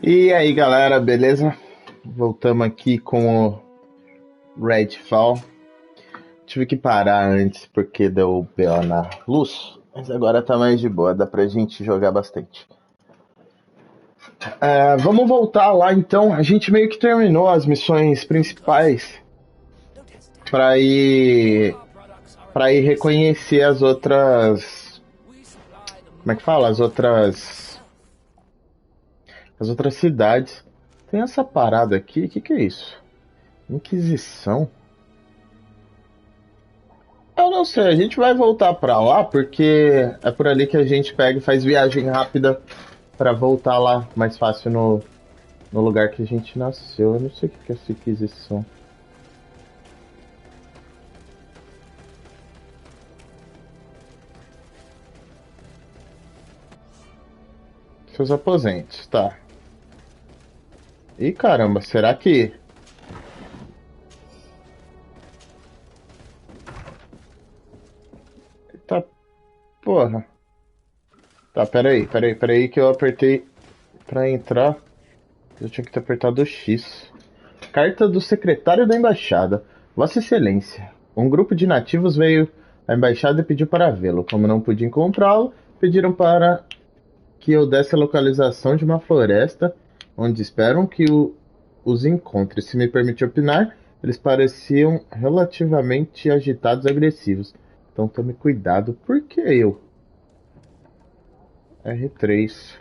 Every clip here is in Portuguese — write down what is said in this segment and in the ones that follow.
E aí galera, beleza? Voltamos aqui com o GreedFall. Tive que parar antes porque deu BO na luz, mas agora tá mais de boa, dá pra gente jogar bastante. Vamos voltar lá então. A gente meio que terminou as missões principais para ir reconhecer as outras. Como é que fala? As outras cidades. Tem essa parada aqui, o que é isso? Inquisição? Eu não sei, a gente vai voltar pra lá porque é por ali que a gente pega e faz viagem rápida pra voltar lá mais fácil no lugar que a gente nasceu. Eu não sei o que é essa Inquisição. Seus aposentos, tá. Ih, caramba, será que... Tá, porra. Tá, peraí que eu apertei pra entrar. Eu tinha que ter apertado o X. Carta do secretário da embaixada. Vossa Excelência, um grupo de nativos veio à embaixada e pediu para vê-lo. Como não pude encontrá-lo, pediram para que eu desse a localização de uma floresta onde esperam que os encontre. Se me permite opinar, eles pareciam relativamente agitados e agressivos. Então tome cuidado. Por que eu? R3.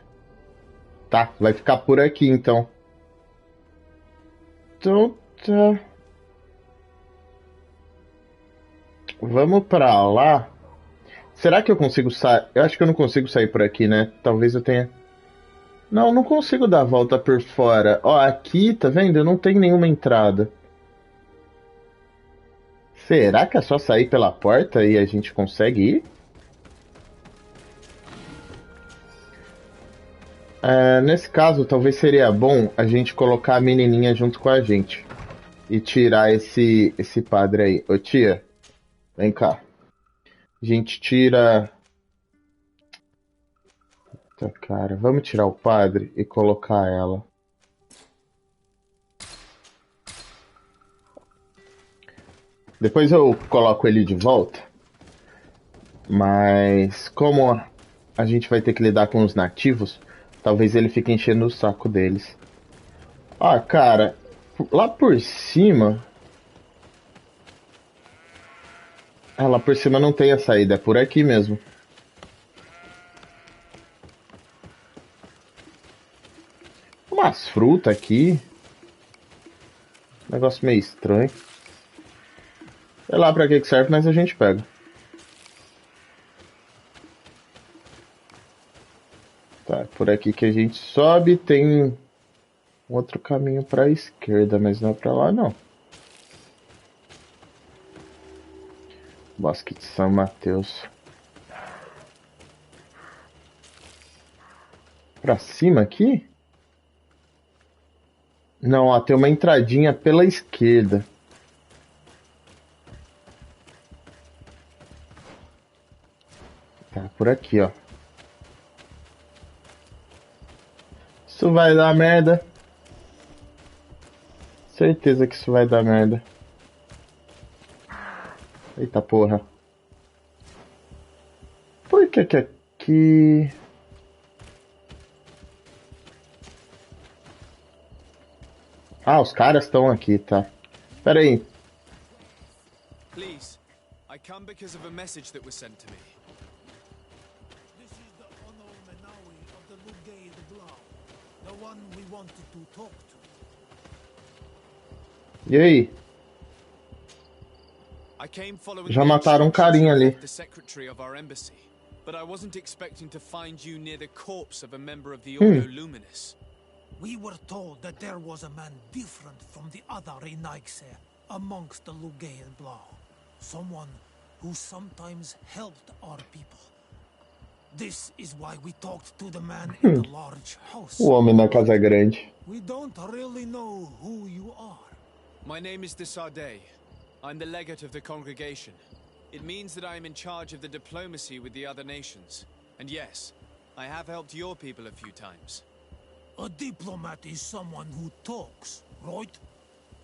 Tá, vai ficar por aqui então. Então tá. Vamos pra lá. Será que eu consigo sair? Eu acho que eu não consigo sair por aqui, né? Talvez eu tenha. Não, não consigo dar a volta por fora. Ó, aqui, tá vendo? Eu não tenho nenhuma entrada. Será que é só sair pela porta e a gente consegue ir? Nesse caso, talvez seria bom a gente colocar a menininha junto com a gente. E tirar esse padre aí. Ô tia, vem cá. A gente tira... Tá, cara, vamos tirar o padre e colocar ela. Depois eu coloco ele de volta. Mas como a gente vai ter que lidar com os nativos, talvez ele fique enchendo o saco deles. Ah, cara, lá por cima... lá por cima não tem a saída, é por aqui mesmo. Umas frutas aqui. Negócio meio estranho. Sei lá pra que serve, mas a gente pega. Tá, por aqui que a gente sobe. Tem um outro caminho pra esquerda, mas não é pra lá não. Bosque de São Mateus. Pra cima aqui? Não, ó, tem uma entradinha pela esquerda. Tá, por aqui, ó. Isso vai dar merda. Certeza que isso vai dar merda. Eita porra. Por que que aqui... Ah, os caras estão aqui, tá. Pera aí. Please, I come because of a message that was sent to me. This is the unknown Menawi of the Lugay the Blau, the one we wanted to talk to. E aí? I came following Já mataram um carinha ali. the secretary of our embassy, but I wasn't expecting to find you near the corpse of a member of the Ordo Luminis. We were told that there was a man different from the other Renaigse amongst the Lugay and Blau. Someone who sometimes helped our people. This is why we talked to the man in the large house. O homem na casa grande. We don't really know who you are. My name is Desade. I'm the legate of the congregation. It means that I am in charge of the diplomacy with the other nations. And yes, I have helped your people a few times. A diplomat is someone who talks, right?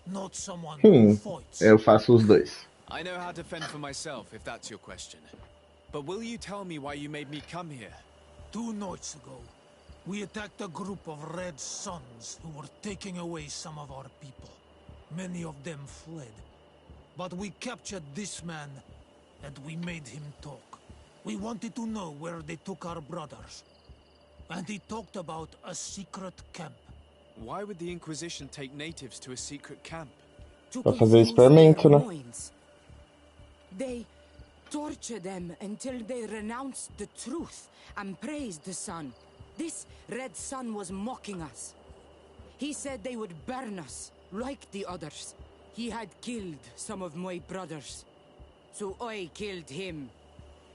Not someone who fights. Eu faço os dois. I know how to fend for myself, if that's your question. But will you tell me why you made me come here? 2 nights ago, we attacked a group of Red Suns who were taking away some of our people. Many of them fled. But we captured this man, and we made him talk. We wanted to know where they took our brothers. And he talked about a secret camp. Why would the Inquisition take natives to a secret camp? Pra fazer experimento, né? They torture them until they renounced the truth and praised the sun. This Red Sun was mocking us. He said they would burn us, like the others. He had killed some of my brothers, so I killed him.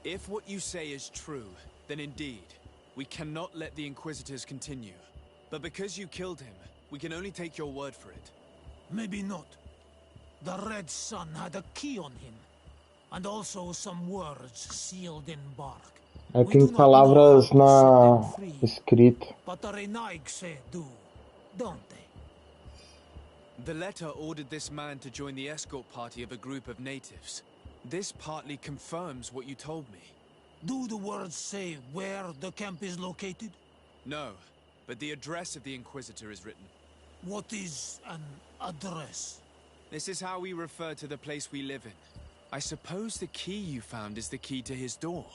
If what you say is true, then indeed, we cannot let the Inquisitors continue. But because you killed him, we can only take your word for it. Maybe not. The Red Sun had a key on him. And also some words sealed in bark. Tem palavras na escrita. But the Renaigse do, don't they? The letter ordered this man to join the escort party of a group of natives. This partly confirms what you told me. Do the words say where the camp is located? No, but the address of the Inquisitor is written. What is an address? This is how we refer to the place we live in. I suppose the key you found is the key to his door.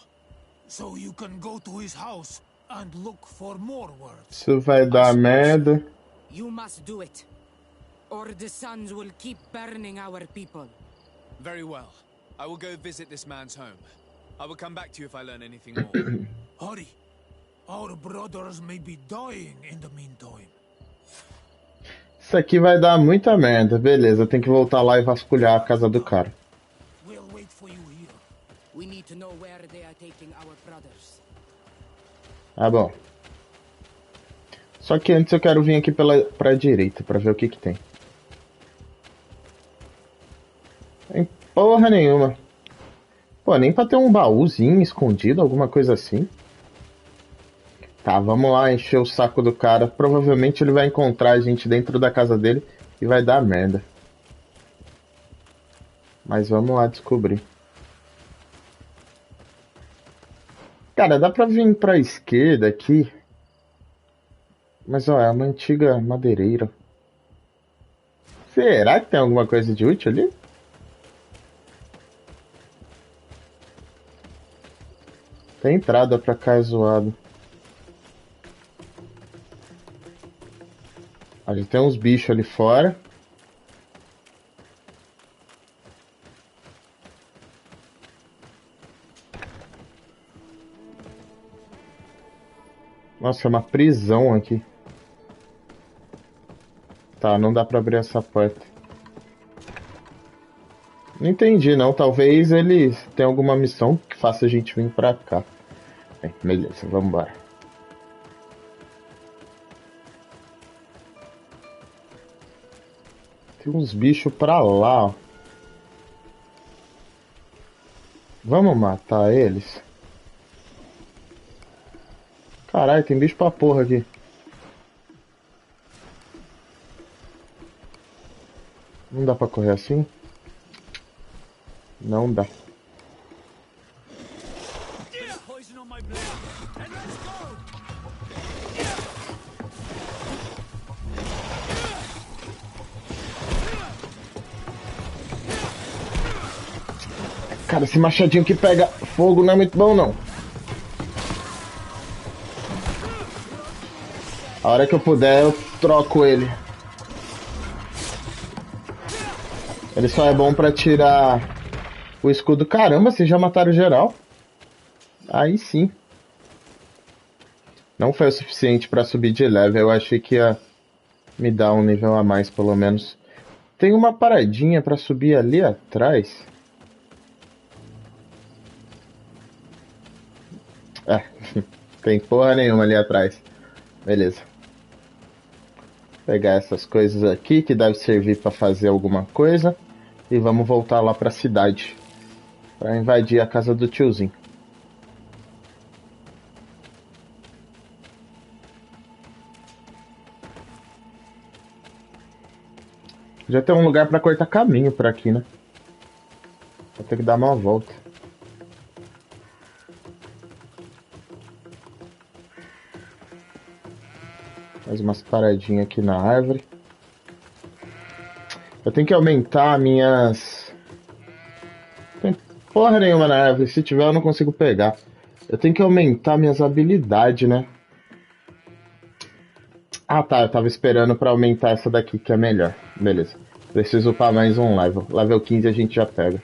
So you can go to his house and look for more words. Isso vai dar merda. You must do it, or the suns will keep burning our people. Very well. I will go visit this man's home. I will come back to you if I learn anything more. Hurry. Our brothers may be dying in the meantime. Isso aqui vai dar muita merda. Beleza, tem que voltar lá e vasculhar a casa do cara. We'll wait for you here. We need to know where they are taking our brothers. Ah, bom. Só que antes eu quero vir aqui pra direita pra ver o que tem. Tem porra nenhuma. Pô, nem pra ter um baúzinho escondido, alguma coisa assim. Tá, vamos lá encher o saco do cara. Provavelmente ele vai encontrar a gente dentro da casa dele e vai dar merda. Mas vamos lá descobrir. Cara, dá pra vir pra esquerda aqui. Mas ó, é uma antiga madeireira. Será que tem alguma coisa de útil ali? Tem entrada pra cá é zoado. Ali tem uns bichos ali fora. Nossa, é uma prisão aqui. Tá, não dá pra abrir essa porta. Não entendi não, talvez ele tenha alguma missão que faça a gente vir pra cá. Bem, beleza, vamos embora. Tem uns bichos pra lá, ó. Vamos matar eles? Caralho, tem bicho pra porra aqui. Não dá pra correr assim? Não dá. Cara, esse machadinho que pega fogo não é muito bom, não. A hora que eu puder, eu troco ele. Ele só é bom pra tirar o escudo. Caramba, vocês já mataram geral? Aí sim. Não foi o suficiente pra subir de level. Eu achei que ia me dar um nível a mais, pelo menos. Tem uma paradinha pra subir ali atrás. É, tem porra nenhuma ali atrás. Beleza. Vou pegar essas coisas aqui que deve servir pra fazer alguma coisa. E vamos voltar lá pra cidade. Pra invadir a casa do tiozinho. Já tem um lugar pra cortar caminho por aqui, né? Vou ter que dar uma volta. Mais umas paradinhas aqui na árvore. Eu tenho que aumentar minhas... Não tem porra nenhuma na árvore. Se tiver eu não consigo pegar. Eu tenho que aumentar minhas habilidades, né? Ah tá, eu tava esperando pra aumentar essa daqui que é melhor. Beleza. Preciso upar mais um level. Level 15 a gente já pega.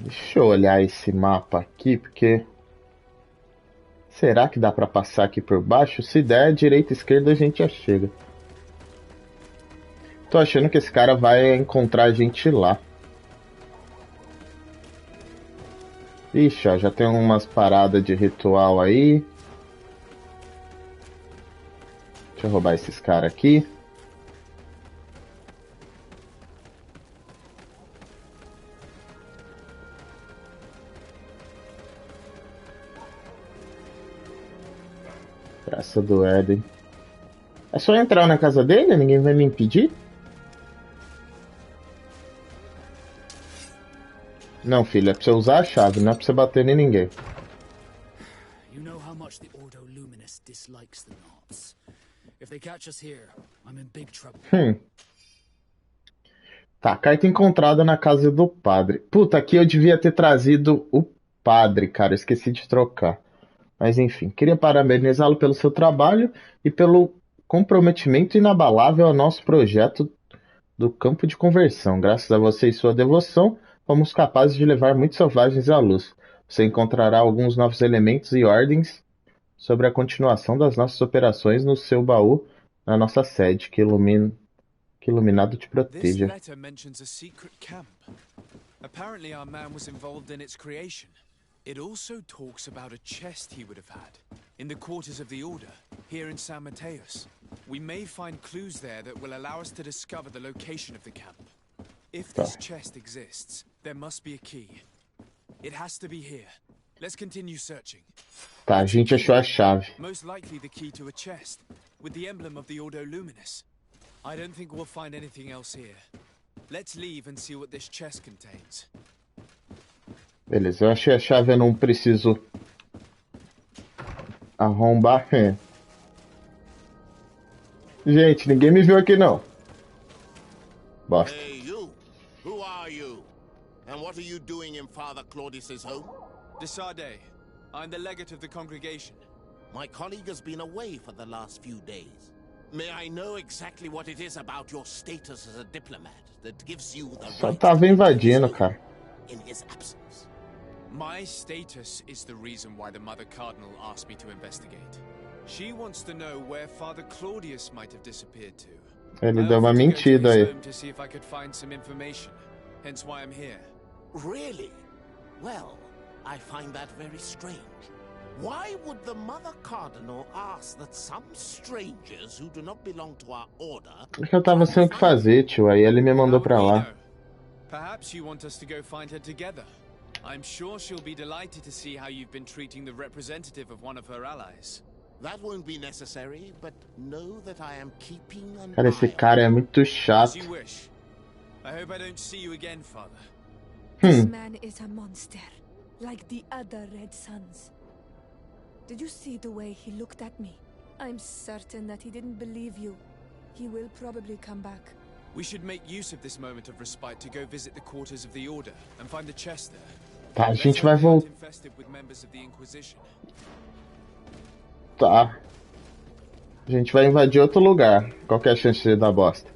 Deixa eu olhar esse mapa aqui, porque... Será que dá pra passar aqui por baixo? Se der, direita e esquerda a gente já chega. Tô achando que esse cara vai encontrar a gente lá. Ixi, ó, já tem umas paradas de ritual aí. Deixa eu roubar esses caras aqui. Praça do Éden. É só entrar na casa dele? Ninguém vai me impedir? Não, filho, é pra você usar a chave, não é pra você bater em ninguém. You know how much the Ordo Luminous dislikes the knots. If they catch us here, I'm in big trouble. Tá, carta encontrada na casa do padre. Puta, aqui eu devia ter trazido o padre, cara. Eu esqueci de trocar. Mas enfim, queria parabenizá-lo pelo seu trabalho e pelo comprometimento inabalável ao nosso projeto do campo de conversão. Graças a você e sua devoção, fomos capazes de levar muitos selvagens à luz. Você encontrará alguns novos elementos e ordens sobre a continuação das nossas operações no seu baú na nossa sede. Que iluminado te This proteja. letter mentions a secret camp. Apparently our man was involved in its creation. It also talks about a chest he would have had in the quarters of the Order, here in San Mateus. We may find clues there that will allow us to discover the location of the camp. If this chest exists, there must be a key. It has to be here. Let's continue searching. Tá, a gente achou a chave. Most likely the key to a chest, with the emblem of the Ordo Luminous. I don't think we'll find anything else here. Let's leave and see what this chest contains. Beleza, eu achei a chave, eu não preciso arrombar. Gente, ninguém me viu aqui não. Bosta. Hey, you! Who are you? And what are you doing in Father Claudius's home? Desade, I'm the legate of the congregation. My colleague has been away for the last few days. May I know exactly what it is about your status as a diplomat that gives you the Só right tava invadindo, cara. in his absence? My status is the reason why the Mother Cardinal asked me to investigate. She wants to know where Father Claudius might have disappeared to. Ele I deu uma offered to go to mentira his aí. home to see if I could find some information. Hence why I'm here. Really? Well, I find that very strange. Why would the Mother Cardinal ask that some strangers who do not belong to our order... É que eu tava sem o que fazer, tio. Aí ele me mandou How pra would we lá. know? Perhaps you want us to go find her together. I'm sure she'll be delighted to see how you've been treating the representative of one of her allies. That won't be necessary, but know that I am keeping an Cara, esse eye cara é muito As chato. you wish. I hope I don't see you again, Father. This man is a monster, like the other Red Suns. Did you see the way he looked at me? I'm certain that he didn't believe you. He will probably come back. We should make use of this moment of respite to go visit the quarters of the Order and find the chest there. Tá, a Let's gente hope vai they aren't voltar. infested with members of the Inquisition. A gente vai invadir outro lugar. Qual que é a chance de dar bosta?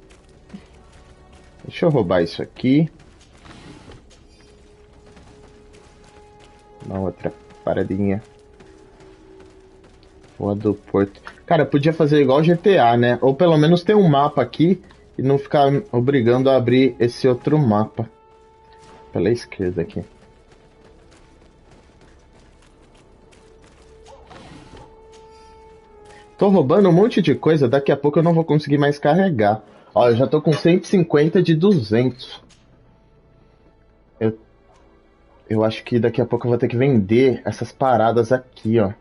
Deixa eu roubar isso aqui. Uma outra paradinha. Rua do Porto. Cara, podia fazer igual GTA, né? Ou pelo menos ter um mapa aqui e não ficar obrigando a abrir esse outro mapa. Pela esquerda aqui. Tô roubando um monte de coisa, daqui a pouco eu não vou conseguir mais carregar. Ó, eu já tô com 150 de 200. Eu acho que daqui a pouco eu vou ter que vender essas paradas aqui, ó.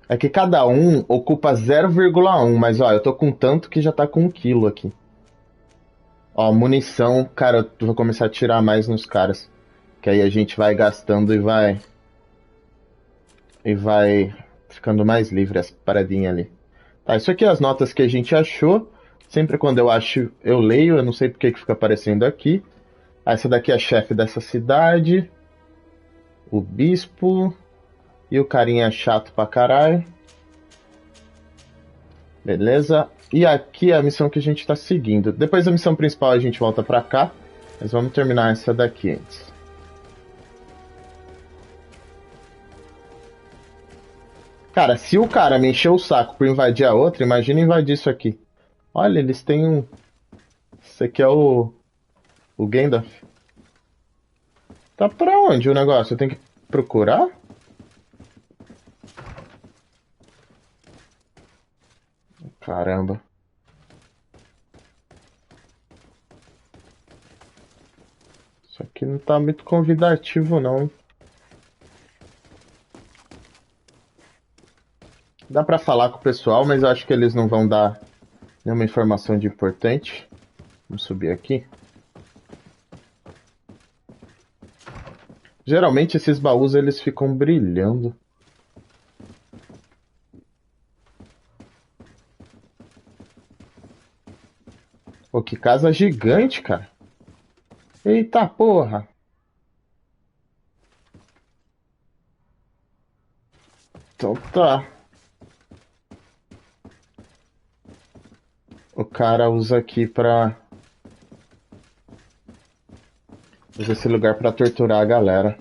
É que cada um ocupa 0,1, mas ó, eu tô com tanto que já tá com 1 quilo aqui. Ó, munição, cara, eu vou começar a tirar mais nos caras. Que aí a gente vai gastando e vai. E vai ficando mais livre as paradinhas ali. Tá, isso aqui é as notas que a gente achou. Sempre quando eu acho, eu leio, eu não sei porque que fica aparecendo aqui. Ah, essa daqui é a chefe dessa cidade. O bispo. E o carinha chato pra caralho. Beleza. E aqui é a missão que a gente tá seguindo. Depois da missão principal a gente volta pra cá. Mas vamos terminar essa daqui antes. Cara, se o cara me encheu o saco por invadir a outra, imagina invadir isso aqui. Olha, eles têm um... Esse aqui é o Gandalf. Tá pra onde o negócio? Eu tenho que procurar? Caramba. Isso aqui não tá muito convidativo, não. Dá pra falar com o pessoal, mas eu acho que eles não vão dar nenhuma informação de importante. Vamos subir aqui. Geralmente esses baús eles ficam brilhando. Pô, que casa gigante, cara. Eita porra. Então tá. O cara usa aqui pra... Usa esse lugar pra torturar a galera.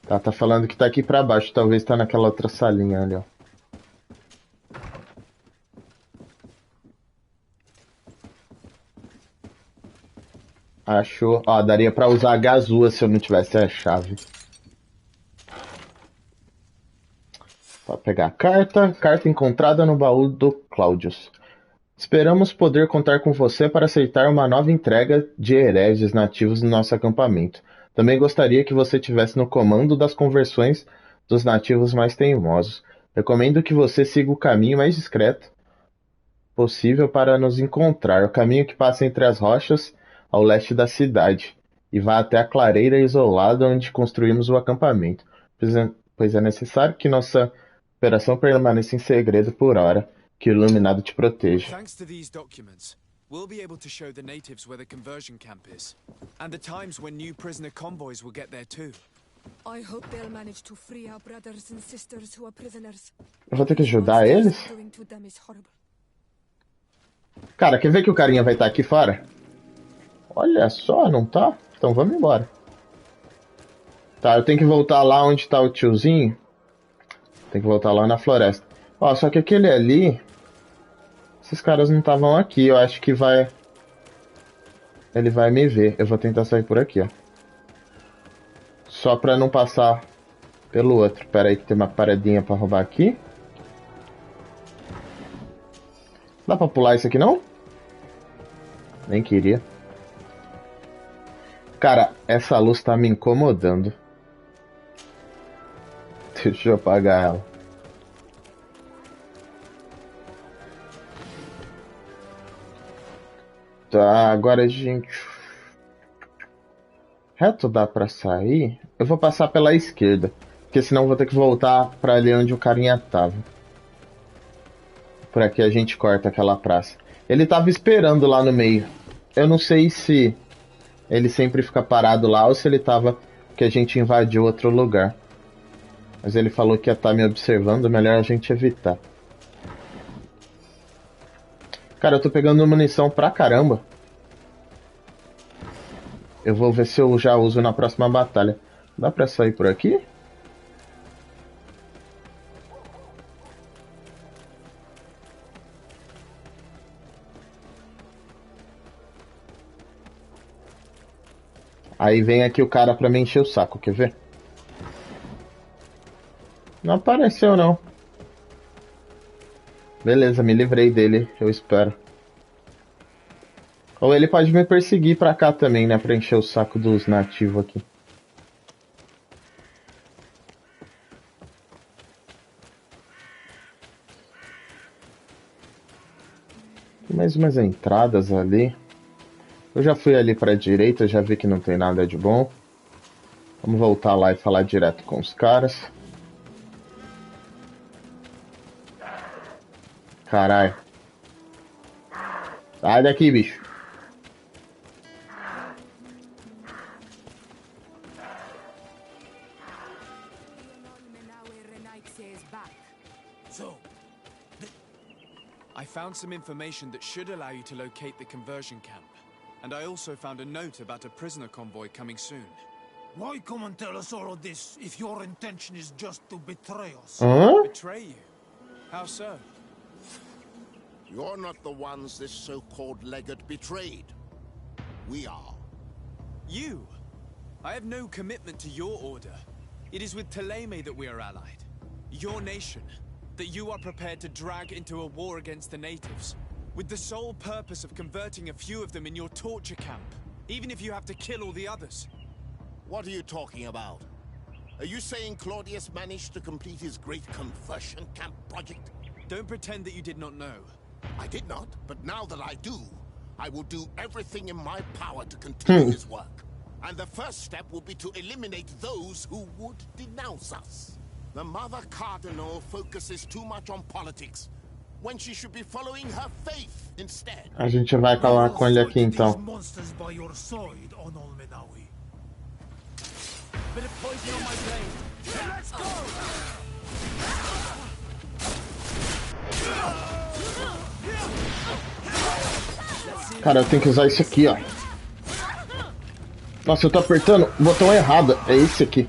Tá falando que tá aqui pra baixo. Talvez tá naquela outra salinha ali, ó. Achou. Ó, daria pra usar a gazua se eu não tivesse a chave. Pra pegar a carta. Carta encontrada no baú do Claudius. Esperamos poder contar com você para aceitar uma nova entrega de hereges nativos no nosso acampamento. Também gostaria que você estivesse no comando das conversões dos nativos mais teimosos. Recomendo que você siga o caminho mais discreto possível para nos encontrar, o caminho que passa entre as rochas ao leste da cidade, e vá até a clareira isolada onde construímos o acampamento, pois é necessário que nossa operação permaneça em segredo por hora. Que o iluminado te proteja. Thanks to these documents, we'll be able to show the natives where the conversion camp is, and the times when new prisoner convoys will get there too. I hope they'll manage to free our brothers and sisters who are prisoners. Eu vou ter que ajudar eles? Doing to them is horrible. Cara, quer ver que o carinha vai estar aqui fora? Olha só, não tá? Então vamos embora. Tá, eu tenho que voltar lá onde tá o tiozinho. Tem que voltar lá na floresta. Ó, só que aquele ali... Esses caras não estavam aqui, eu acho que vai... Ele vai me ver. Eu vou tentar sair por aqui, ó. Só pra não passar pelo outro. Pera aí que tem uma paradinha pra roubar aqui. Dá pra pular isso aqui não? Nem queria. Cara, essa luz tá me incomodando. Deixa eu apagar ela. Tá, agora a gente... Reto dá pra sair? Eu vou passar pela esquerda. Porque senão eu vou ter que voltar pra ali onde o carinha tava. Por aqui a gente corta aquela praça. Ele tava esperando lá no meio. Eu não sei se ele sempre fica parado lá ou se ele tava... que a gente invadiu outro lugar. Mas ele falou que ia estar me observando, melhor a gente evitar. Cara, eu tô pegando munição pra caramba. Eu vou ver se eu já uso na próxima batalha. Dá pra sair por aqui? Aí vem aqui o cara pra me encher o saco, quer ver? Não apareceu não. Beleza, me livrei dele, eu espero. Ou ele pode me perseguir pra cá também, né? Pra encher o saco dos nativos aqui. mais umas entradas ali. Eu já fui ali pra direita, já vi que não tem nada de bom. Vamos voltar lá e falar direto com os caras. Caralho. Sai daqui, bicho. I found some information that should allow you to locate the conversion camp. And I also found a note about a prisoner convoy coming soon. Why come and tell us all of this if your intention is just to betray us? Hã? Betray you? How so? You're not the ones this so-called legate betrayed. We are. You? I have no commitment to your order. It is with Ptolemy that we are allied. Your nation. That you are prepared to drag into a war against the natives. With the sole purpose of converting a few of them in your torture camp. Even if you have to kill all the others. What are you talking about? Are you saying Claudius managed to complete his great conversion camp project? Don't pretend that you did not know. I did not, but now that I do, I will do everything in my power to continue his work. And the first step will be to eliminate those who would denounce us. The Mother Cardinal focuses too much on politics, when she should be following her faith instead. A gente vai falar com ele aqui então. Monsters by your side, Onol Menawi. Bit of poison on my blade. Let's go! Cara, eu tenho que usar isso aqui, ó. Nossa, eu tô apertando o botão errado. É esse aqui.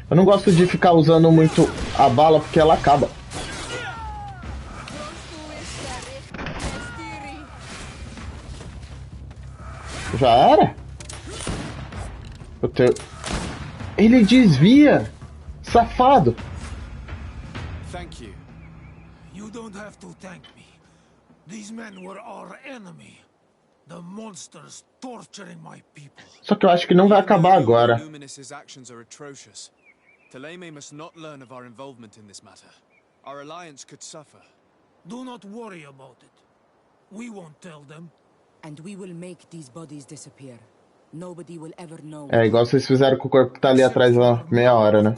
Eu não gosto de ficar usando muito a bala porque ela acaba. Já era? Ele desvia! Safado! Thank you. You don't have to thank me. These men were our enemy. The monsters torturing my people. Só que eu acho que não vai acabar agora. Luminous' actions are atrocious. Ptolemy must not learn of our involvement in this matter. Our alliance could suffer. Do not worry about it. We won't tell them. And we will make these bodies disappear. Nobody will ever know. É igual vocês fizeram com o corpo que tá ali atrás há meia hora, né?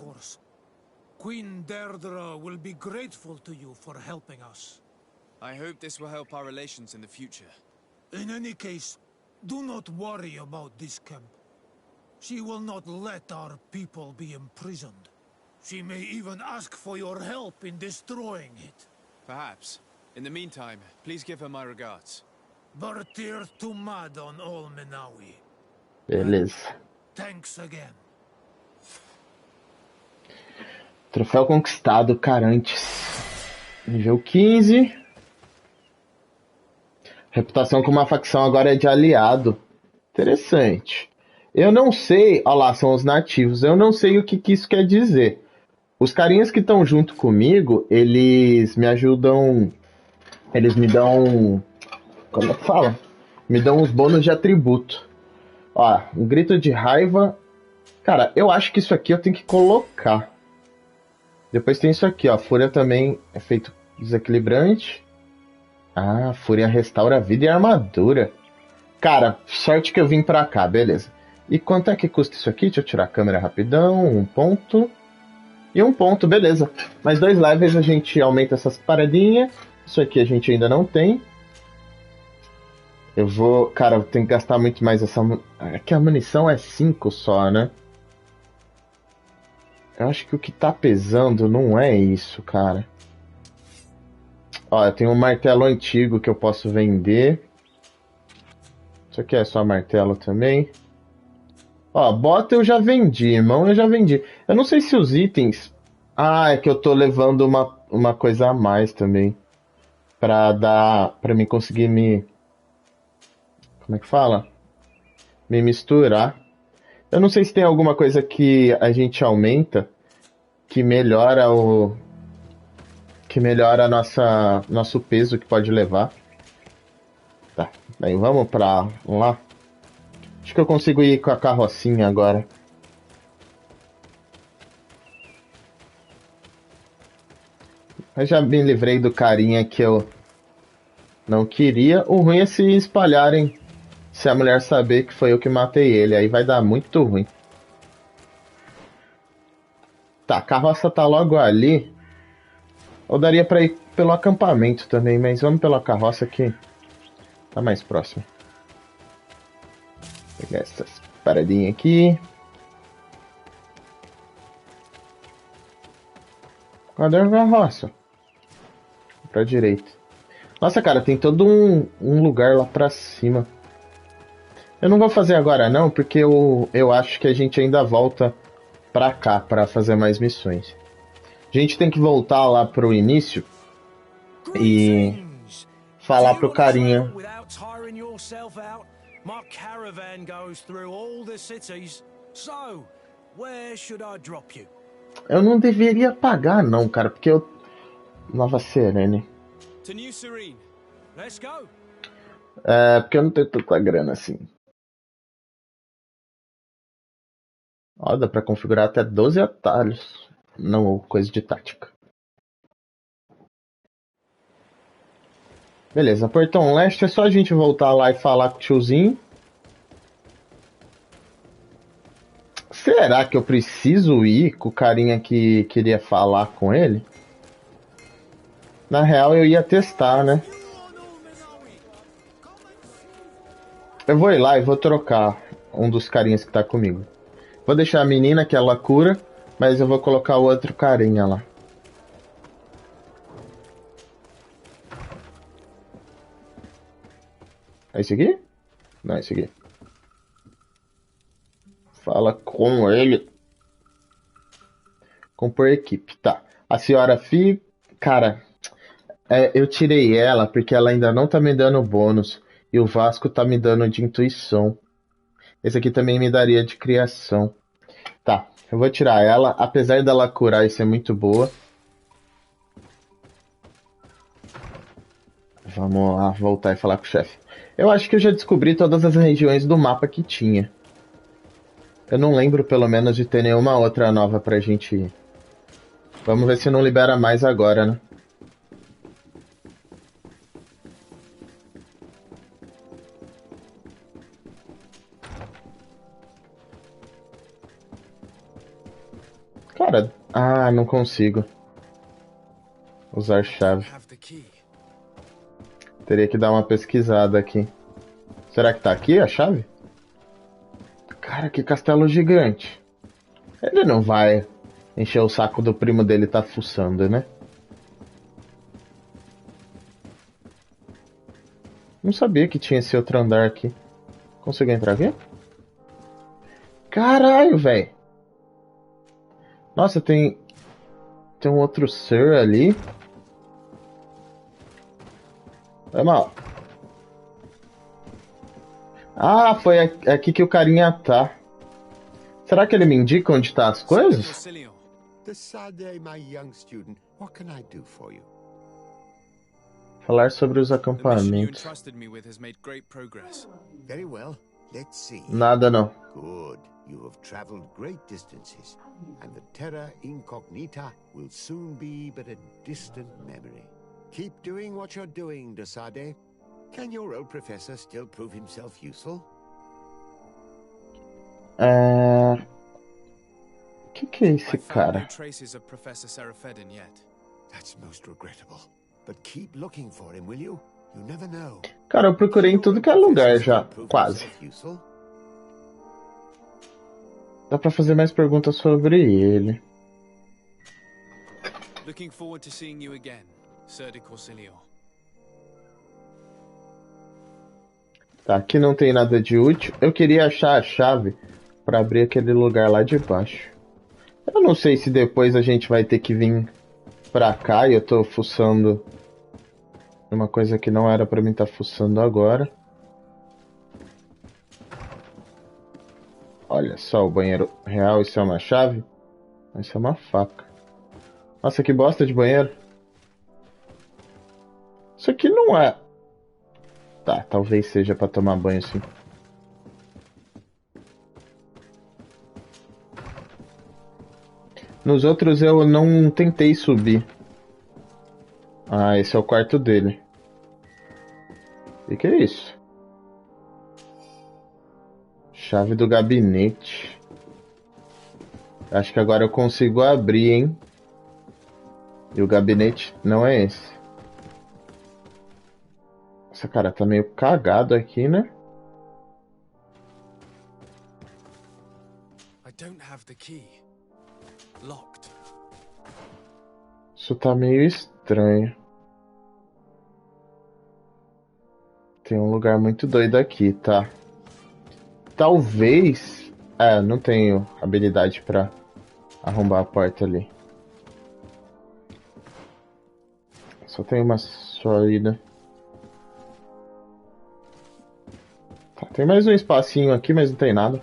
Queen Deirdre will be grateful to you for helping us. I hope this will help our relations in the future. In any case, do not worry about this camp. She will not let our people be imprisoned. She may even ask for your help in destroying it. Perhaps. In the meantime, please give her my regards. Bertir to Mad on all Menawi. Beleza. Thanks again. Troféu conquistado, Carantes. Nível 15. Reputação como uma facção agora é de aliado. Interessante. Eu não sei... Olha lá, são os nativos. Eu não sei o que isso quer dizer. Os carinhas que estão junto comigo, eles me ajudam... Eles me dão... Como é que fala? Me dão uns bônus de atributo. Ó, um grito de raiva. Cara, eu acho que isso aqui eu tenho que colocar. Depois tem isso aqui, ó. Fúria também é feito desequilibrante. Ah, Fúria restaura a vida e a armadura. Cara, sorte que eu vim pra cá, beleza. E quanto é que custa isso aqui? Deixa eu tirar a câmera rapidão. 1 ponto. E 1 ponto, beleza. Mais 2 levels a gente aumenta essas paradinhas. Isso aqui a gente ainda não tem. Eu vou... Cara, eu tenho que gastar muito mais essa... Aqui a munição é 5 só, né? Eu acho que o que tá pesando não é isso, cara. Ó, eu tenho um martelo antigo que eu posso vender. Isso aqui é só martelo também. Ó, bota eu já vendi, mão eu já vendi. Eu não sei se os itens... Ah, é que eu tô levando uma coisa a mais também. Pra dar... Pra mim conseguir me... Como é que fala? Me misturar. Eu não sei se tem alguma coisa que a gente aumenta que melhora o... Que melhora nosso peso que pode levar. Tá, daí vamos pra lá. Acho que eu consigo ir com a carrocinha agora. Eu já me livrei do carinha que eu não queria. O ruim é se espalharem, se a mulher saber que foi eu que matei ele. Aí vai dar muito ruim. Tá, a carroça tá logo ali. Ou daria pra ir pelo acampamento também, mas vamos pela carroça que tá mais próximo. Vou pegar essas paradinhas aqui. Cadê a carroça? Pra direita. Nossa, cara, tem todo um lugar lá pra cima. Eu não vou fazer agora não, porque eu acho que a gente ainda volta pra cá pra fazer mais missões. A gente tem que voltar lá pro início e falar pro carinha. My caravan goes through all the cities. So, where should I drop you? Eu não deveria pagar não, cara, porque eu... Nova Serene. To New Serene. Let's go. É, porque eu não tenho tanta grana assim. Ó, dá pra configurar até 12 atalhos. Não, coisa de tática. Beleza, Portão Leste é só a gente voltar lá e falar com o tiozinho. Será que eu preciso ir com o carinha que queria falar com ele? Na real, eu ia testar, né? Eu vou ir lá e vou trocar um dos carinhas que tá comigo. Vou deixar a menina que ela cura, mas eu vou colocar o outro carinha lá. É esse aqui? Não, é esse aqui. Fala com ele. Compor equipe. Tá. A senhora Fi... Cara, eu tirei ela porque ela ainda não tá me dando bônus. E o Vasco tá me dando de intuição. Esse aqui também me daria de criação. Tá, eu vou tirar ela. Apesar dela curar e ser muito boa. Vamos lá, voltar e falar com o chefe. Eu acho que eu já descobri todas as regiões do mapa que tinha. Eu não lembro, pelo menos, de ter nenhuma outra nova pra gente ir. Vamos ver se não libera mais agora, né? Cara, não consigo usar chave. Teria que dar uma pesquisada aqui. Será que tá aqui a chave? Cara, que castelo gigante. Ele não vai encher o saco do primo dele tá fuçando, né? Não sabia que tinha esse outro andar aqui. Consegui entrar aqui? Caralho, velho. Nossa, tem um outro ser ali. Foi mal. Ah, foi aqui que o carinha tá. Será que ele me indica onde tá as coisas? Decidez, my young student, what can I do for you? Falar sobre os acampamentos. Very well. Let's see. Nada não. Good. You have traveled great distances, and the terra incognita will soon be but a distant memory. Keep doing what you're doing, Desade. Can your old professor still prove himself useful? Que é esse cara? That's most regrettable. But keep looking for him, will you? You never know. Cara, eu procurei em tudo que é lugar já, quase. Dá pra fazer mais perguntas sobre ele. Looking forward to seeing you again, Sir de Corsilio. Tá, aqui não tem nada de útil. Eu queria achar a chave pra abrir aquele lugar lá de baixo. Eu não sei se depois a gente vai ter que vir pra cá e eu tô fuçando uma coisa que não era pra mim estar fuçando agora. Olha só o banheiro real, isso é uma chave? Isso é uma faca. Nossa, que bosta de banheiro. Isso aqui não é... Tá, talvez seja pra tomar banho sim. Nos outros eu não tentei subir. Ah, esse é o quarto dele. E que é isso? Chave do gabinete. Acho que agora eu consigo abrir, hein? E o gabinete não é esse. Essa cara tá meio cagado aqui, né? I don't have the key. Locked. Isso tá meio estranho. Tem um lugar muito doido aqui, tá? Talvez... não tenho habilidade pra arrombar a porta ali. Só tem uma saída. Tá, tem mais um espacinho aqui, mas não tem nada.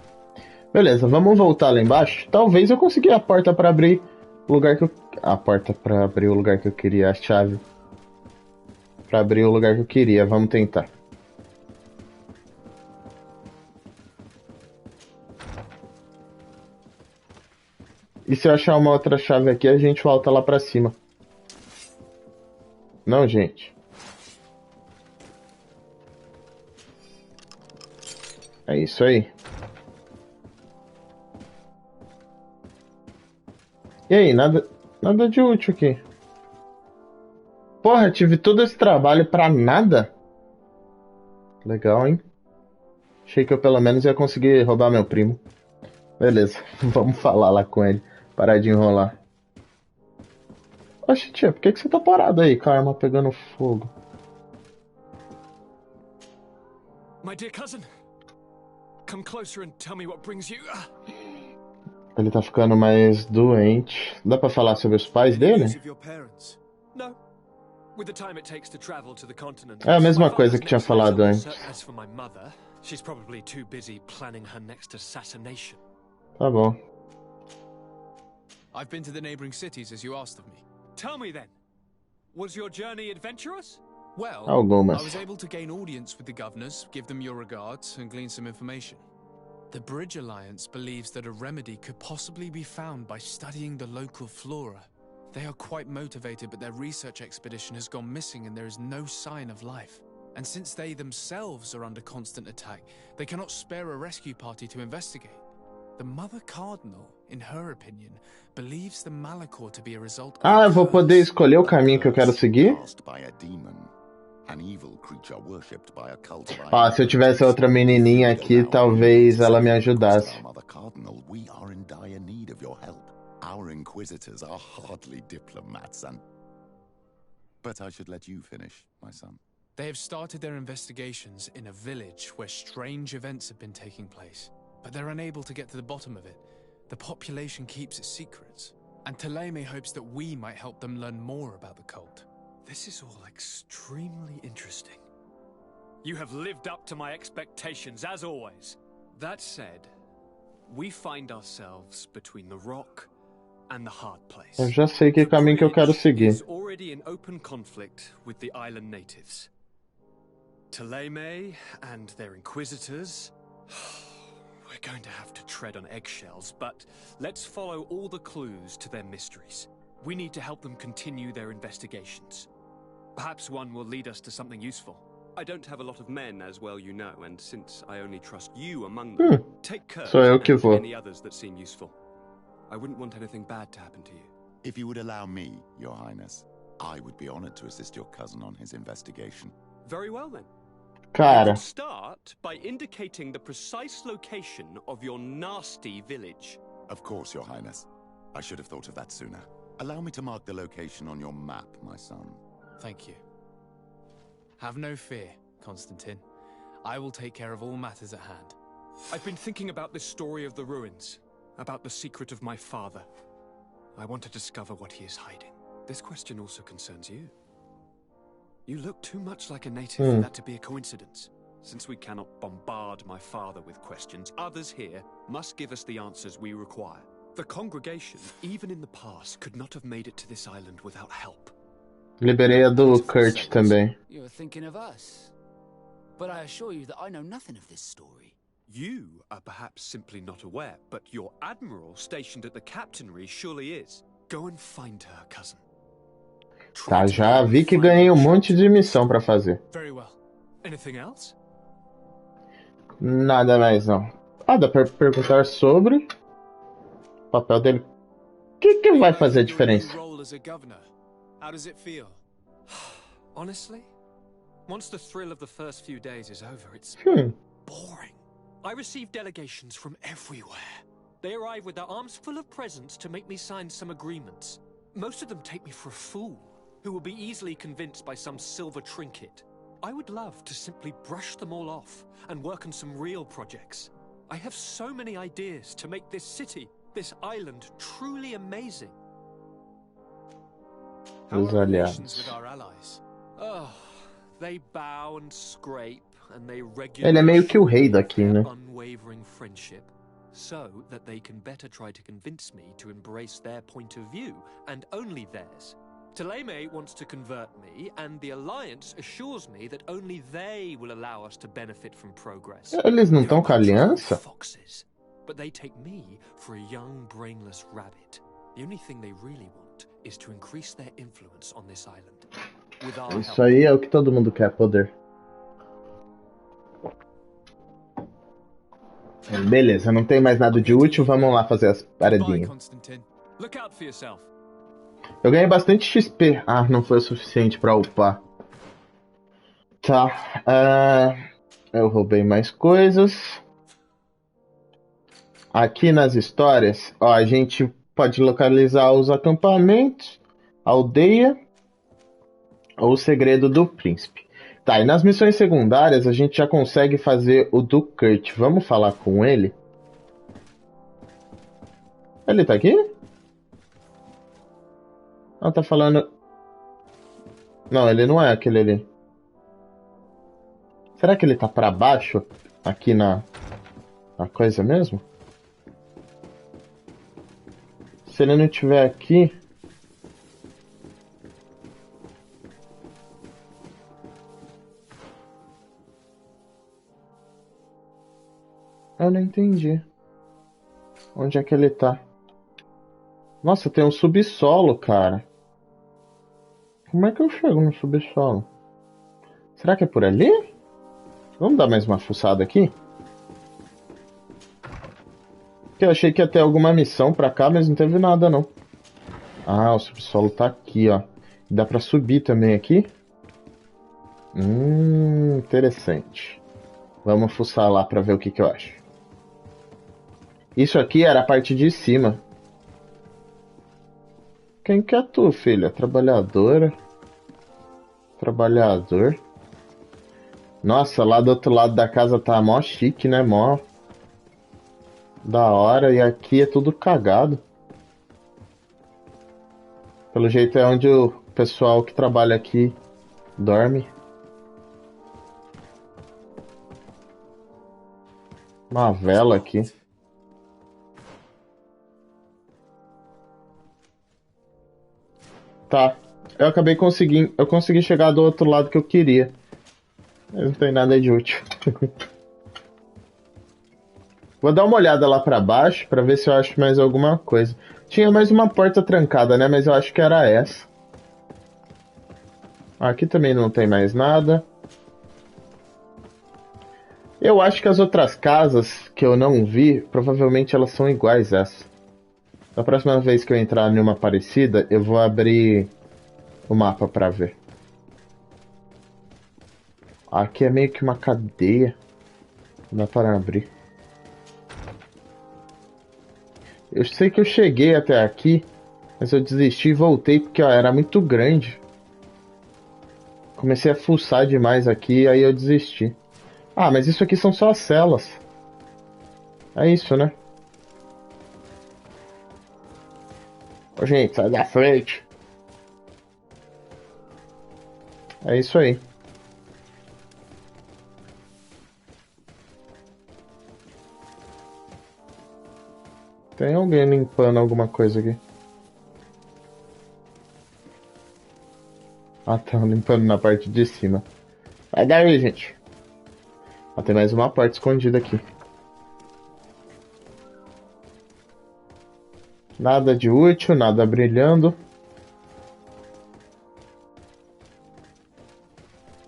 Beleza, vamos voltar lá embaixo. Talvez eu consiga a porta pra abrir o lugar que eu... A porta pra abrir o lugar que eu queria. A chave pra abrir o lugar que eu queria. Vamos tentar. E se eu achar uma outra chave aqui, a gente volta lá pra cima. Não, gente. É isso aí. E aí, nada de útil aqui. Porra, tive todo esse trabalho pra nada? Legal, hein? Achei que eu pelo menos ia conseguir roubar meu primo. Beleza, vamos falar lá com ele. Parar de enrolar. Oxe, tia, por que você tá parado aí com a arma pegando fogo? My dear cousin, come closer and tell me what brings you. Ele tá ficando mais doente. Dá pra falar sobre os pais dele? No. With the time it takes to travel to the continent. É a mesma coisa que tinha falado antes. As for my mother, she's probably too busy planning her next assassination. Tá bom. I've been to the neighboring cities as you asked of me. Tell me then, was your journey adventurous? Well, Algumas. I was able to gain audience with the governors, give them your regards, and glean some information. The Bridge Alliance believes that a remedy could possibly be found by studying the local flora. They are quite motivated, but their research expedition has gone missing and there is no sign of life. And since they themselves are under constant attack, they cannot spare a rescue party to investigate. The Mother Cardinal, in her opinion, believes the Malachor to be a result of eu vou poder escolher o caminho que eu quero seguir? Se eu tivesse outra menininha aqui, talvez ela me ajudasse. Our inquisitors are hardly diplomats, but I should let you finish, my son. They have started their investigations in a village where strange events have been taking place, but they're unable to get to the bottom of it. The population keeps its secrets, and Ptolemy hopes that we might help them learn more about the cult. This is all extremely interesting. You have lived up to my expectations, as always. That said, we find ourselves between the rock and the hard place. Eu já sei que caminho que eu quero seguir. Is already in open conflict with the island natives. Ptolemy and their inquisitors. We're going to have to tread on eggshells, but let's follow all the clues to their mysteries. We need to help them continue their investigations. Perhaps one will lead us to something useful. I don't have a lot of men, as well you know, and since I only trust you among them, take Kurt and any others that seem useful. I wouldn't want anything bad to happen to you. If you would allow me, Your Highness, I would be honored to assist your cousin on his investigation. Very well then. Cara. Start by indicating the precise location of your nasty village. Of course, Your Highness. I should have thought of that sooner. Allow me to mark the location on your map, my son. Thank you. Have no fear, Constantine. I will take care of all matters at hand. I've been thinking about this story of the ruins. About the secret of my father. I want to discover what he is hiding. This question also concerns you. You look too much like a native for that to be a coincidence. Since we cannot bombard my father with questions, others here must give us the answers we require. The congregation, even in the past, could not have made it to this island without help. Liberei a do Kurt também. You're thinking of us. But I assure you that I know nothing of this story. You are perhaps simply not aware, but your admiral stationed at the captainry surely is. Go and find her, cousin. Tá, já vi que ganhei um monte de missão pra fazer. Very well. Anything else? Nada mais não. Ah, dá pra perguntar sobre o papel dele. O que vai fazer a diferença? Role as a governor. How does it feel? Honestly, once the thrill of the first few days is over, it's boring. I receive delegations from everywhere. They arrive with their arms full of presents to make me sign some agreements. Most of them take me for a fool, who will be easily convinced by some silver trinket. I would love to simply brush them all off and work on some real projects. I have so many ideas to make this city, this island, truly amazing. How Os are relations aliados. with our allies? Oh, they bow and scrape, and they Ele é meio que o rei regularly daqui, né? unwavering friendship, so that they can better try to convince me to embrace their point of view, and only theirs. Taleme wants to convert me, and the Alliance assures me that only they will allow us to benefit from progress. Eles não They're estão com a a bunch of aliança? foxes, but they take me for a young, brainless rabbit. The only thing they really want is to increase their influence on this island. With our Isso aí é o que todo mundo quer, poder. Beleza, não tem mais nada de útil, vamos lá fazer as Bye, paradinhas. Constantine. Look out for yourself. Eu ganhei bastante XP. Ah, não foi o suficiente pra upar. Tá. Eu roubei mais coisas. Aqui nas histórias, ó, a gente pode localizar os acampamentos, a aldeia ou o segredo do príncipe. Tá, e nas missões secundárias a gente já consegue fazer o do Kurt. Vamos falar com ele? Ele tá aqui? Não, tá falando... Não, ele não é aquele ali. Será que ele tá pra baixo? Aqui na coisa mesmo? Se ele não estiver aqui... Eu não entendi. Onde é que ele tá? Nossa, tem um subsolo, cara. Como é que eu chego no subsolo? Será que é por ali? Vamos dar mais uma fuçada aqui? Porque eu achei que ia ter alguma missão pra cá, mas não teve nada, não. Ah, o subsolo tá aqui, ó. Dá pra subir também aqui? Interessante. Vamos fuçar lá pra ver o que eu acho. Isso aqui era a parte de cima. Quem que é tu, filha? Trabalhadora? Trabalhador? Nossa, lá do outro lado da casa tá mó chique, né? Mó da hora. E aqui é tudo cagado. Pelo jeito é onde o pessoal que trabalha aqui dorme. Uma vela aqui. Tá, eu acabei conseguindo. Eu consegui chegar do outro lado que eu queria. Mas não tem nada de útil. Vou dar uma olhada lá pra baixo pra ver se eu acho mais alguma coisa. Tinha mais uma porta trancada, né? Mas eu acho que era essa. Aqui também não tem mais nada. Eu acho que as outras casas que eu não vi, provavelmente elas são iguais a essa. Da próxima vez que eu entrar em uma parecida, eu vou abrir o mapa pra ver. Aqui é meio que uma cadeia. Não dá para abrir. Eu sei que eu cheguei até aqui, mas eu desisti e voltei porque ó, era muito grande. Comecei a fuçar demais aqui, aí eu desisti. Ah, mas isso aqui são só as celas. É isso, né? Ô, gente, sai da frente. É isso aí. Tem alguém limpando alguma coisa aqui. Ah, tá limpando na parte de cima. Vai daí, gente. Ah, tem mais uma porta escondida aqui. Nada de útil, nada brilhando.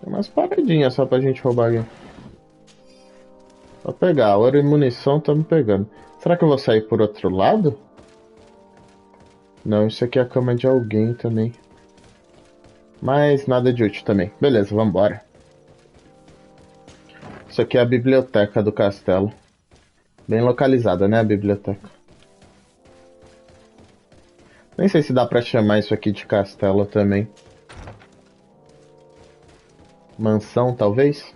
Tem umas paradinhas só pra gente roubar aqui. Vou pegar, ouro e munição estamos pegando. Será que eu vou sair por outro lado? Não, isso aqui é a cama de alguém também. Mas nada de útil também. Beleza, vambora. Isso aqui é a biblioteca do castelo. Bem localizada, né, a biblioteca. Nem sei se dá pra chamar isso aqui de castelo também. Mansão, talvez?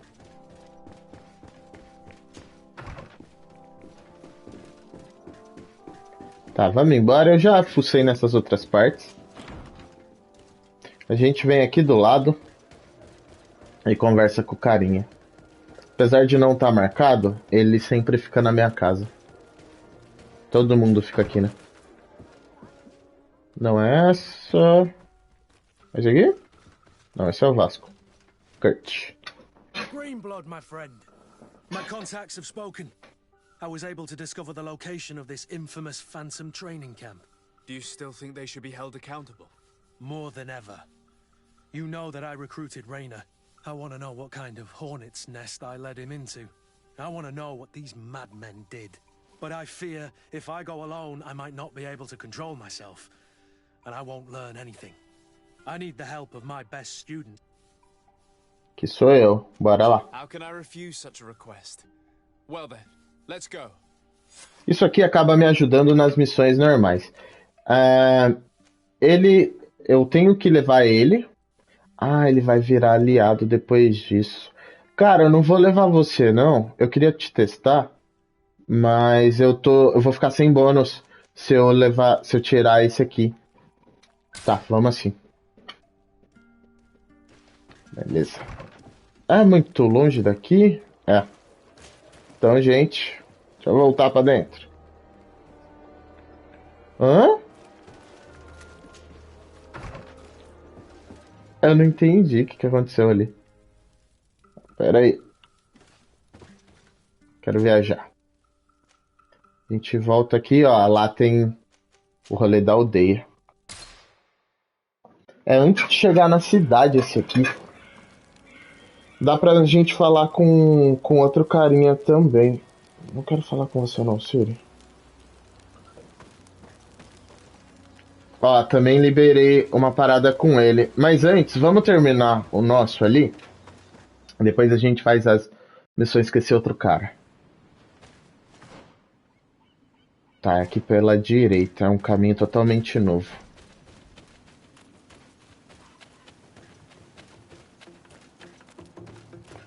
Tá, vamos embora. Eu já fucei nessas outras partes. A gente vem aqui do lado e conversa com o carinha. Apesar de não estar marcado, ele sempre fica na minha casa. Todo mundo fica aqui, né? Não é essa... Esse aqui? Não, esse é o Vasco. Kurt. Greenblood, my friend. My contacts have spoken. I was able to discover the location of this infamous Phantom training camp. Do you still think they should be held accountable? More than ever. You know that I recruited Rayner. I want to know what kind of hornet's nest I led him into. I want to know what these madmen did. But I fear if I go alone, I might not be able to control myself. And I won't learn anything. I need the help of my best student. Que sou eu. Bora lá. How can I refuse such a request? Well then, let's go. Isso aqui acaba me ajudando nas missões normais. Eu tenho que levar ele. Ah, ele vai virar aliado depois disso. Cara, eu não vou levar você, não. Eu queria te testar, mas eu vou ficar sem bônus se eu tirar esse aqui. Tá, vamos assim. Beleza. É muito longe daqui? É. Então, gente, deixa eu voltar pra dentro. Hã? Eu não entendi o que aconteceu ali. Pera aí. Quero viajar. A gente volta aqui, ó. Lá tem o rolê da aldeia. É antes de chegar na cidade esse aqui. Dá pra gente falar com outro carinha também. Não quero falar com você não, Siri. Ó, também liberei uma parada com ele. Mas antes, vamos terminar o nosso ali. Depois a gente faz as missões com esse outro cara. Tá, aqui pela direita. É um caminho totalmente novo.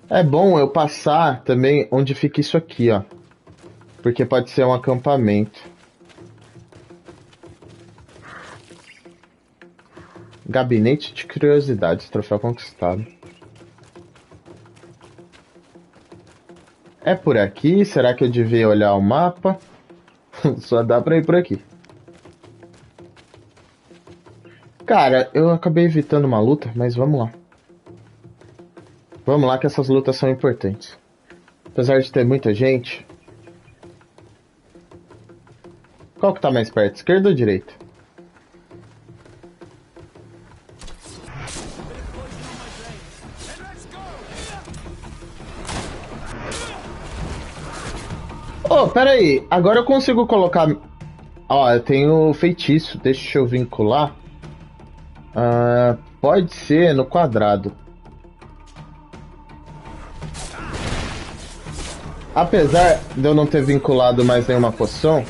É bom eu passar também onde fica isso aqui, ó. Porque pode ser um acampamento. Gabinete de curiosidades, troféu conquistado. É por aqui? Será que eu devia olhar o mapa? Só dá pra ir por aqui. Cara, eu acabei evitando uma luta, mas vamos lá. Vamos lá que essas lutas são importantes. Apesar de ter muita gente... Qual que tá mais perto? Esquerda ou direita? Oh, pera aí. Agora eu consigo colocar... Ó, eu tenho feitiço. Deixa eu vincular. Pode ser no quadrado. Apesar de eu não ter vinculado mais nenhuma poção...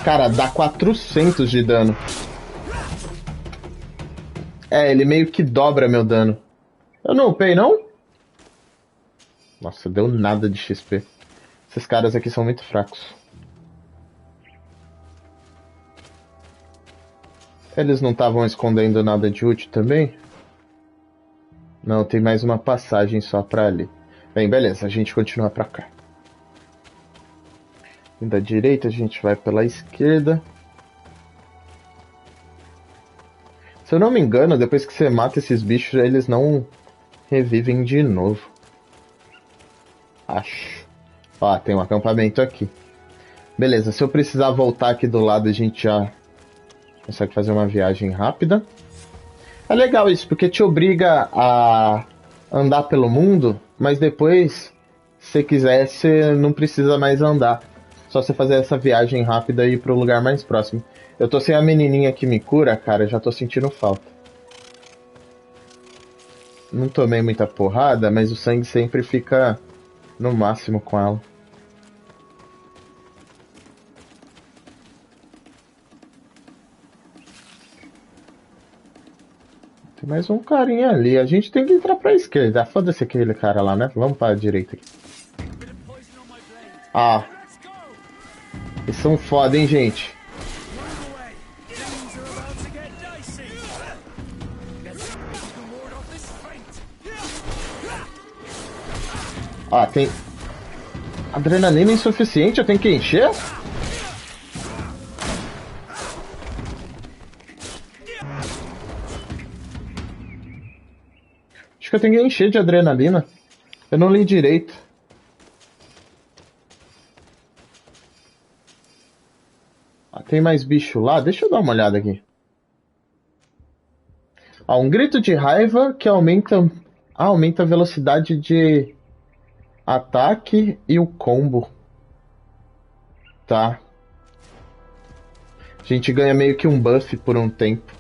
Cara, dá 400 de dano. É, ele meio que dobra meu dano. Eu não upei, não? Nossa, deu nada de XP. Esses caras aqui são muito fracos. Eles não estavam escondendo nada de útil também? Não, tem mais uma passagem só pra ali. Bem, beleza, a gente continua pra cá. Da direita a gente vai pela esquerda. Se eu não me engano, depois que você mata esses bichos, eles não revivem de novo. Acho. Ó, tem um acampamento aqui. Beleza, se eu precisar voltar aqui do lado, a gente já Consegue fazer uma viagem rápida. É legal isso, porque te obriga a andar pelo mundo, mas depois, se quiser, você não precisa mais andar. Só você fazer essa viagem rápida e ir pro lugar mais próximo. Eu tô sem a menininha que me cura, cara, já tô sentindo falta. Não tomei muita porrada, mas o sangue sempre fica no máximo com ela. Tem mais um carinha ali. A gente tem que entrar pra esquerda. Foda-se aquele cara lá, né? Vamos pra direita aqui. Ah. Eles são foda, hein, gente? Ah, tem... Adrenalina insuficiente, eu tenho que encher? Acho que eu tenho que encher de adrenalina. Eu não li direito. Ah, tem mais bicho lá? Deixa eu dar uma olhada aqui. Ah, um grito de raiva que aumenta a velocidade de ataque e o combo. Tá. A gente ganha meio que um buff por um tempo.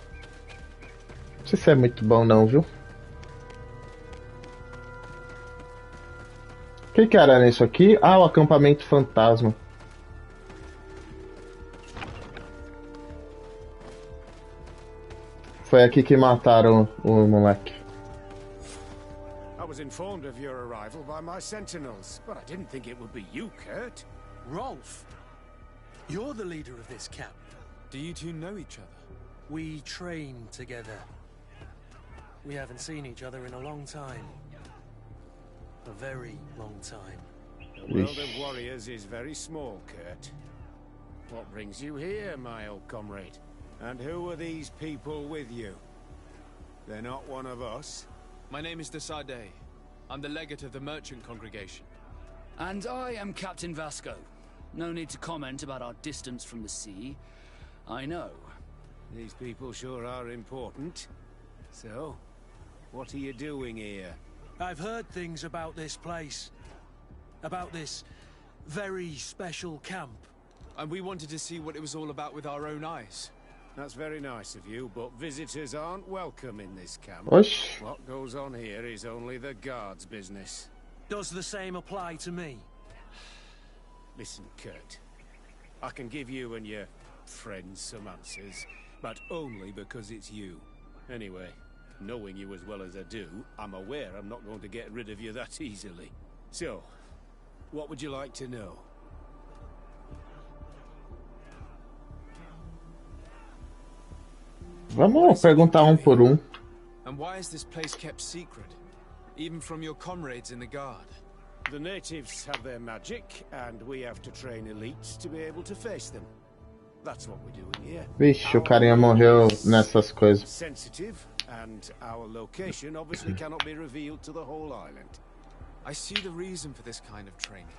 Não sei se é muito bom não, viu? O que era nisso aqui? Ah, o acampamento fantasma. Foi aqui que mataram o moleque. I was informed of your arrival by my sentinels, but I didn't think it would be you, Kurt. Rolf, you're the leader of this camp. Do you two know each other? We train together. We haven't seen each other in a long time. A very long time. The world of warriors is very small, Kurt. What brings you here, my old comrade? And who are these people with you? They're not one of us? My name is Desade. I'm the legate of the merchant congregation. And I am Captain Vasco. No need to comment about our distance from the sea. I know. These people sure are important. So, what are you doing here? I've heard things about this place. About this very special camp. And we wanted to see what it was all about with our own eyes. That's very nice of you, but visitors aren't welcome in this camp. Osh. What goes on here is only the guards' business. Does the same apply to me? Listen, Kurt. I can give you and your friends some answers, but only because it's you. Anyway, knowing you as well as I do, I'm aware I'm not going to get rid of you that easily. So, what would you like to know? Vamos perguntar um por um. And why is this place kept secret? Even from your comrades in the guard? The natives have their magic, and we have to train elites to be able to face them. That's what we're doing here. Vixe, o carinha morreu nessas coisas. Sensitive, and our location obviously cannot be revealed to the whole island. I see the reason for this kind of training.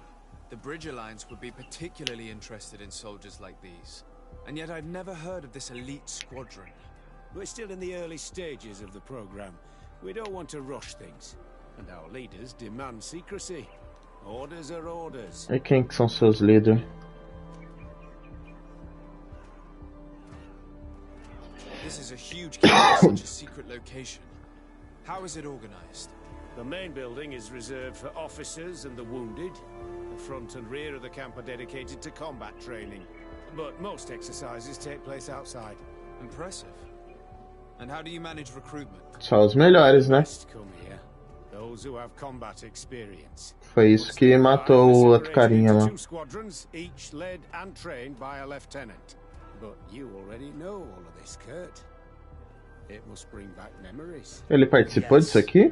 The Bridge Alliance would be particularly interested in soldiers like these. And yet I'd never heard of this elite squadron. We're still in the early stages of the program. We don't want to rush things. And our leaders demand secrecy. Orders are orders. E quem que são seus líderes? This is a huge camp in such a secret location. How is it organized? The main building is reserved for officers and the wounded. The front and rear of the camp are dedicated to combat training. But most exercises take place outside. Impressive. And how do you manage recruitment? Só os melhores, né? Come here. Those who have combat experience. Foi isso que matou o outro carinha lá. Two squadrons, each led and trained by a lieutenant. But you already know all of this, Kurt. It must bring back memories. Ele participou disso aqui?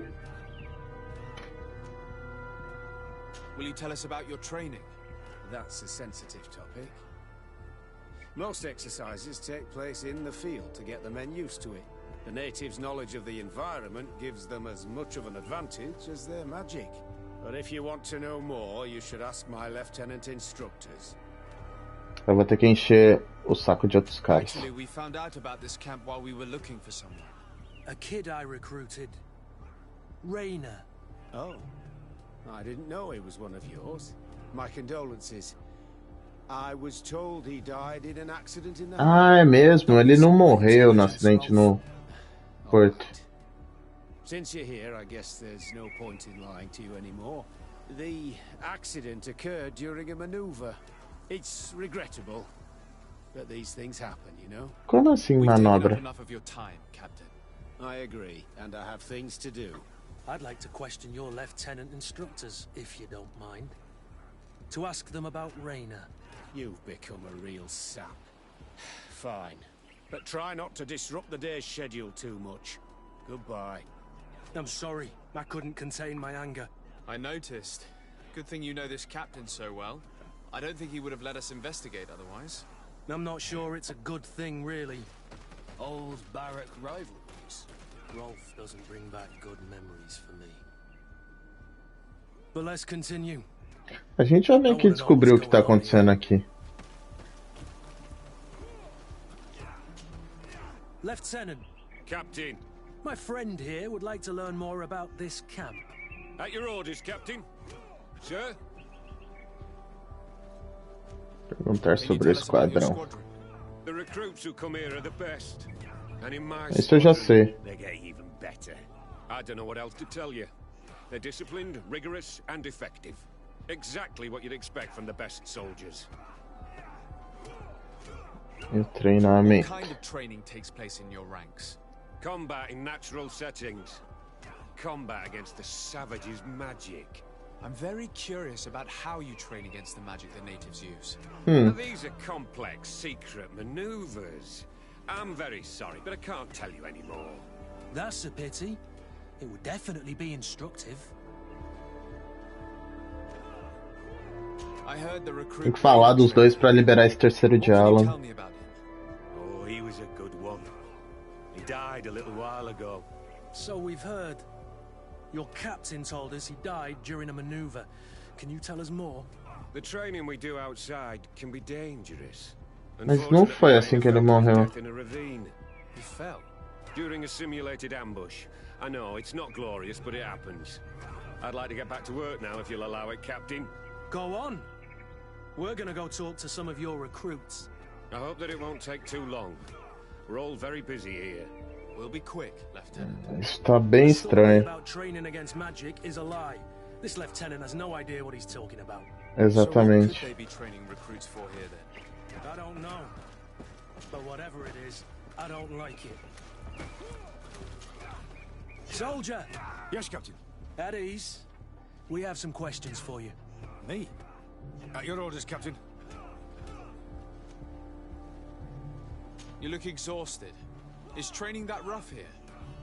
Will you tell us about your training? That's a sensitive topic. Most exercises take place in the field to get the men used to it. The natives' knowledge of the environment gives them as much of an advantage as their magic. But if you want to know more, you should ask my lieutenant instructors. Eu vou ter que encher o saco de outros caras. Actually, we found out about this camp while we were looking for someone. A kid I recruited. Rainer. Oh. I didn't know he was one of yours. My condolences. I was told he died in an accident in the... Ah, é mesmo. Ele não morreu no acidente no porto. Since you're here, I guess there's no point in lying to you anymore. The accident occurred during a maneuver. It's regrettable, but these things happen, you know? Como assim, manobra? Enough of your time, Captain. I agree, and I have things to do. I'd like to question your lieutenant instructors, if you don't mind. To ask them about Rainer. You've become a real sap. Fine. But try not to disrupt the day's schedule too much. Goodbye. I'm sorry. I couldn't contain my anger. I noticed. Good thing you know this captain so well. I don't think he would have let us investigate otherwise. I'm not sure it's a good thing, really. Old barrack rivalries. Rolf doesn't bring back good memories for me. But let's continue. A gente já meio que descobriu o que tá acontecendo aqui. Lieutenant. Captain. My friend here would like to learn more about this camp. At your orders, Captain. Sir? Perguntar sobre o esquadrão. The recruits who come here are the best. And in my Isso eu já sei. they get even better. I don't know what else to tell you. They're disciplined, rigorous, and effective. Exactly what you'd expect from the best soldiers. E o treinamento. What kind of training takes place in your ranks? Combat in natural settings. Combat against the savages' magic. I'm very curious about how you train against the magic the natives use. Now, these are complex, secret maneuvers. I'm very sorry, but I can't tell you anymore. That's a pity. It would definitely be instructive. I heard the recruit. Tem que falar dos dois pra liberar esse terceiro diálogo. Tell me about him. Oh, he was a good one. He died a little while ago. So we've heard. Your captain told us he died during a maneuver. Can you tell us more? The training we do outside can be dangerous. Mas não foi assim que ele morreu. In a ravine. He fell. During a simulated ambush. I know, it's not glorious, but it happens. I'd like to get back to work now, if you'll allow it, Captain. Go on. We're gonna go talk to some of your recruits. I hope that it won't take too long. We're all very busy here. We'll be quick, Lieutenant. Isso tá bem The story estranho. about training against magic is a lie. This lieutenant has no idea what he's talking about. So what Exatamente. could they be training recruits for here then? I don't know. But whatever it is, I don't like it. Soldier! Yes, Captain. At ease. We have some questions for you. Me? At your orders, Captain. You look exhausted. Is training that rough here?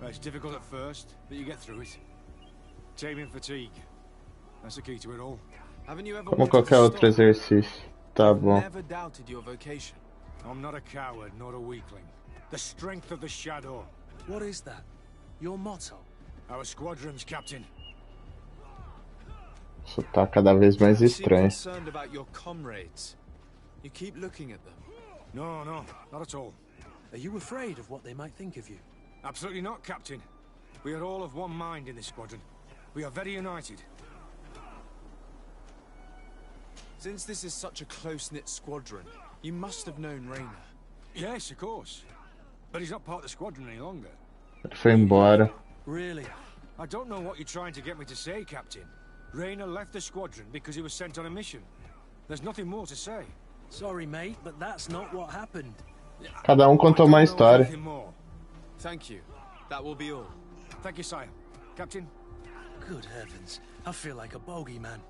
Well, it's difficult at first, but you get through it. Taming fatigue. That's the key to it all. Haven't you ever Como wanted qualquer to outro stop? exercício. Tá bom. Never doubted your vocation. I'm not a coward, nor a weakling. The strength of the shadow. What is that? Your motto? Our squadrons, Captain. Isso tá cada vez mais You seem estranho. concerned about your comrades. You keep looking at them. No, not at all. Are you afraid of what they might think of you? Absolutely not, Captain. We are all of one mind in this squadron. We are very united. Since this is such a close-knit squadron, you must have known Rainer. Yes, of course. But he's not part of the squadron any longer. Ele foi embora. Really? I don't know what you're trying to get me to say, Captain. Rainer left the squadron because he was sent on a mission. There's nothing more to say. Sorry, mate, but that's not what happened. Cada contou uma história. Nothing more. Thank you. That will be all. Thank you, sire. Captain? Good heavens. I feel like a bogeyman.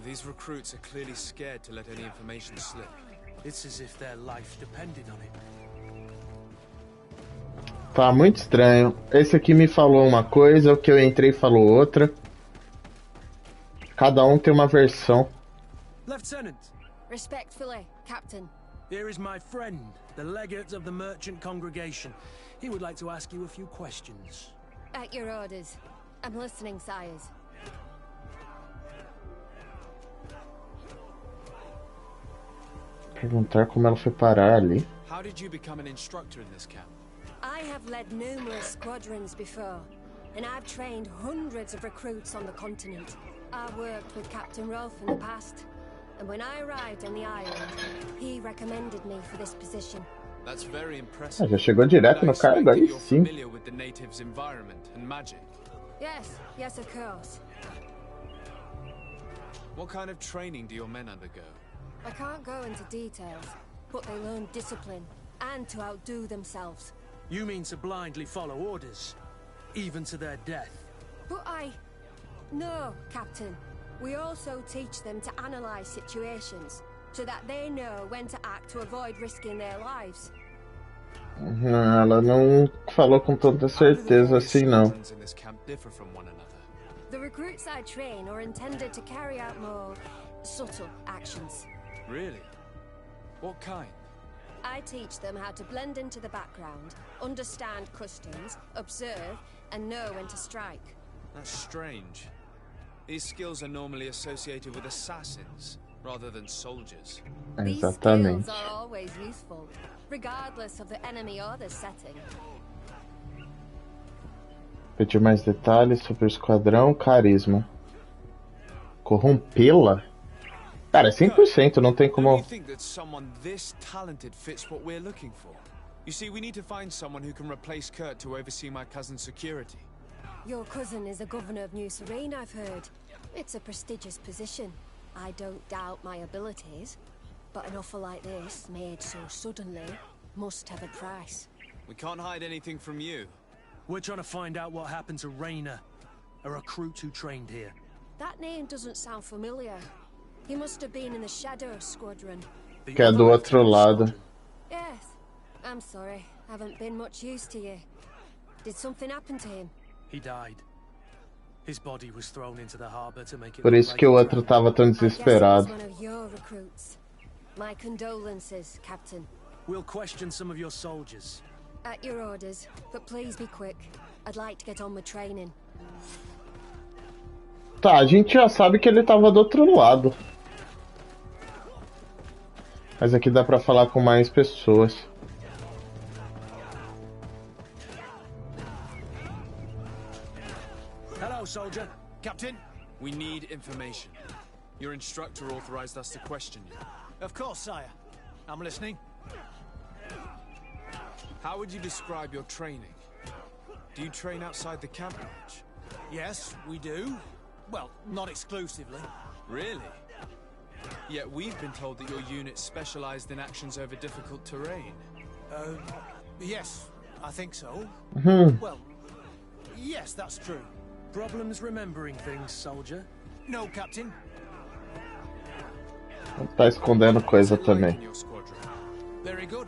These recruits are clearly scared to let any information slip. It's as if their life depended on it. Tá muito estranho. Esse aqui me falou uma coisa, o que eu entrei falou outra. Cada tem uma versão. Lieutenant! Respectfully, Captain. Here is my friend, the legate of the merchant congregation. He would like to ask you a few questions. At your orders. I'm listening, sires. Perguntar como ela foi parar ali. How did you become an instructor in this camp? I have led numerous squadrons before, and I've trained hundreds of recruits on the continent. I worked with Captain Rolf in the past, and when I arrived on the island, he recommended me for this position. That's very impressive. Já chegou direto no cargo aí, sim. Familiar with the natives' environment and magic? Yes, of course. What kind of training do your men undergo? I can't go into details, but they learn discipline and to outdo themselves. You mean to blindly follow orders, even to their death? But No, Captain. We also teach them to analyze situations, so that they know when to act to avoid risking their lives. Ela não falou com toda certeza assim, não. The recruits I train are intended to carry out more subtle actions. Really? What kind? I teach them how to blend into the background, understand customs, observe, and know when to strike. That's strange. These skills are normally associated with assassins, rather than soldiers. These skills are always useful, regardless of the enemy or the setting. Pedir mais detalhes sobre o esquadrão, carisma. Corrompê-la? Cara, é 100%, não tem como... You think that someone this talented fits what we're looking for? You see, we need to find someone who can replace Kurt to oversee my cousin's security. Your cousin is the governor of New Serene, I've heard. It's a prestigious position. I don't doubt my abilities, but an offer like this, made so suddenly, must have a price. We can't hide anything from you. We're trying to find out what happened to Rainer, a recruit who trained here. That name doesn't sound familiar. He must have been in the Shadow Squadron. Que é do outro lado. Yes. I'm sorry. Haven't been much use to you. Did something happen to him? He died. His body was thrown into the harbor to make it. Por isso que o outro tava tão desesperado. One of your recruits. My condolences, Captain. We'll question some of your soldiers. At your orders, but please be quick. I'd like to get on with training. Tá, a gente já sabe que ele tava do outro lado. Mas aqui dá pra falar com mais pessoas. Hello, soldier. Captain? We need information. Your instructor authorized us to question you. Of course, sire. I'm listening. How would you describe your training? Do you train outside the camp much? Yes, we do. Well, not exclusively. Really? Yet we've been told that your unit specialized in actions over difficult terrain. Yes, I think so. Well, yes, that's true. Problems remembering things, soldier? No, Captain. Tá escondendo coisa também. Very good.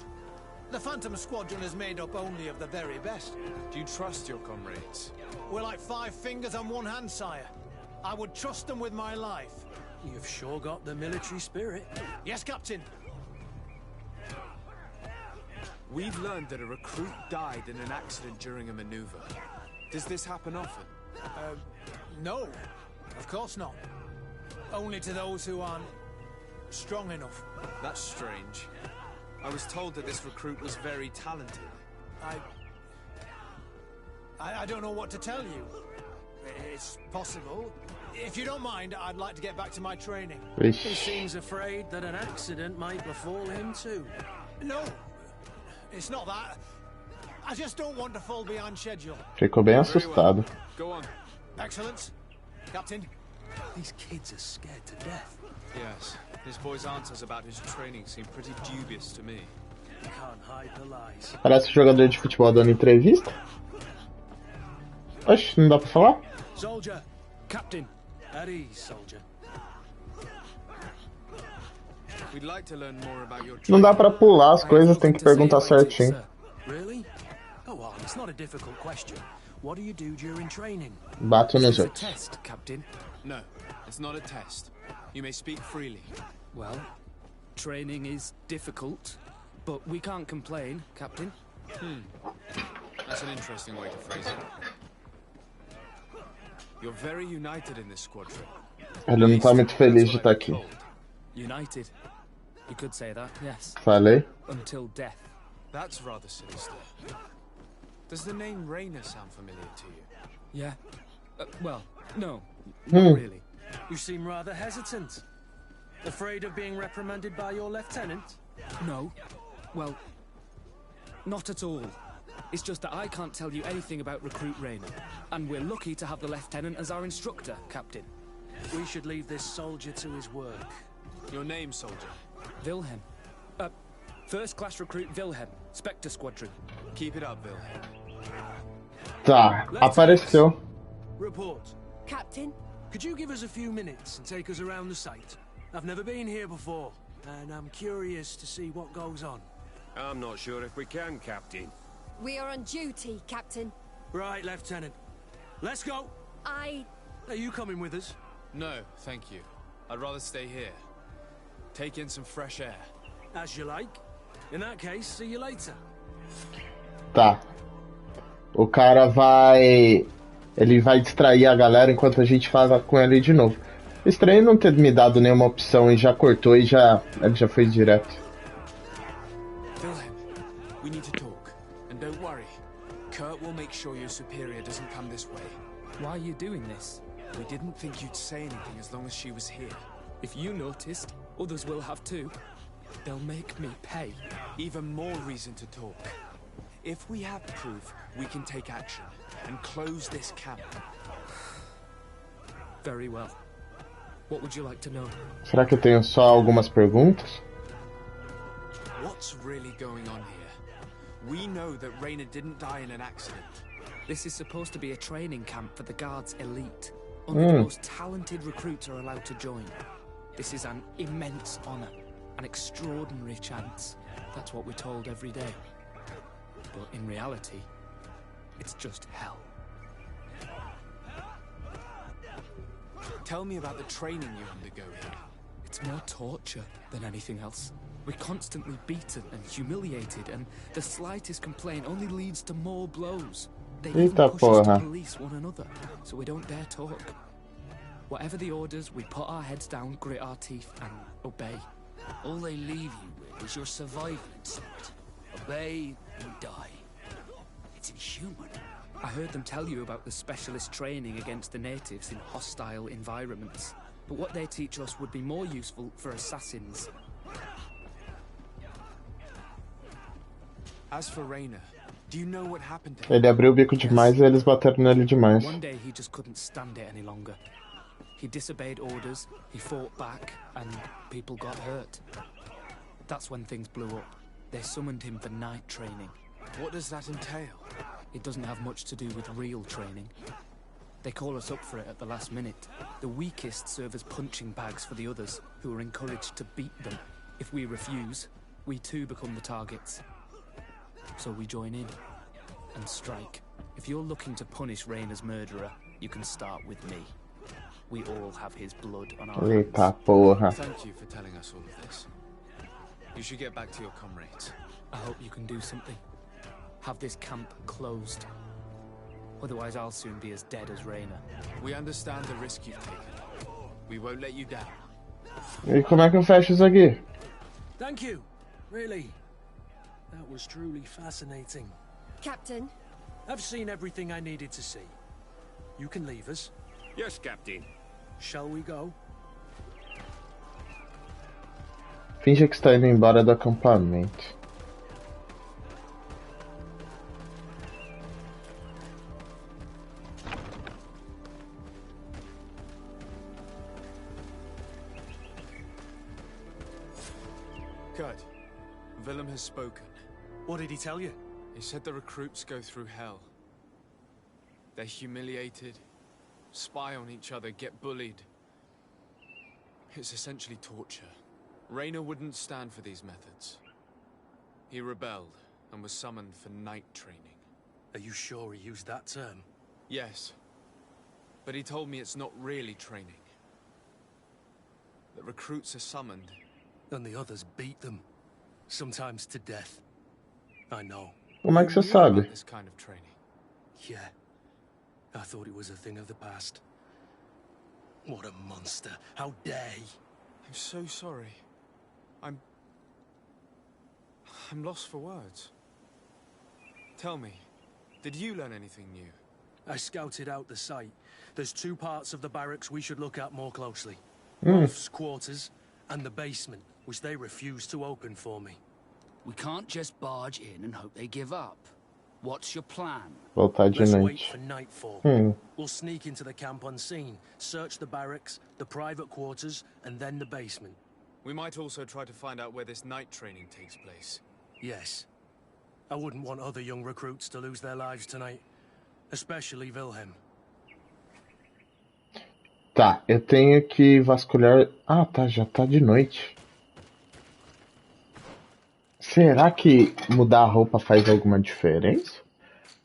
The Phantom Squadron is made up only of the very best. Do you trust your comrades? We're like 5 fingers on one hand, sire. I would trust them with my life. You've sure got the military spirit. Yes, Captain. We've learned that a recruit died in an accident during a maneuver. Does this happen often? No. Of course not. Only to those who aren't strong enough. That's strange. I was told that this recruit was very talented. I don't know what to tell you. It's possible. If you don't mind, I'd like to get back to my training. He seems afraid that an accident might befall him too. No, it's not that. I just don't want to fall behind schedule. Ficou bem assustado. Go on. Excellence. Captain. These kids are scared to death. Yes. This boy's answers about his training seem pretty dubious to me. Can't hide the lies. Parece jogador de futebol dando entrevista. Oxe, não dá pra falar? Soldier. Captain. At ease, soldier. We'd like to learn more about your Não dá pra pular as coisas, tem que perguntar certinho. Really? Go on, it's not a difficult question. What do you do during training? Bato nos outros. Test, Captain. No, it's not a test. You may speak freely. Well, training is difficult, but we can't complain, Captain. That's an interesting way to phrase it. You're very united in this squadron. Ele não tá muito feliz de estar aqui. United. You could say that, yes. Falei. Until death. That's rather sinister. Does the name Raina sound familiar to you? Yeah. Well, no, not really. You seem rather hesitant. Afraid of being reprimanded by your lieutenant? No. Well, not at all. It's just that I can't tell you anything about Recruit Raina. And we're lucky to have the lieutenant as our instructor, Captain. We should leave this soldier to his work. Your name, soldier? Wilhelm. First class recruit Wilhelm, Spectre Squadron. Keep it up, Wilhelm. Tá, apareceu. Report. Captain? Could you give us a few minutes and take us around the site? I've never been here before, and I'm curious to see what goes on. I'm not sure if we can, Captain. We are on duty, Captain. Right, Lieutenant. Let's go! Are you coming with us? No, thank you. I'd rather stay here. Take in some fresh air. As you like. In that case, see you later. Tá. O cara vai... Ele vai distrair a galera enquanto a gente fala com ele de novo. Estranho não ter me dado nenhuma opção e já cortou e ele já foi direto. Wilhelm, we need to talk. And don't worry. Kurt will make sure your superior doesn't come this way. Why are you doing this? We didn't think you'd say anything as long as she was here. If you noticed, others will have too. They'll make me pay. Even more reason to talk. If we have proof, we can take action and close this camp. Very well. What would you like to know? Será que eu tenho só algumas perguntas? What's really going on here? We know that Raina didn't die in an accident. This is supposed to be a training camp for the Guard's elite. Only the most talented recruits are allowed to join. This is an immense honor, an extraordinary chance. That's what we're told every day. But in reality, it's just hell. Tell me about the training you undergo here. It's more torture than anything else. We're constantly beaten and humiliated, and the slightest complaint only leads to more blows. They even push us to police one another, so we don't dare talk. Whatever the orders, we put our heads down, grit our teeth, and obey. All they leave you with is your survival instinct. Obey or die. It's inhuman. I heard them tell you about the specialist training against the natives in hostile environments. But what they teach us would be more useful for assassins. As for Raina, do you know what happened to him? Ele abriu o bico demais e eles bateram nele demais. One day he just couldn't stand it any longer. He disobeyed orders, he fought back, and people got hurt. That's when things blew up. They summoned him for night training. What does that entail? It doesn't have much to do with real training. They call us up for it at the last minute. The weakest serve as punching bags for the others, who are encouraged to beat them. If we refuse, we too become the targets. So we join in and strike. If you're looking to punish Raina's murderer, you can start with me. We all have his blood on our hands. Eita porra. Thank you for telling us all of this. You should get back to your comrades. I hope you can do something. Have this camp closed. Otherwise I'll soon be as dead as Raina. We understand the risk you've taken. We won't let you down. E como é que eu fecho isso aqui? Thank you. Really. That was truly fascinating. Captain? I've seen everything I needed to see. You can leave us. Yes, Captain. Shall we go? Finge que está indo embora do acampamento. Good. Willem has spoken. What did he tell you? He said the recruits go through hell. They're humiliated, spy on each other, get bullied. It's essentially torture. Raina wouldn't stand for these methods. He rebelled and was summoned for night training. Are you sure he used that term? Yes. But he told me it's not really training. The recruits are summoned. And the others beat them. Sometimes to death. I know. Como é que você sabe? This kind of training. Yeah. I thought it was a thing of the past. What a monster. How dare he? I'm so sorry. I'm I'm lost for words. Tell me, did you learn anything new? I scouted out the site. There's two parts of the barracks we should look at more closely. Rolf's quarters and the basement, which they refused to open for me. We can't just barge in and hope they give up. What's your plan? Voltar de Let's noite. wait for nightfall. We'll sneak into the camp unseen, search the barracks, the private quarters, and then the basement. We might also try to find out where this night training takes place. Yes. I wouldn't want other young recruits to lose their lives tonight. Especially Wilhelm. Tá, eu tenho que vasculhar... Ah, tá, já tá de noite. Será que mudar a roupa faz alguma diferença?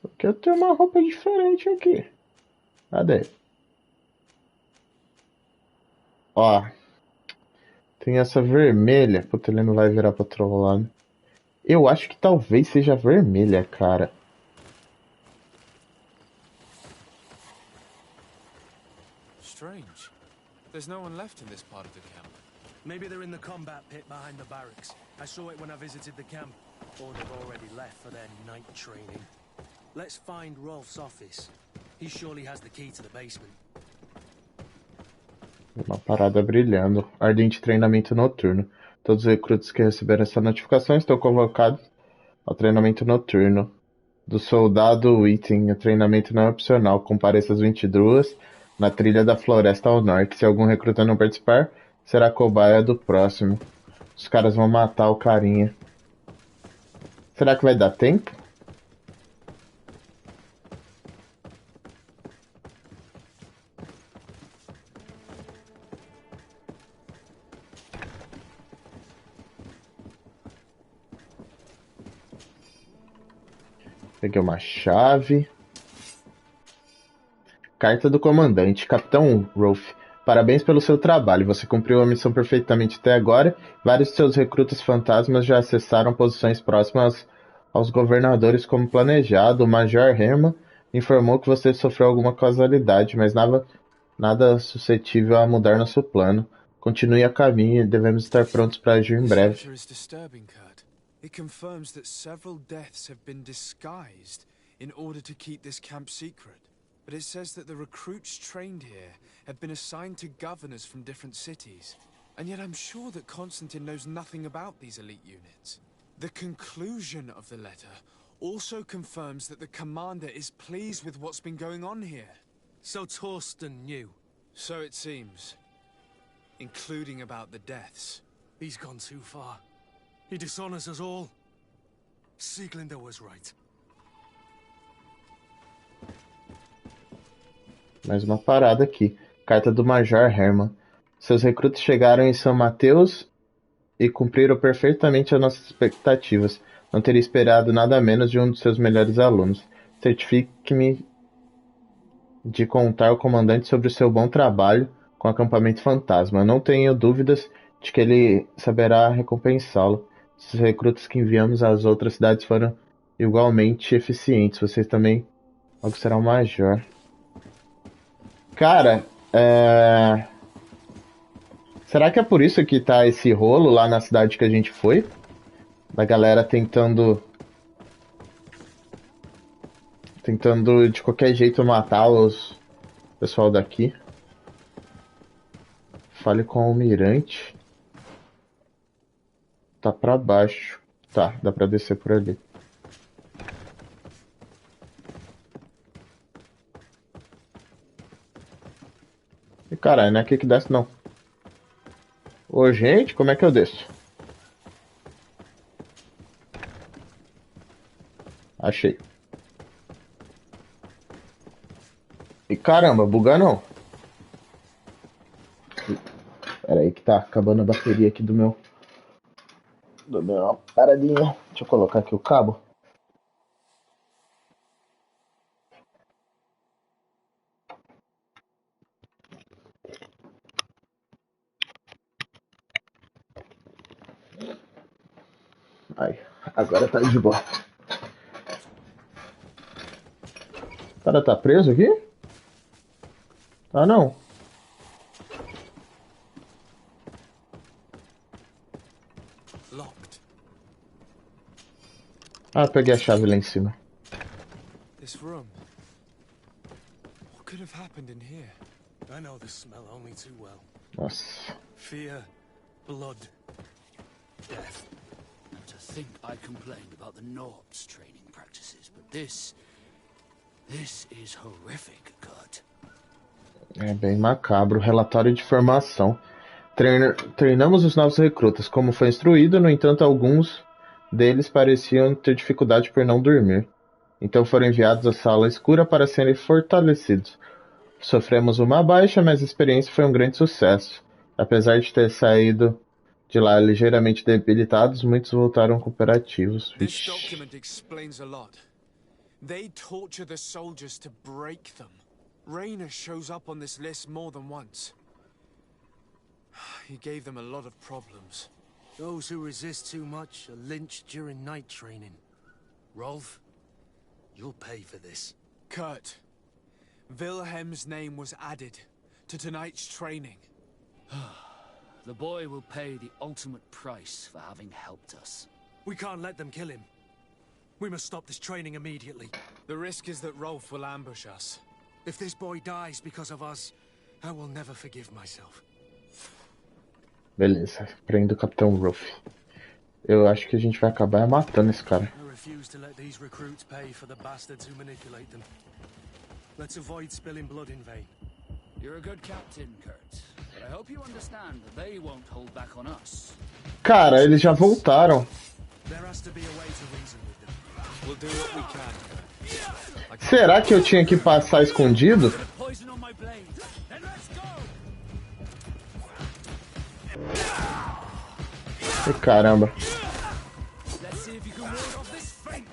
Porque eu tenho uma roupa diferente aqui. Cadê? Ó. Tem essa vermelha. Puta, ele não vai virar pro outro lado. Eu acho que talvez seja vermelha, cara. Strange. There's no one left in this part of the camp. Maybe they're in the combat pit behind the barracks. I saw it when I visited the camp. Or they've already left for their night training. Let's find Rolf's office. He surely has the key to the basement. Uma parada brilhando. Ardente treinamento noturno. Todos os recrutas que receberam essa notificação estão convocados ao treinamento noturno. Do soldado Item, o treinamento não é opcional. Compareça às 22 na trilha da floresta ao norte. Se algum recruta não participar, será cobaia do próximo. Os caras vão matar o carinha. Será que vai dar tempo? Peguei uma chave. Carta do comandante, Capitão Rolf. Parabéns pelo seu trabalho. Você cumpriu a missão perfeitamente até agora. Vários de seus recrutas fantasmas já acessaram posições próximas aos governadores como planejado. O Major Herman informou que você sofreu alguma causalidade, mas nada suscetível a mudar nosso plano. Continue a caminho e devemos estar prontos para agir em breve. It confirms that several deaths have been disguised in order to keep this camp secret. But it says that the recruits trained here have been assigned to governors from different cities. And yet I'm sure that Constantine knows nothing about these elite units. The conclusion of the letter also confirms that the commander is pleased with what's been going on here. So Torsten knew. So it seems. Including about the deaths. He's gone too far. He dishonors us all. Sieglinder was right. Mais uma parada aqui. Carta do Major Herman. Seus recrutas chegaram em São Mateus e cumpriram perfeitamente as nossas expectativas. Não teria esperado nada menos de um dos seus melhores alunos. Certifique-me de contar ao comandante sobre o seu bom trabalho com o acampamento fantasma. Não tenho dúvidas de que ele saberá recompensá-lo. Os recrutas que enviamos às outras cidades foram igualmente eficientes. Vocês também logo será o major. Cara, será que é por isso que tá esse rolo lá na cidade que a gente foi? Da galera tentando de qualquer jeito matar os pessoal daqui. Fale com o almirante. Tá pra baixo. Tá, dá pra descer por ali. E caralho, não é aqui que desce não. Ô gente, como é que eu desço? Achei. E caramba, buga não. Pera aí que tá acabando a bateria aqui do meu paradinha. Deixa eu colocar aqui o cabo. Aí, agora tá de boa. O cara tá preso aqui? Ah, não. Ah, peguei a chave lá em cima. This room. What could have happened in here? I know the smell only too well. Nossa. Fear, blood, death. Now to think I complained about the Nords' training practices, but this is horrific, Kurt. É bem macabro. Relatório de formação. Treinamos os novos recrutas, como foi instruído, no entanto, alguns deles pareciam ter dificuldade por não dormir. Então foram enviados à sala escura para serem fortalecidos. Sofremos uma baixa, mas a experiência foi um grande sucesso. Apesar de ter saído de lá ligeiramente debilitados, muitos voltaram cooperativos. This document explains a lot. They torture the soldiers to break them. Raynor shows up on this list more than once. He gave them a lot of problems. Those who resist too much are lynched during night training. Rolf, you'll pay for this. Kurt, Wilhelm's name was added to tonight's training. The boy will pay the ultimate price for having helped us. We can't let them kill him. We must stop this training immediately. The risk is that Rolf will ambush us. If this boy dies because of us, I will never forgive myself. Beleza, prendo o Capitão Rolf. Eu acho que a gente vai acabar matando esse cara. I refuse to let these recruits pay for the bastards who manipulate them. Let's avoid spilling blood in vain. You're a good captain, Kurt. But I hope you understand that they won't hold back on us. Cara, eles já voltaram. There has to be a way to reason with them. We'll do what we can. Será que eu tinha que passar escondido? Poison on my blade. Then let's go. Ai, caramba. Let's see if you can ward off this fate.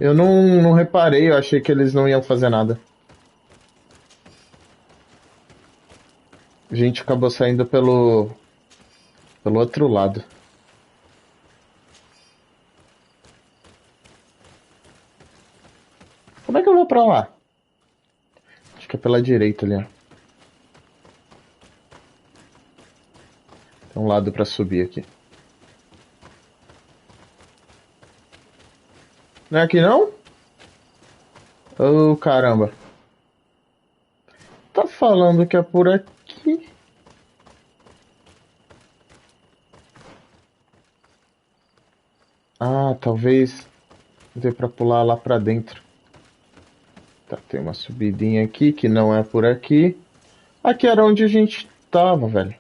Eu não reparei, eu achei que eles não iam fazer nada. A gente acabou saindo pelo outro lado. Como é que eu vou pra lá? Acho que é pela direita ali, ó. Tem um lado pra subir aqui. Não é aqui não? Oh, caramba. Tá falando que é por aqui. Ah, talvez dê pra pular lá pra dentro. Tá, tem uma subidinha aqui que não é por aqui. Aqui era onde a gente tava, velho.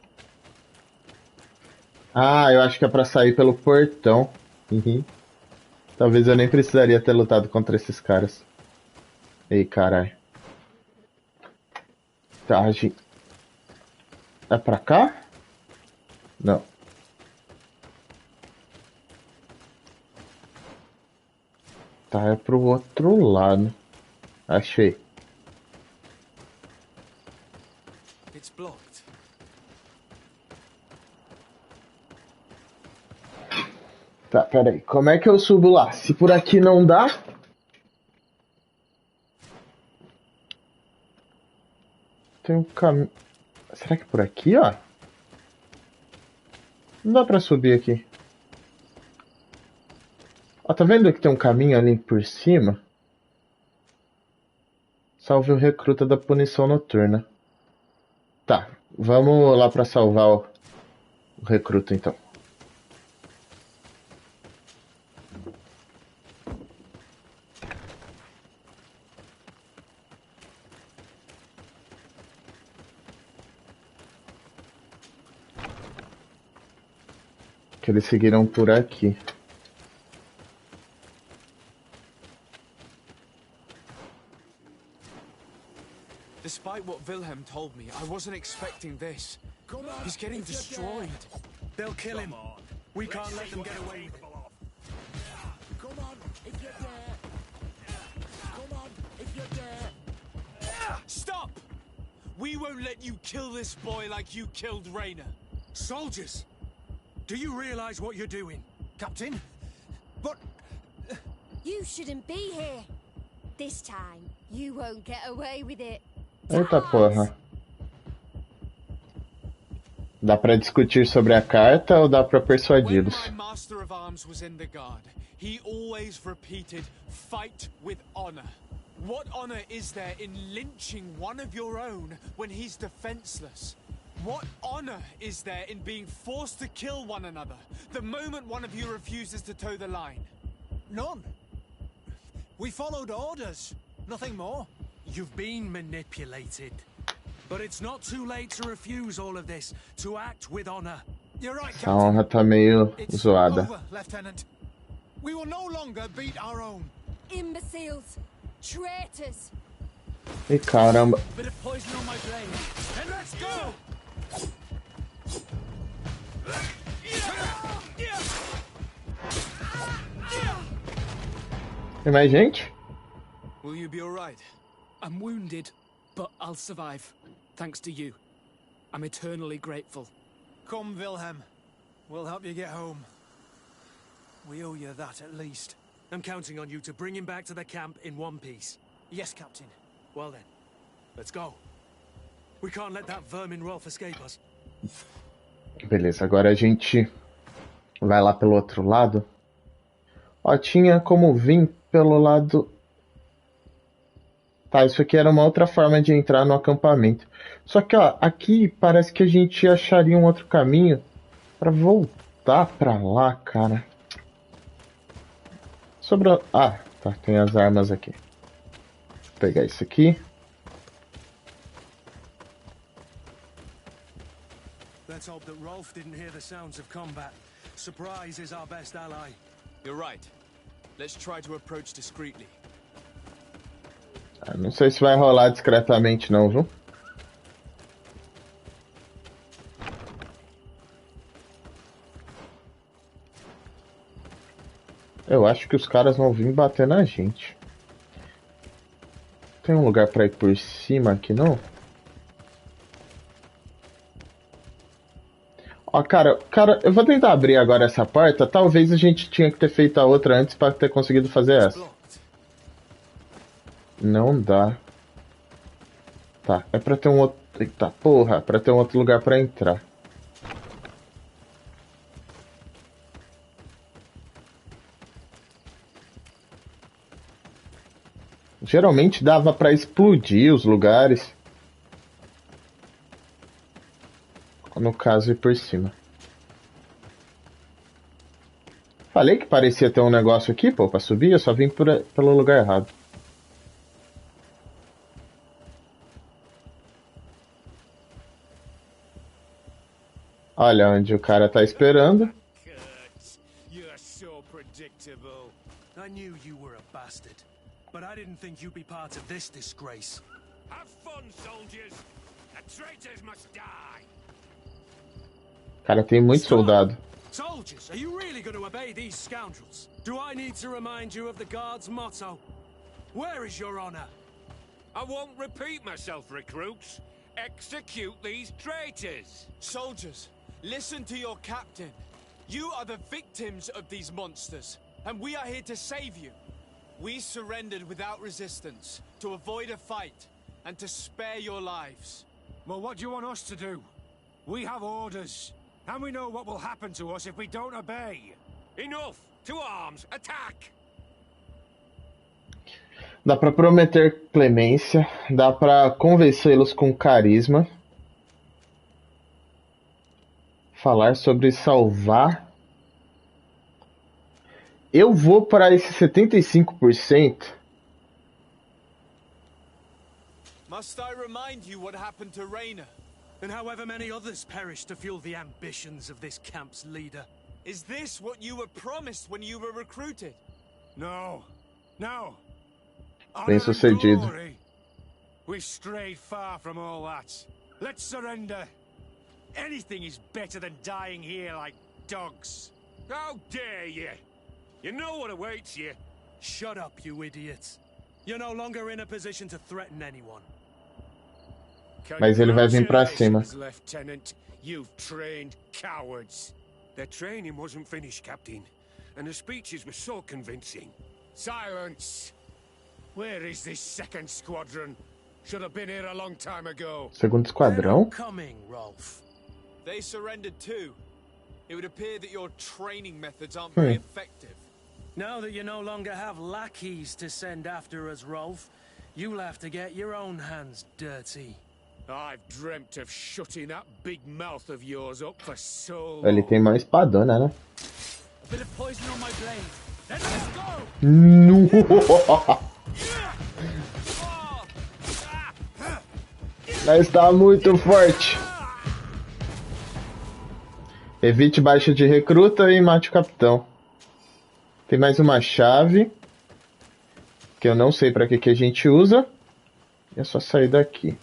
Ah, eu acho que é pra sair pelo portão. Uhum. Talvez eu nem precisaria ter lutado contra esses caras. Ei, caralho. Tá, a gente... É pra cá? Não. Tá, é pro outro lado. Achei. It's blocked. Tá, peraí. Como é que eu subo lá? Se por aqui não dá... Tem um caminho... Será que é por aqui, ó? Não dá pra subir aqui. Ó, tá vendo que tem um caminho ali por cima? Salve o recruta da punição noturna. Tá, vamos lá pra salvar o recruta então. Que eles seguiram por aqui. Despite what Wilhelm told me, I wasn't expecting this. He's getting destroyed. They'll kill him. We can't let them get away with it. Come on, if you're there. Come on, if you're there. Stop! We won't let you kill this boy like you killed Raynor. Soldiers! Do you realize what you're doing? Captain? But... You shouldn't be here. This time, you won't get away with it. Eita porra. Dá pra discutir sobre a carta ou dá pra persuadi-los? When my master of arms was in the guard, he always repeated, "Fight with honor." What honor is there in lynching one of your own when he's defenseless? What honor is there in being forced to kill one another the moment one of you refuses to toe the line? None. We followed orders. Nothing more. You've been manipulated. But it's not too late to refuse all of this, to act with honor. You're right, A honra tá meio zoada. Over, Lieutenant. We will no longer beat our own. Imbeciles. Traitors. Ih, caramba. Bit of poison on my brain. And let's go! Tem mais gente? Will you be alright? I'm wounded, but I'll survive. Thanks to you. I'm eternally grateful. Come, Wilhelm. We'll help you get home. We owe you that at least. I'm counting on you to bring him back to the camp in one piece. Yes, Captain. Well then, let's go. We can't let that vermin Rolf escape us. Beleza, agora a gente vai lá pelo outro lado. Ó, tinha como vir pelo lado... Tá, isso aqui era uma outra forma de entrar no acampamento. Só que, ó, aqui parece que a gente acharia um outro caminho pra voltar pra lá, cara. Sobrou... Ah, tá, tem as armas aqui. Deixa eu pegar isso aqui. Let's hope that Rolf didn't hear the sounds of combat. Surprise is our best ally. You're right. Let's try to approach discreetly. Não sei se vai rolar discretamente não, viu? Eu acho que os caras vão vir bater na gente. Tem um lugar pra ir por cima aqui, não? Ó, cara, eu vou tentar abrir agora essa porta. Talvez a gente tinha que ter feito a outra antes pra ter conseguido fazer essa. Não dá. Tá, é pra ter um outro... Eita porra, pra ter um outro lugar pra entrar. Geralmente dava pra explodir os lugares. No caso, ir por cima. Falei que parecia ter um negócio aqui, pô, pra subir. Eu só vim pelo lugar errado. Olha onde o cara tá esperando. You're so predictable. I knew you were a bastard, but I didn't think you'd be part of this disgrace. Have fun, soldiers. The traitors must die. Cara, tem muito soldado. Soldiers, are you really going to obey these scoundrels? Do I need to remind you of the Guard's motto? Where is your honor? I won't repeat myself, recruits. Execute these traitors. Soldiers, listen to your captain. You are the victims of these monsters, and we are here to save you. We surrendered without resistance, to avoid a fight, and to spare your lives. Well, what do you want us to do? We have orders, and we know what will happen to us if we don't obey. Enough! To arms! Attack! Dá pra prometer clemência, dá pra convencê-los com carisma. Falar sobre salvar. Eu vou para esse 75%. Must I remind you what happened to Raina? And however many others perished to fuel the ambitions of this camp's leader. Is this what you were promised when you were recruited? No. No. Bem sucedido. We've strayed far from all that. Let's surrender. Anything is better than dying here like dogs. How dare you! You know what awaits you. Shut up, you idiots. You're no longer in a position to threaten anyone. Mas ele vai vir pra cima. Lieutenant, you've trained cowards. Their training wasn't finished, Captain, and the speeches were so convincing. Silence! Where is this second squadron? Should have been here a long time ago. Segundo esquadrão? Coming, Rolf. They surrendered too. It would appear that your training methods aren't very effective. Now that you no longer have lackeys to send after us, Rolf, you'll have to get your own hands dirty. I've dreamt of shutting that big mouth of yours up for so long. Ele tem uma espadona, né? A bit of poison on my blade. Then let's go. No. Mas tá muito forte. Evite baixa de recruta e mate o capitão. Tem mais uma chave. Que eu não sei pra que a gente usa. É só sair daqui.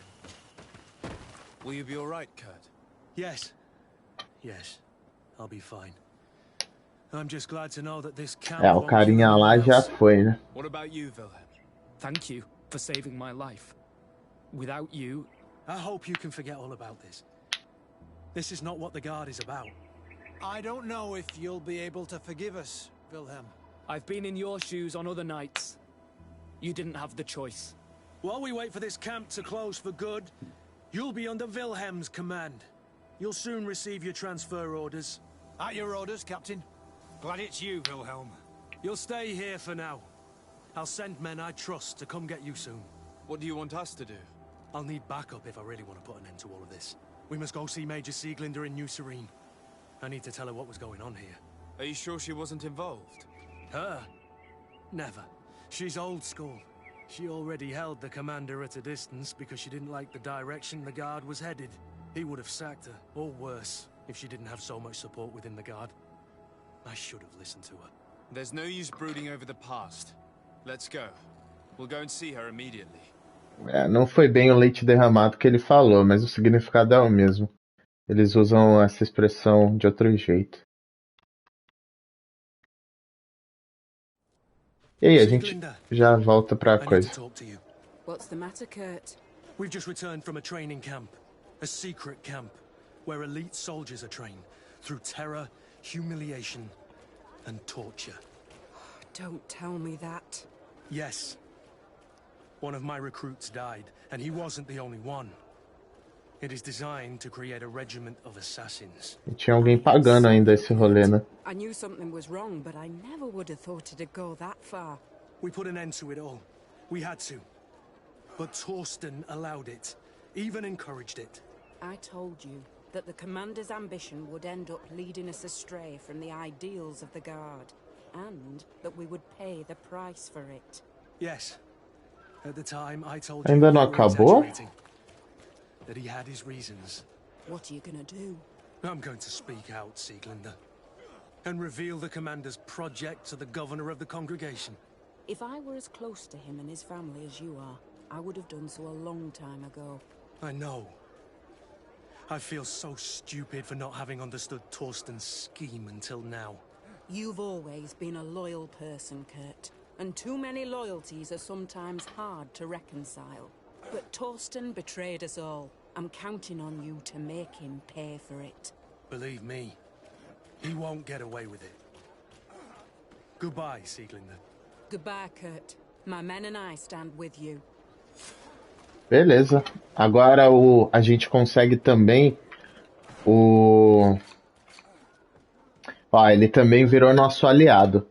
Will you be all right, Kurt? Yes. Yes. I'll be fine. I'm just glad to know that this camp O carinha lá já foi, né? What about you, Wilhelm? Thank you for saving my life. Without you, I hope you can forget all about this. This is not what the Guard is about. I don't know if you'll be able to forgive us, Wilhelm. I've been in your shoes on other nights. You didn't have the choice. While we wait for this camp to close for good, you'll be under Wilhelm's command. You'll soon receive your transfer orders. At your orders, Captain. Glad it's you, Wilhelm. You'll stay here for now. I'll send men I trust to come get you soon. What do you want us to do? I'll need backup if I really want to put an end to all of this. We must go see Major Sieglinder in New Serene. I need to tell her what was going on here. Are you sure she wasn't involved? Her? Never. She's old school. She already held the commander at a distance because she didn't like the direction the Guard was headed. He would have sacked her, or worse, if she didn't have so much support within the Guard. I should have listened to her. There's no use brooding over the past. Let's go. We'll go and see her immediately. Não foi bem o leite derramado que ele falou, mas o significado é o mesmo. Eles usam essa expressão de outro jeito. E aí, a gente já volta pra coisa. What's the matter, Kurt? We've just returned from a training camp. A secret camp. Where elite soldiers are trained. Through terror, humiliation, and torture. Don't tell me that. Yes. One of my recruits died, and he wasn't the only one. It is designed to create a regiment of assassins. E tinha alguém pagando ainda esse rolê, né? I knew something was wrong, but I never would have thought it'd go that far. We put an end to it all. We had to. But Torsten allowed it, even encouraged it. I told you that the commander's ambition would end up leading us astray from the ideals of the Guard, and that we would pay the price for it. Yes. At the time, I told you Ainda não acabou? That he had his reasons. What are you gonna do? I'm going to speak out, Sieglinder, and reveal the commander's project to the governor of the congregation. If I were as close to him and his family as you are, I would have done so a long time ago. I know. I feel so stupid for not having understood Torsten's scheme until now. You've always been a loyal person, Kurt. And too many loyalties are sometimes hard to reconcile. But Torsten betrayed us all. I'm counting on you to make him pay for it. Believe me, he won't get away with it. Goodbye, Sieglinder. Goodbye, Kurt. My men and I stand with you. Beleza. Agora a gente consegue também o... ele também virou nosso aliado.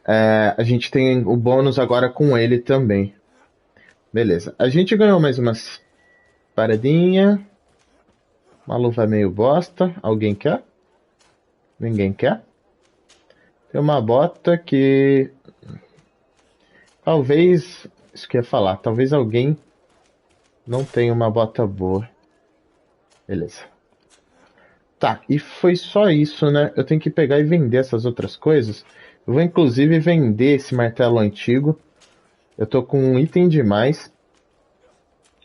A gente tem o bônus agora com ele também. Beleza. A gente ganhou mais umas paradinhas. Uma luva meio bosta. Alguém quer? Ninguém quer? Tem uma bota que... Talvez... Isso que eu ia falar. Talvez alguém não tenha uma bota boa. Beleza. Tá, e foi só isso, né? Eu tenho que pegar e vender essas outras coisas. Eu vou inclusive vender esse martelo antigo. Eu tô com um item demais.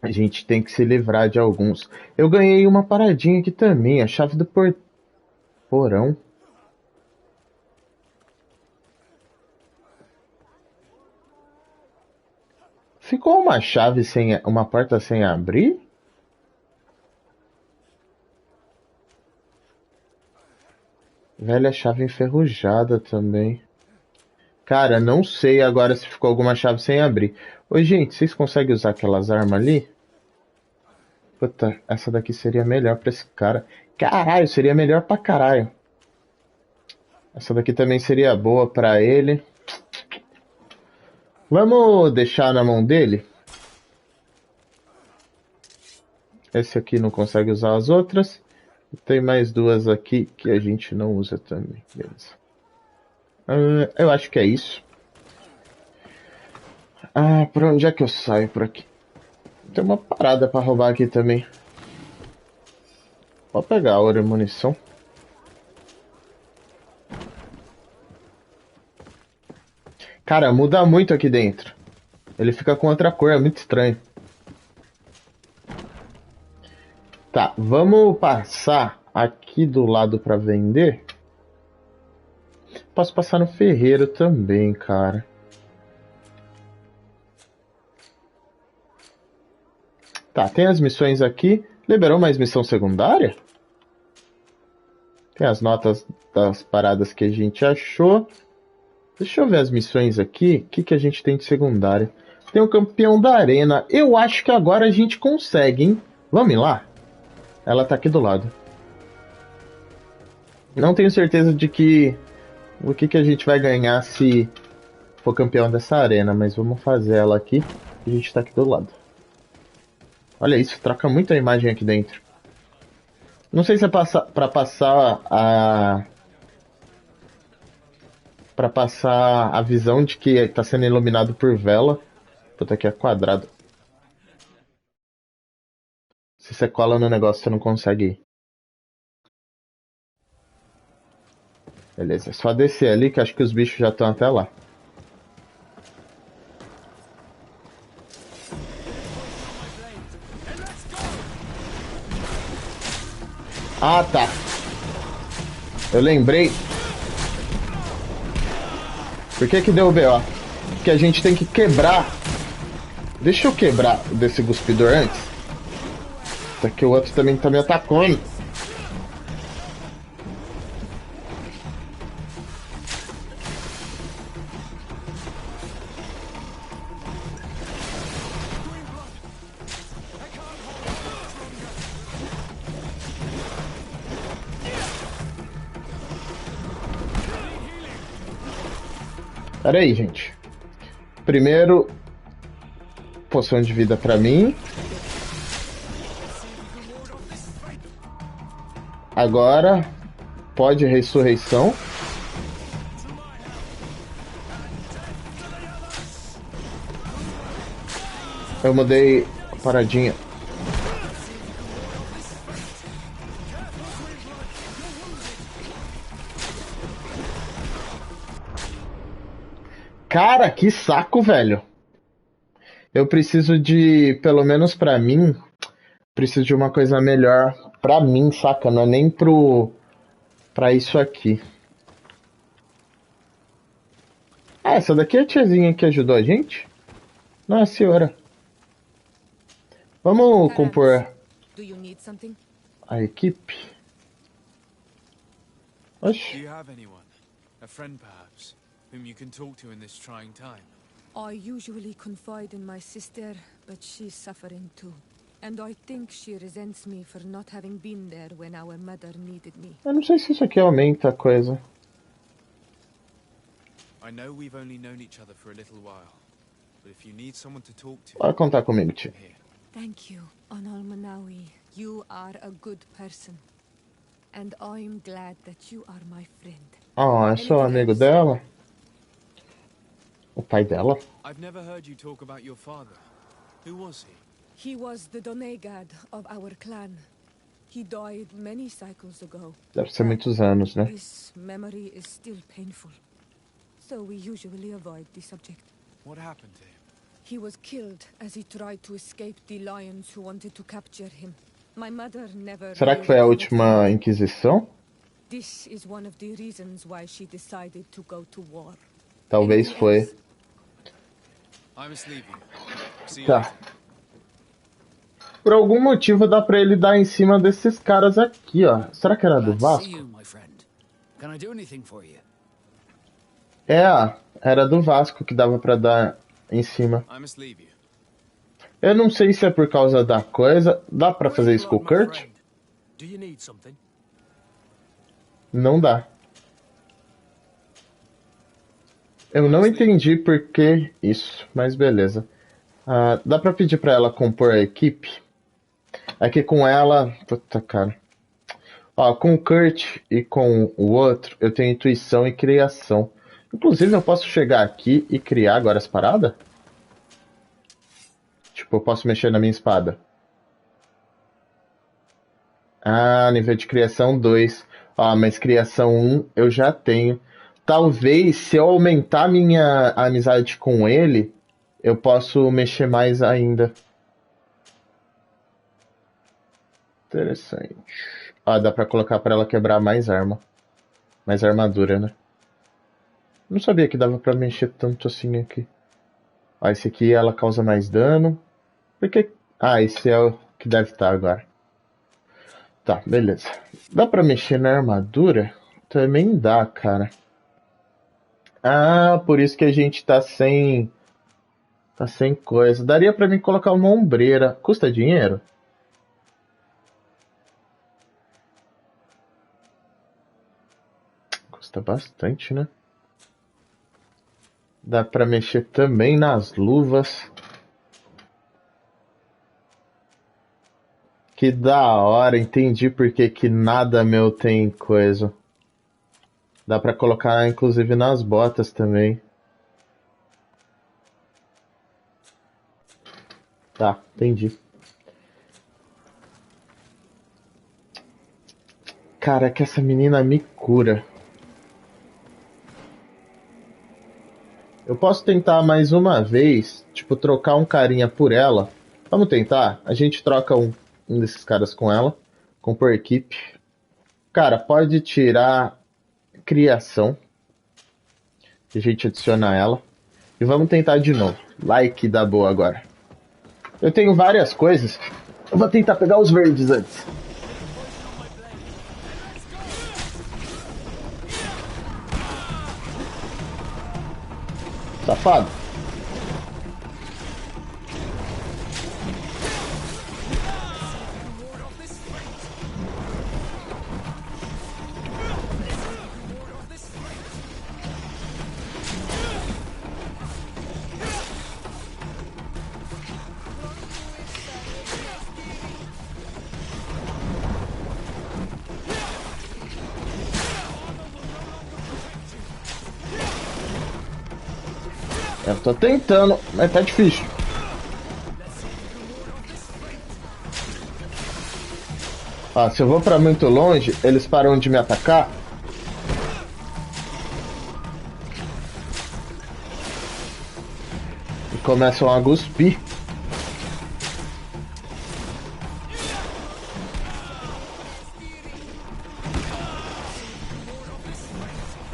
A gente tem que se livrar de alguns. Eu ganhei uma paradinha aqui também. A chave do porão. Ficou uma chave sem... Uma porta sem abrir? Velha chave enferrujada também. Cara, não sei agora se ficou alguma chave sem abrir. Ô, gente, vocês conseguem usar aquelas armas ali? Puta, essa daqui seria melhor pra esse cara. Caralho, seria melhor pra caralho. Essa daqui também seria boa pra ele. Vamos deixar na mão dele? Esse aqui não consegue usar as outras. Tem mais duas aqui que a gente não usa também. Beleza. Eu acho que é isso. Por onde é que eu saio por aqui? Tem uma parada pra roubar aqui também. Vou pegar ouro e munição. Cara, muda muito aqui dentro. Ele fica com outra cor, é muito estranho. Tá, vamos passar aqui do lado pra vender. Posso passar no ferreiro também, cara. Tá, tem as missões aqui. Liberou mais missão secundária? Tem as notas das paradas que a gente achou. Deixa eu ver as missões aqui. O que a gente tem de secundária? Tem o Campeão da Arena. Eu acho que agora a gente consegue, hein? Vamos lá? Ela tá aqui do lado. Não tenho certeza de que... o que a gente vai ganhar se for campeão dessa arena. Mas vamos fazer ela aqui. A gente tá aqui do lado. Olha isso, troca muito a imagem aqui dentro. Não sei se é pra passar a visão de que está sendo iluminado por vela. Puta, aqui é quadrado. Se você cola no negócio, você não consegue ir. Beleza, é só descer ali que acho que os bichos já estão até lá. Ah, tá. Eu lembrei. Por que deu o BO? Porque a gente tem que quebrar. Deixa eu quebrar desse cuspidor antes. Até que o outro também tá me atacando. Pera aí, gente. Primeiro, poção de vida pra mim. Agora, pode ressurreição. Eu mudei a paradinha. Cara, que saco, velho. Eu preciso de, pelo menos pra mim, preciso de uma coisa melhor pra mim, saca? Não é nem pra isso aqui. Ah, essa daqui é a tiazinha que ajudou a gente? Não, é a senhora. Vamos compor a equipe. Oxi. Do you have anyone? A friend, perhaps, whom you can talk to in this trying time? I usually confide in my sister, but she's suffering too. And I think she resents me for not having been there when our mother needed me. Eu não sei se isso aqui aumenta a coisa. I know we've only known each other for a little while, but if you need someone to talk to, Pode contar comigo, tio. Thank you, Onal Manawi. You are a good person. And I'm glad that you are my friend. Ah, eu sou amigo dela? O pai dela? I've never heard you talk about your father. Who was he? He was the Donegad of our clan. He died many cycles ago. Deve ser muitos anos, né? His memory is still painful. So we usually avoid the subject. What happened to him? He was killed as he tried to escape the lions who wanted to capture him. My mother never... Será que foi a última Inquisição? This is one of the reasons why she decided to go to war. Talvez foi. I must leave you. See you Tá. later. Por algum motivo dá pra ele dar em cima desses caras aqui, ó. Será que era do See Vasco? you, my friend. Can I do anything for you? É, era do Vasco que dava pra dar em cima. I must leave you. Eu não sei se é por causa da coisa. Dá pra fazer isso com o Kurt? Não dá. Eu não entendi por que isso, mas beleza. Dá pra pedir pra ela compor a equipe? É que com ela... Puta, cara. Ó, com o Kurt e com o outro, eu tenho intuição e criação. Inclusive, eu posso chegar aqui e criar agora as paradas? Tipo, eu posso mexer na minha espada. Nível de criação 2. Mas criação 1 eu já tenho. Talvez, se eu aumentar minha amizade com ele, eu posso mexer mais ainda. Interessante. Dá pra colocar pra ela quebrar mais arma. Mais armadura, né? Não sabia que dava pra mexer tanto assim aqui. Esse aqui ela causa mais dano. Por que... esse é o que deve estar agora. Tá, beleza. Dá pra mexer na armadura? Também dá, cara. Por isso que a gente tá sem... Tá sem coisa. Daria pra mim colocar uma ombreira. Custa dinheiro? Custa bastante, né? Dá pra mexer também nas luvas. Que da hora, entendi por que nada meu tem coisa. Dá pra colocar inclusive nas botas também. Tá, entendi. Cara, que essa menina me cura. Eu posso tentar mais uma vez, tipo, trocar um carinha por ela. Vamos tentar? A gente troca um desses caras com ela. Compor equipe. Cara, pode tirar criação. A gente adiciona ela. E vamos tentar de novo. Like dá boa agora. Eu tenho várias coisas. Eu vou tentar pegar os verdes antes. Safado. Eu tô tentando, mas tá difícil. Se eu vou pra muito longe, eles param de me atacar. E começam a cuspir.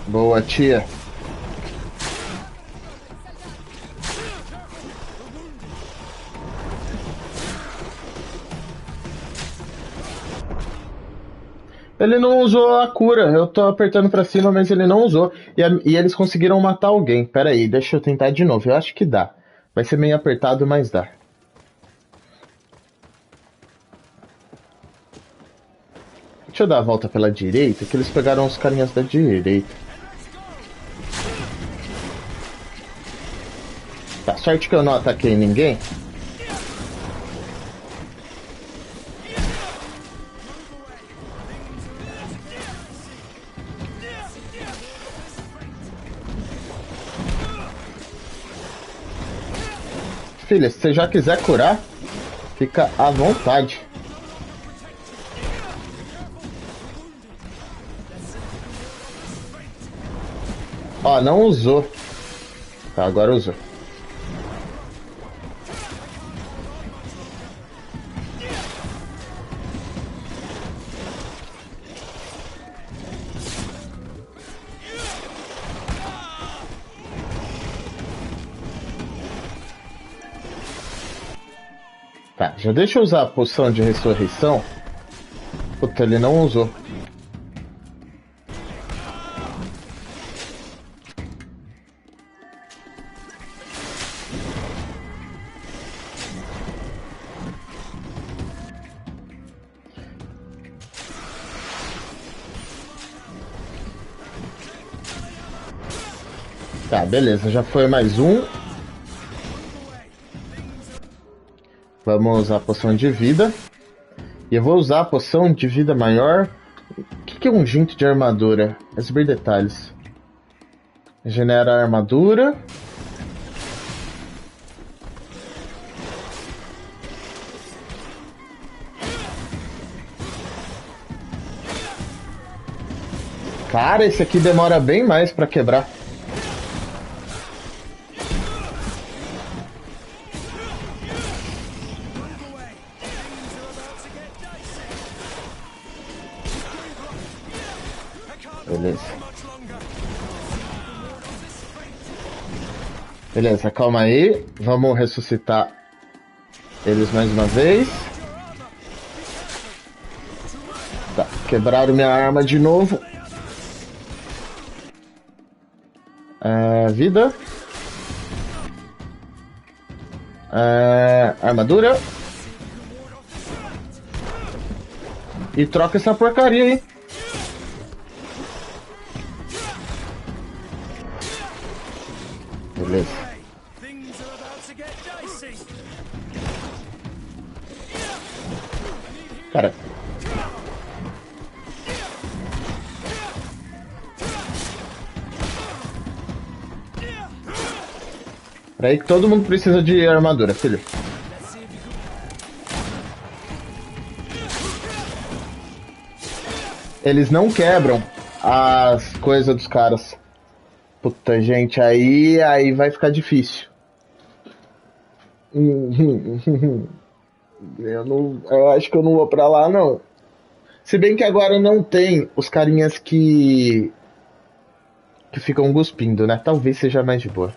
Boa, tia. Ele não usou a cura. Eu tô apertando pra cima, mas ele não usou. E eles conseguiram matar alguém. Pera aí, deixa eu tentar de novo. Eu acho que dá. Vai ser meio apertado, mas dá. Deixa eu dar a volta pela direita, que eles pegaram os carinhas da direita. Tá, sorte que eu não ataquei ninguém. Filha, se você já quiser curar, fica à vontade. Não usou. Tá, agora usou. Tá, já deixa eu usar a poção de ressurreição. Puta, ele não usou. Tá, beleza, já foi mais um. Vamos usar a poção de vida. E eu vou usar a poção de vida maior. O que é um ungento de armadura? Exibir detalhes. Regenera a armadura. Cara, esse aqui demora bem mais pra quebrar. Beleza. Beleza, calma aí. Vamos ressuscitar eles mais uma vez. Tá, quebraram minha arma de novo. Vida. Armadura. E troca essa porcaria aí. Beleza. Cara. Peraí que todo mundo precisa de armadura, filho. Eles não quebram as coisas dos caras. Puta, gente, aí vai ficar difícil. Eu acho que eu não vou pra lá, não. Se bem que agora não tem os carinhas que ficam cuspindo, né? Talvez seja mais de boa.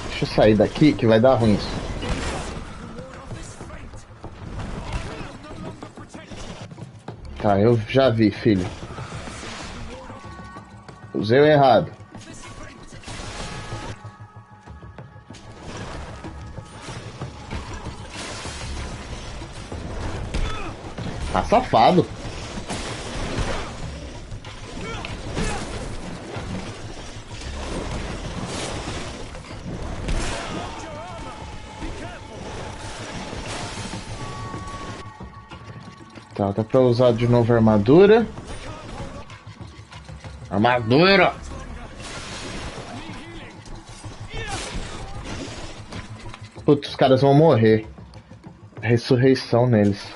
Deixa eu sair daqui que vai dar ruim isso. Tá, eu já vi, filho. Usei o errado. Tá safado. Tá, dá pra usar de novo a armadura. Armadura! Putz, os caras vão morrer. Ressurreição neles.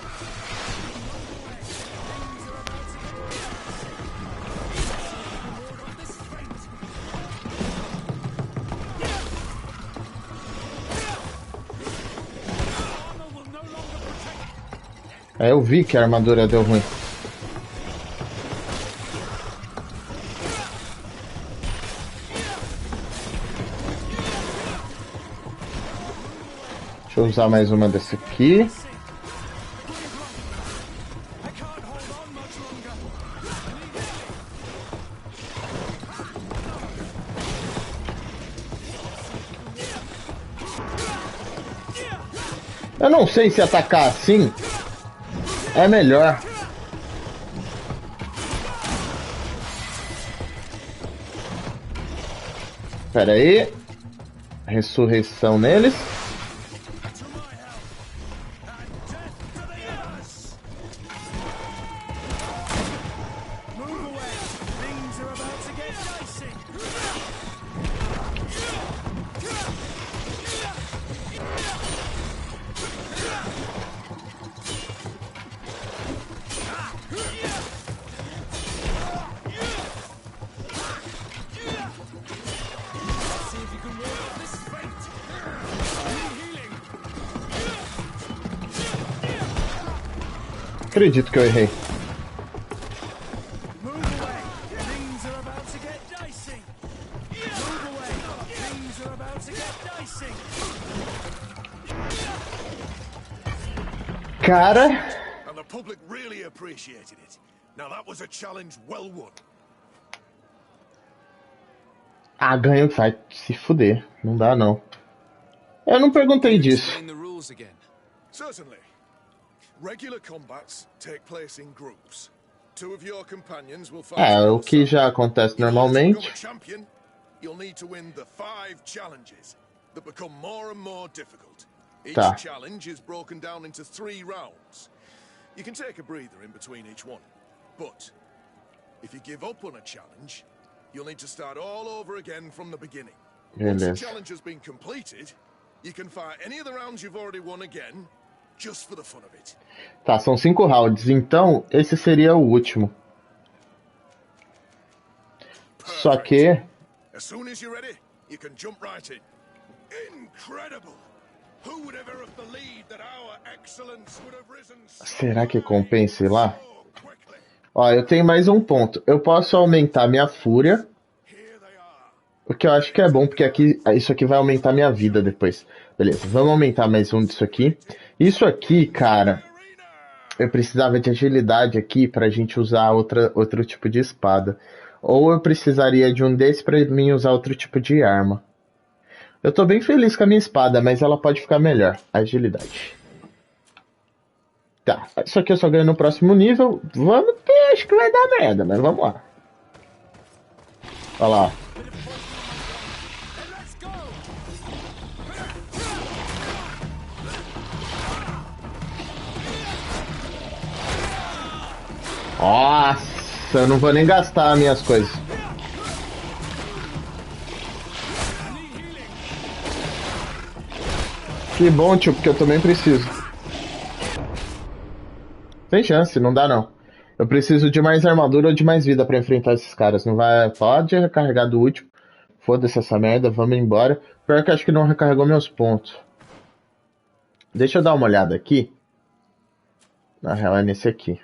Eu vi que a armadura deu ruim. Deixa eu usar mais uma desse aqui. Eu não sei se atacar assim é melhor. Pera aí. Ressurreição neles. Acredito que eu errei. Cara. And the public really appreciated it. Now that was a challenge well won. Ah, ganho vai se fuder. Não dá, não. Eu não perguntei disso. Certainly. Regular combats take place in groups. Two of your companions will fight. É, o que já acontece normalmente. You'll need to win the 5 challenges that become more and more difficult. Each Tá. challenge is broken down into 3 rounds. You can take a breather in between each one. But if you give up on a challenge, you'll need to start all over again from the beginning. Once the challenge has been completed, you can fight any of the rounds you've already won again, just for the fun of it. Tá, são 5 rounds, então esse seria o último. Só que... As soon as you're ready, you can jump right in. Incredible! Who would ever have believed that our excellence would have risen so Será que compensa ir lá? Ó, eu tenho mais um ponto. Eu posso aumentar minha fúria. O que eu acho que é bom, porque aqui, isso aqui vai aumentar minha vida depois. Beleza, vamos aumentar mais um disso aqui. Isso aqui, cara... Eu precisava de agilidade aqui pra gente usar outro tipo de espada. Ou eu precisaria de um desse pra mim usar outro tipo de arma. Eu tô bem feliz com a minha espada, mas ela pode ficar melhor. Agilidade. Tá, isso aqui eu só ganho no próximo nível. Vamos ter, acho que vai dar merda, mas vamos lá. Olha lá. Nossa, eu não vou nem gastar minhas coisas. Que bom, tio, porque eu também preciso. Sem chance, não dá não. Eu preciso de mais armadura ou de mais vida pra enfrentar esses caras. Não vai... Pode recarregar do último. Foda-se essa merda, vamos embora. Pior que acho que não recarregou meus pontos. Deixa eu dar uma olhada aqui. Na real é nesse aqui.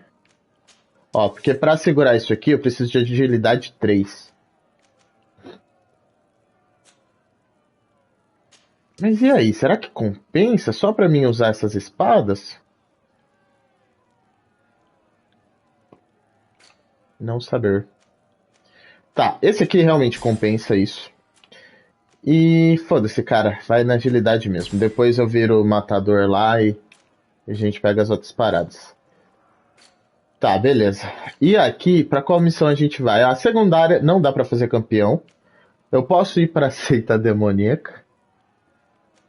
Ó, porque pra segurar isso aqui eu preciso de agilidade 3. Mas e aí, será que compensa só pra mim usar essas espadas? Não saber. Tá, esse aqui realmente compensa isso. E foda-se, cara, vai na agilidade mesmo. Depois eu viro o matador lá e a gente pega as outras paradas. Tá, beleza. E aqui, pra qual missão a gente vai? A secundária não dá pra fazer campeão. Eu posso ir pra seita demoníaca.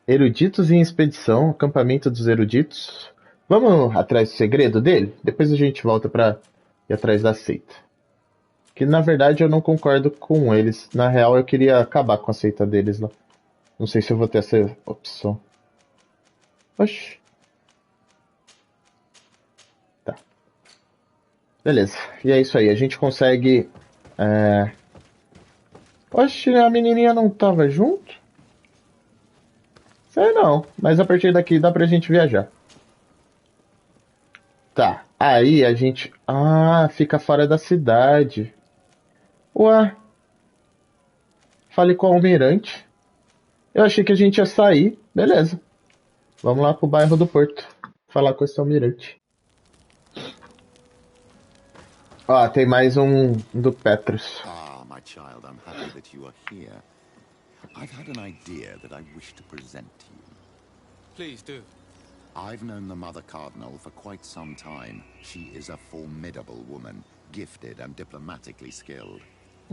Eruditos em expedição, acampamento dos eruditos. Vamos atrás do segredo dele? Depois a gente volta pra ir atrás da seita. Que na verdade eu não concordo com eles. Na real eu queria acabar com a seita deles lá. Não sei se eu vou ter essa opção. Oxi. Tá. Beleza. E é isso aí. A gente consegue... Oxi, a menininha não tava junto? Sei não. Mas a partir daqui dá pra gente viajar. Tá. Aí a gente... Ah, fica fora da cidade. Ué. Fale com o almirante. Eu achei que a gente ia sair. Beleza. Vamos lá pro bairro do Porto. Falar com esse almirante. Ó, tem mais um do Petrus. Ah, my child, I'm happy that you are here. I've had an idea that I wish to present to you. Please do. I've known the Mother Cardinal for quite some time. She is a formidable woman, gifted and diplomatically skilled.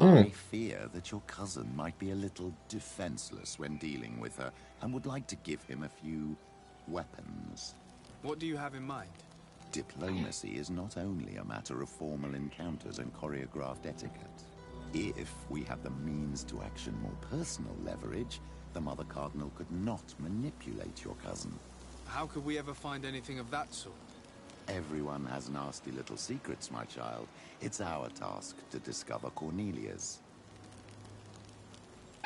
I fear that your cousin might be a little defenseless when dealing with her, and would like to give him a few weapons. What do you have in mind? Diplomacy is not only a matter of formal encounters and choreographed etiquette. If we had the means to action more personal leverage, the Mother Cardinal could not manipulate your cousin. How could we ever find anything of that sort? Everyone has nasty little secrets, my child. It's our task to discover Cornelia's.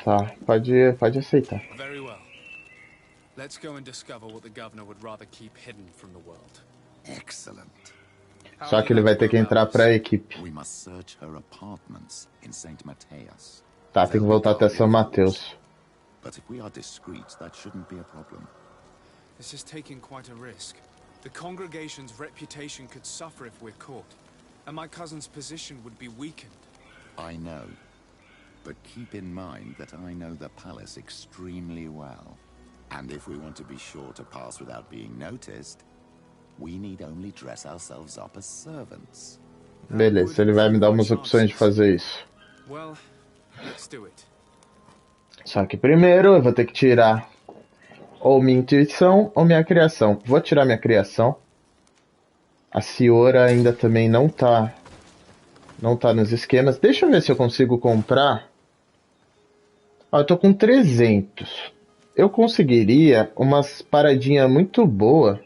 Tá, pode aceitar. Very well. Let's go and discover what the governor would rather keep hidden from the world. Excellent. Só que ele vai ter que entrar pra equipe. We must search her apartments in St. Mateus. Tá, tem que voltar até São Mateus. But if we are discreet, that shouldn't be a problem. This is taking quite a risk. The congregation's reputation could suffer if we're caught, and my cousin's position would be weakened. I know. But keep in mind that I know the palace extremely well. And if we want to be sure to pass without being noticed, we need only dress ourselves up as servants. Beleza, ele vai me dar umas opções de fazer isso. Well, let's do it. Só que primeiro eu vou ter que tirar ou minha intuição ou minha criação. Vou tirar minha criação. A Ciora ainda também não tá nos esquemas. Deixa eu ver se eu consigo comprar. Ó, eu tô com 300. Eu conseguiria umas paradinhas muito boas.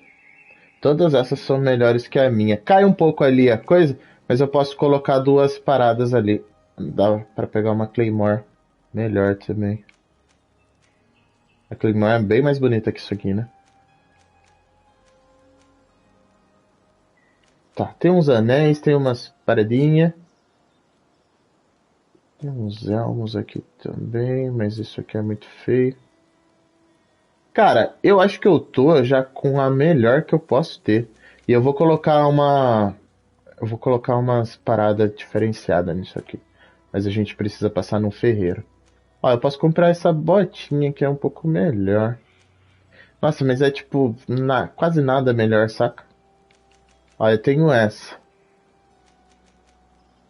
Todas essas são melhores que a minha. Cai um pouco ali a coisa, mas eu posso colocar 2 paradas ali. Dá pra pegar uma Claymore melhor também. A Claymore é bem mais bonita que isso aqui, né? Tá, tem uns anéis, tem umas paradinhas. Tem uns elmos aqui também, mas isso aqui é muito feio. Cara, eu acho que eu tô já com a melhor que eu posso ter. E eu vou colocar uma... Eu vou colocar umas paradas diferenciadas nisso aqui. Mas a gente precisa passar num ferreiro. Ó, eu posso comprar essa botinha que é um pouco melhor. Nossa, mas é tipo... quase nada melhor, saca? Ó, eu tenho essa.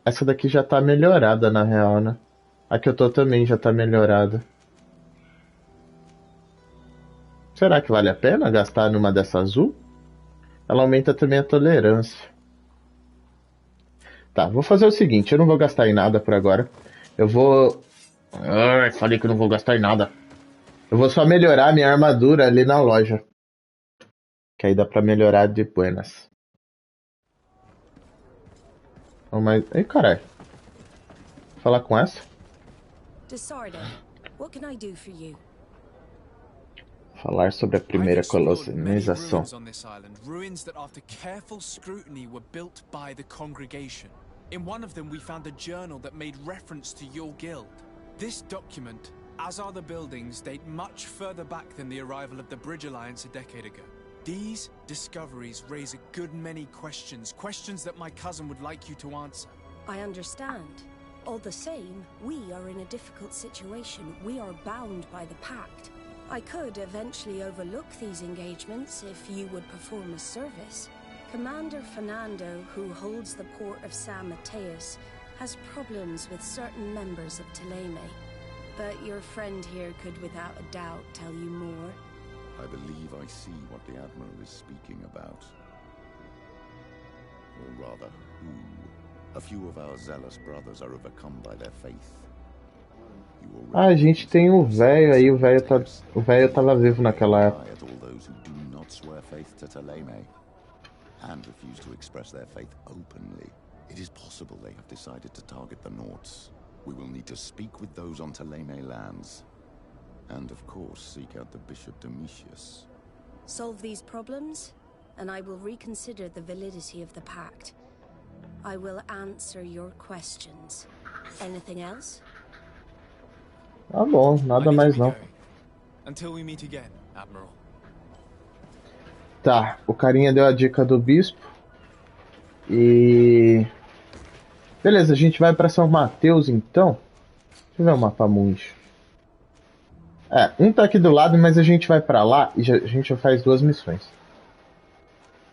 Essa daqui já tá melhorada, na real, né? A que eu tô também já tá melhorada. Será que vale a pena gastar numa dessa azul? Ela aumenta também a tolerância. Tá, vou fazer o seguinte. Eu não vou gastar em nada por agora. Eu vou... falei que eu não vou gastar em nada. Eu vou só melhorar minha armadura ali na loja. Que aí dá pra melhorar de buenas. Oh, mas... Ei, caralho. Falar com essa? Disorder. What can I do for you? Falar sobre a primeira colonização. Ruins that after careful scrutiny were built by the congregation. In one of them we found a journal that made reference to your guild. This document, as are the buildings, date much further back than the arrival of the Bridge Alliance a decade ago. These discoveries raise a good many questions, questions that my cousin would like you to answer. I understand. All the same, we are in a difficult situation. We are bound by the pact. I could eventually overlook these engagements if you would perform a service. Commander Fernando, who holds the port of San Mateus, has problems with certain members of Teleme. But your friend here could without a doubt tell you more. I believe I see what the Admiral is speaking about. Or rather, who. A few of our zealous brothers are overcome by their faith. Ah, a gente tem o velho aí, o velho tava vivo naquela época. And refuse to express their faith openly. It is possible they have decided to target the Nauts. We will need to speak with those on Teleme lands. And of course, seek out the Bishop Domitius. Solve these problems, and I will reconsider the validity of the pact. I will answer your questions. Anything else? Tá bom, nada mais não. Until we meet again, Admiral. Tá, o carinha deu a dica do bispo. E... beleza, a gente vai pra São Mateus então. Deixa eu ver o mapa mundi. É, um tá aqui do lado, mas a gente vai pra lá e a gente já faz 2 missões.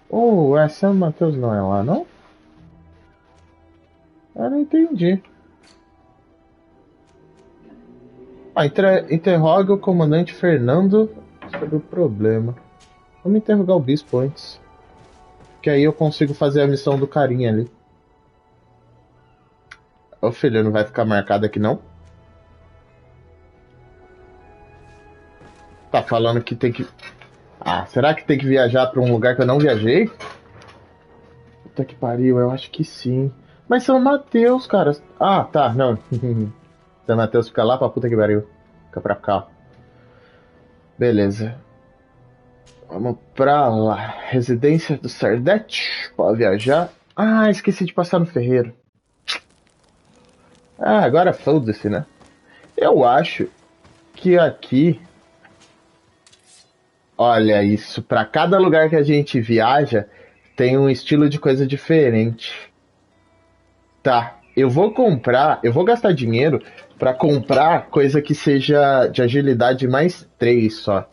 Oh, São Mateus não é lá, não? Eu não entendi. Ah, interroga o comandante Fernando sobre o problema. Vamos interrogar o bispo antes. Que aí eu consigo fazer a missão do carinha ali. Ô filho, não vai ficar marcado aqui não? Tá falando que tem que... Ah, será que tem que viajar pra um lugar que eu não viajei? Puta que pariu, eu acho que sim. Mas São Mateus, cara. Ah, tá, não. São Mateus fica lá pra puta que pariu. Fica pra cá. Beleza. Vamos pra lá. Residência do Sardete. Pode viajar. Ah, esqueci de passar no ferreiro. Ah, agora foda-se, né? Eu acho que aqui... Olha isso, pra cada lugar que a gente viaja, tem um estilo de coisa diferente. Tá, eu vou gastar dinheiro pra comprar coisa que seja de agilidade mais 3 só.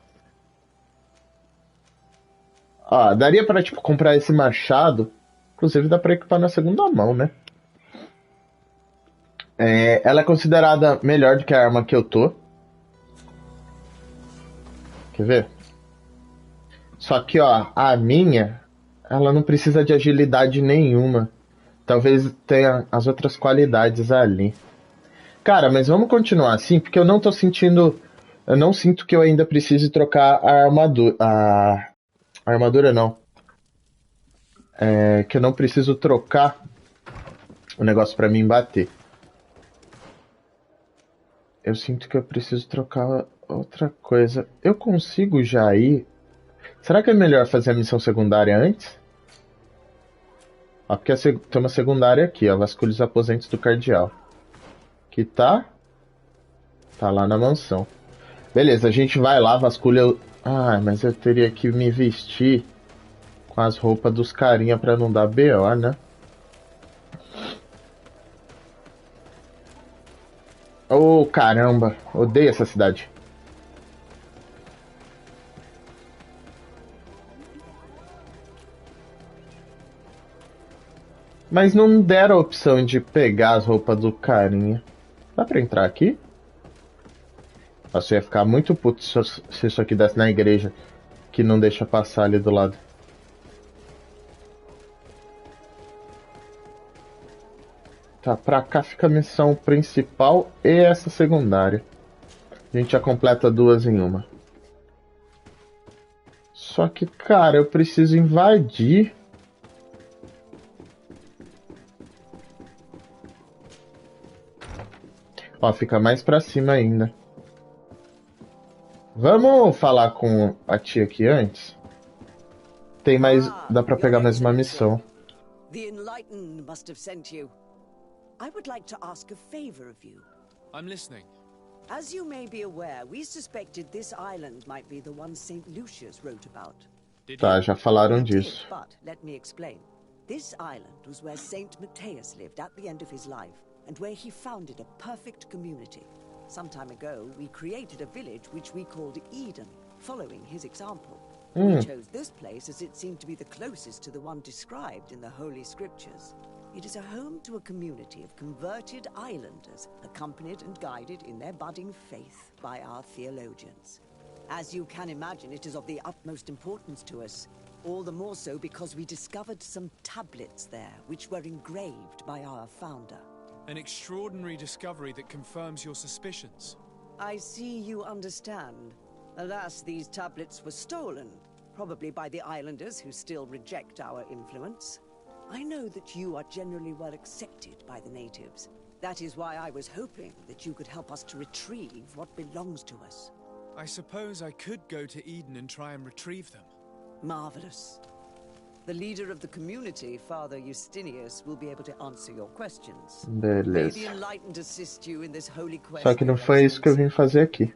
Ó, daria pra, tipo, comprar esse machado. Inclusive dá pra equipar na segunda mão, né? Ela é considerada melhor do que a arma que eu tô. Quer ver? Só que, ó, a minha, ela não precisa de agilidade nenhuma. Talvez tenha as outras qualidades ali. Cara, mas vamos continuar assim, porque eu não tô sentindo... Eu não sinto que eu ainda precise trocar a armadura. A armadura não. Que eu não preciso trocar o negócio pra mim bater. Eu sinto que eu preciso trocar outra coisa. Eu consigo já ir... Será que é melhor fazer a missão secundária antes? Ó, porque tem uma secundária aqui, ó. Vasculhe os aposentos do Cardeal. Que tá lá na mansão. Beleza, a gente vai lá, vasculha... Ah, mas eu teria que me vestir com as roupas dos carinha pra não dar BO, né? Oh, caramba. Odeio essa cidade. Mas não deram a opção de pegar as roupas do carinha. Dá pra entrar aqui? Nossa, eu ia ficar muito puto se isso aqui desse na igreja. Que não deixa passar ali do lado. Tá, pra cá fica a missão principal e essa secundária. A gente já completa duas em uma. Só que, cara, eu preciso invadir. Ó, fica mais pra cima ainda. Vamos falar com a tia aqui antes? Tem mais... Dá pra pegar mais uma missão. The Enlightened must have sent you. I would like to ask a favor of you. I'm listening. As you may be aware, we suspected this island might be the one St. Lucius wrote about. Tá, já falaram disso. But let me explain. This island was where St. Matthias lived at the end of his life, and where he founded a perfect community. Some time ago, we created a village which we called Eden, following his example. We chose this place as it seemed to be the closest to the one described in the Holy Scriptures. It is a home to a community of converted islanders, accompanied and guided in their budding faith by our theologians. As you can imagine, it is of the utmost importance to us, all the more so because we discovered some tablets there, which were engraved by our founder. An extraordinary discovery that confirms your suspicions. I see you understand. Alas, these tablets were stolen, probably by the islanders who still reject our influence. I know that you are generally well accepted by the natives. That is why I was hoping that you could help us to retrieve what belongs to us. I suppose I could go to Eden and try and retrieve them. Marvelous. The leader of the community, Father Justinius, will be able to answer your questions. Beleza. May the Enlightened assist you in this holy quest. Só que não foi isso que eu vim fazer aqui.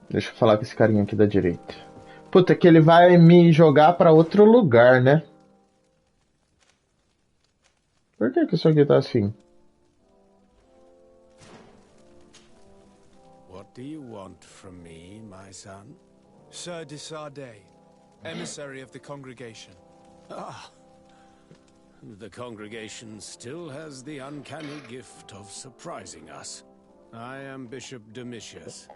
Deixa eu falar com esse carinha aqui da direita. Puta, que ele vai me jogar pra outro lugar, né? Por que isso aqui tá assim? What do you want from me, my son? Sir de Sardet, emissary of the congregation. Ah, the congregation still has the uncanny gift of surprising us. I am Bishop Domitius.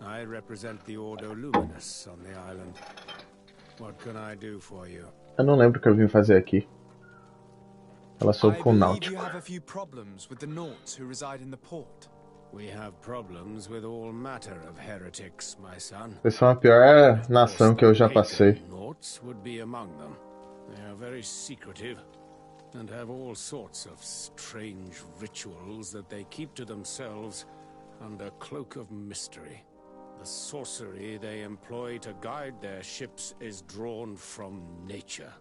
I represent the Ordo Luminous on the island. What can I do for you? Eu não lembro o que eu vim fazer aqui. Ela soube com o náutico. You have a few problems with the Nauts who reside in the port. We have problems with all matter of heretics, my son. Eles são a pior nação que eu já passei. Nauts would be among them. They are very secretive and have all sorts of strange rituals that they keep to themselves under cloak of mystery. The sorcery they employ to guide their ships is drawn from nature,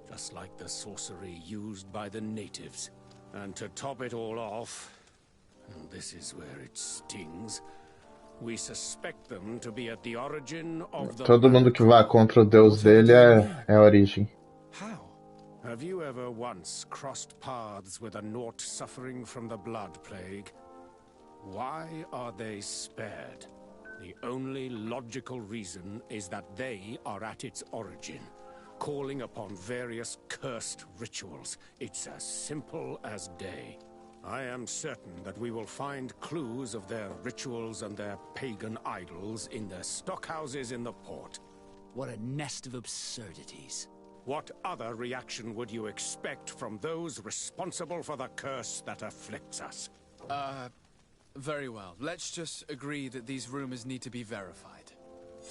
just like the sorcery used by the natives. And to top it all off, and this is where it stings, We suspect them to be at the origin of the... Todo mundo que vá contra o deus dele é a origem. How? Have you ever once crossed paths with a Naut suffering from the blood plague? Why are they spared? The only logical reason is that they are at its origin, calling upon various cursed rituals. It's as simple as day. I am certain that we will find clues of their rituals and their pagan idols in their stockhouses in the port. What a nest of absurdities. What other reaction would you expect from those responsible for the curse that afflicts us? Very well. Let's just agree that these rumors need to be verified.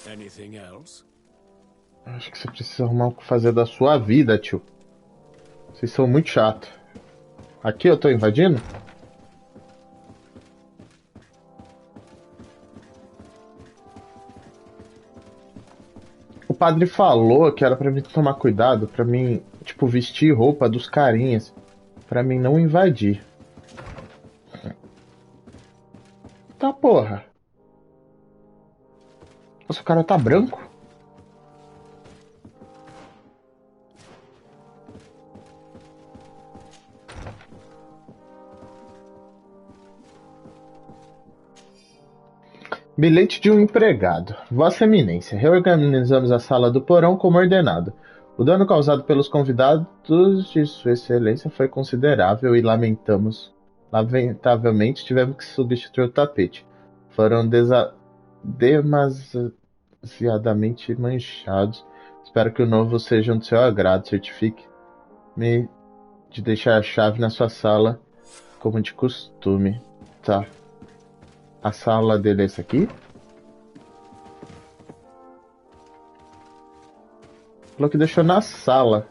Anything else? Acho que você precisa arrumar o que fazer da sua vida, tio. Vocês são muito chatos. Aqui eu tô invadindo? O padre falou que era pra mim tomar cuidado, pra mim, tipo, vestir roupa dos carinhas, pra mim não invadir. Tá, porra. Nossa, o cara tá branco. Bilhete de um empregado. Vossa Eminência, reorganizamos a sala do porão como ordenado. O dano causado pelos convidados de Sua Excelência foi considerável e lamentavelmente tivemos que substituir o tapete. Foram demasiadamente manchados. Espero que o novo seja do seu agrado. Certifique-me de deixar a chave na sua sala como de costume. Tá. A sala dele é essa aqui? Falou que deixou na sala.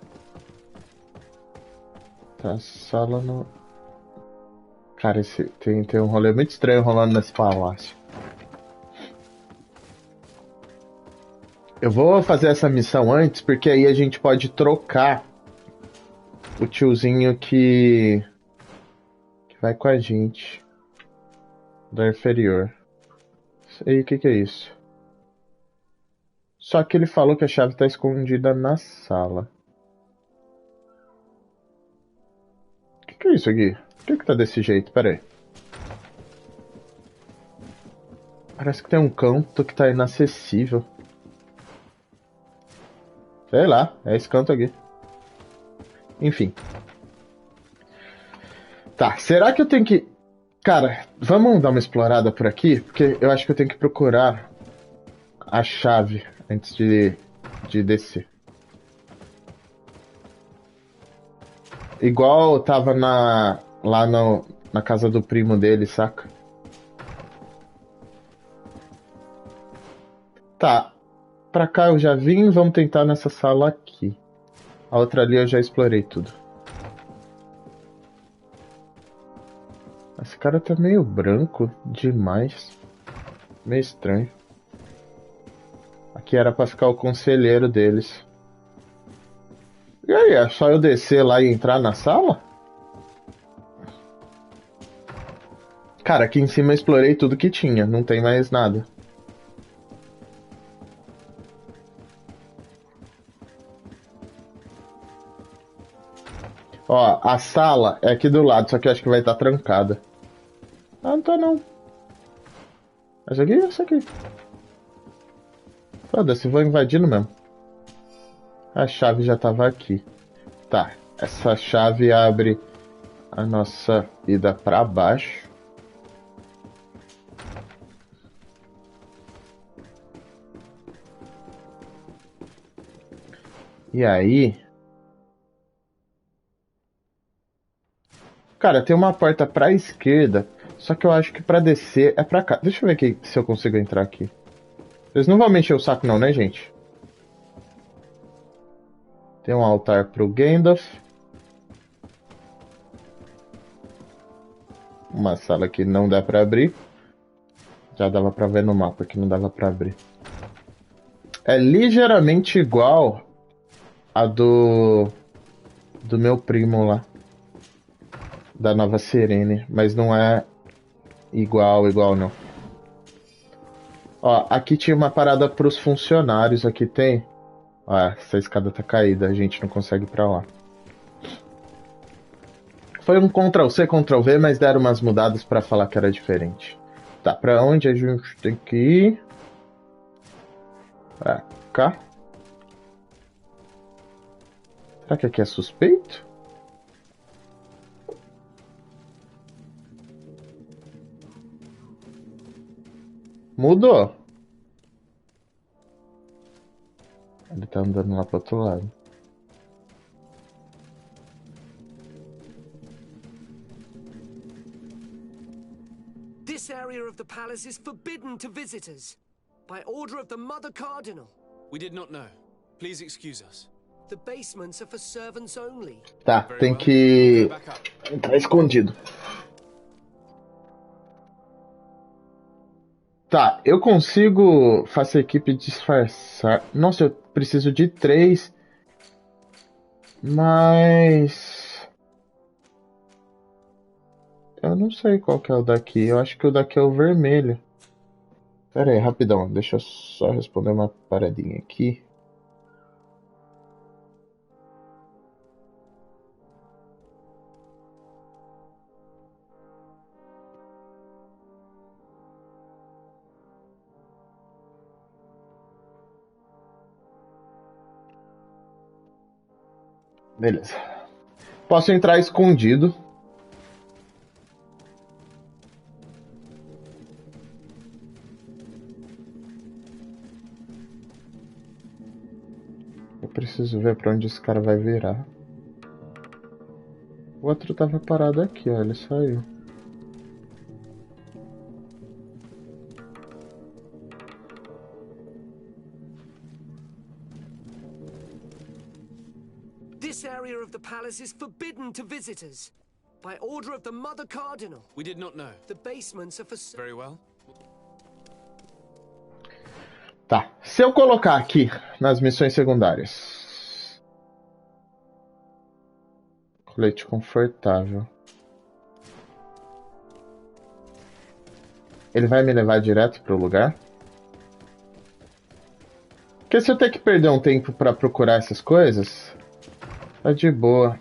Tá, sala no... Cara, tem um rolê muito estranho rolando nesse palácio. Eu vou fazer essa missão antes, porque aí a gente pode trocar o tiozinho que vai com a gente. Da inferior. Isso aí, o que é isso? Só que ele falou que a chave está escondida na sala. O que é isso aqui? Por que tá desse jeito? Pera aí. Parece que tem um canto que tá inacessível. Sei lá, é esse canto aqui. Enfim. Tá, será que eu tenho que... Cara, vamos dar uma explorada por aqui, porque eu acho que eu tenho que procurar a chave antes de descer. Igual eu tava lá na casa do primo dele, saca? Tá, pra cá eu já vim, vamos tentar nessa sala aqui. A outra ali eu já explorei tudo. Esse cara tá meio branco demais. Meio estranho. Aqui era pra ficar o conselheiro deles. E aí, é só eu descer lá e entrar na sala? Cara, aqui em cima eu explorei tudo que tinha. Não tem mais nada. Ó, a sala é aqui do lado, só que eu acho que vai estar trancada. Ah, não tá não. Essa aqui? Essa aqui. Foda-se, vou invadindo mesmo. A chave já tava aqui. Tá, essa chave abre a nossa ida pra baixo. E aí... Cara, tem uma porta pra esquerda, só que eu acho que pra descer é pra cá. Deixa eu ver aqui se eu consigo entrar aqui. Vocês não vão mexer o saco não, né, gente? Tem um altar pro Gandalf. Uma sala que não dá pra abrir. Já dava pra ver no mapa que não dava pra abrir. É ligeiramente igual a do meu primo lá. Da Nova Serene, mas não é igual não. Ó, aqui tinha uma parada pros funcionários, aqui tem. Ó, essa escada tá caída, a gente não consegue ir pra lá. Foi um Ctrl-C, Ctrl-V, mas deram umas mudadas pra falar que era diferente. Tá, pra onde a gente tem que ir? Pra cá. Será que aqui é suspeito? Mudou. Ele tá andando lá pro outro lado. This area of the palace is forbidden to visitors by order of the Mother Cardinal. We did not know. Please excuse us. The basements are for servants only. Tá, tem que entrar escondido. Tá, eu consigo fazer a equipe disfarçar. Nossa, eu preciso de 3. Mas... eu não sei qual que é o daqui. Eu acho que o daqui é o vermelho. Pera aí, rapidão. Deixa eu só responder uma paradinha aqui. Beleza. Posso entrar escondido. Eu preciso ver pra onde esse cara vai virar. O outro tava parado aqui, ó. Ele saiu. This area of the palace is forbidden to visitors by order of the Mother Cardinal. We did not know. The basements are for... Very well. Tá. Se eu colocar aqui nas missões secundárias. Colete confortável. Ele vai me levar direto pro lugar? Porque se eu ter que perder um tempo pra procurar essas coisas... tá de boa.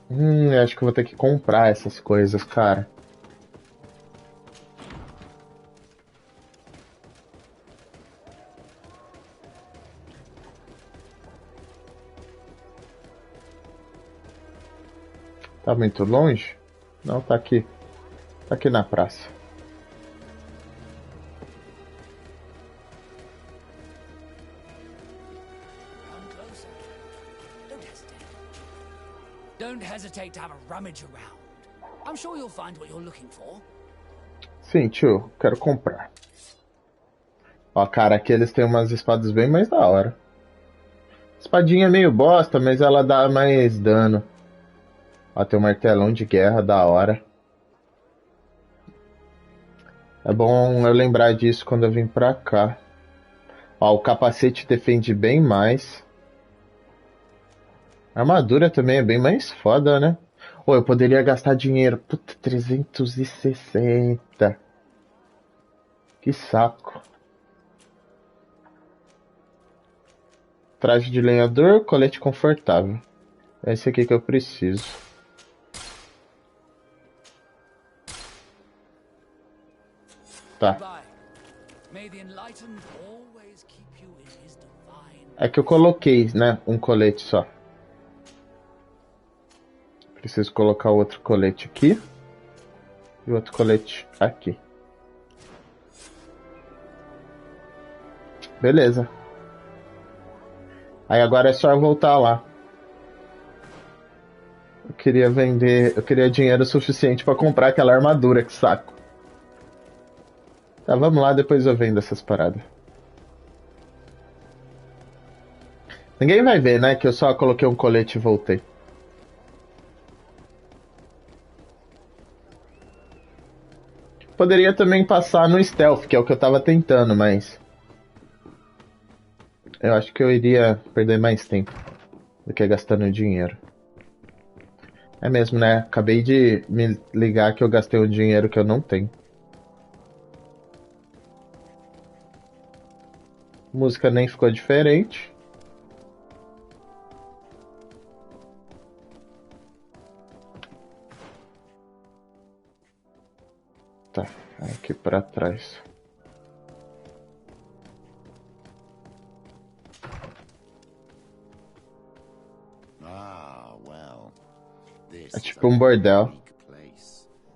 Eu acho que eu vou ter que comprar essas coisas, cara. Tá muito longe? Não, tá aqui. Tá aqui na praça. Don't hesitate to have a rummage around. I'm sure you'll find what you're looking for. Sim, tio, quero comprar. Ó, cara, aqui eles têm umas espadas bem mais da hora. Espadinha é meio bosta, mas ela dá mais dano. Ó, tem um martelão de guerra da hora. É bom eu lembrar disso quando eu vim pra cá. Ó, o capacete defende bem mais. A armadura também é bem mais foda, né? Ou eu poderia gastar dinheiro. Puta, 360. Que saco. Traje de lenhador, colete confortável. É esse aqui que eu preciso. Tá. É que eu coloquei, né? Um colete só. Preciso colocar o outro colete aqui. E o outro colete aqui. Beleza. Aí agora é só eu voltar lá. Eu queria vender... eu queria dinheiro suficiente pra comprar aquela armadura, que saco. Tá, vamos lá, depois eu vendo essas paradas. Ninguém vai ver, né? Que eu só coloquei um colete e voltei. Poderia também passar no stealth, que é o que eu tava tentando, mas... eu acho que eu iria perder mais tempo do que gastando dinheiro. É mesmo, né? Acabei de me ligar que eu gastei um dinheiro que eu não tenho. música nem ficou diferente. Tá, aqui pra trás. É tipo um bordel.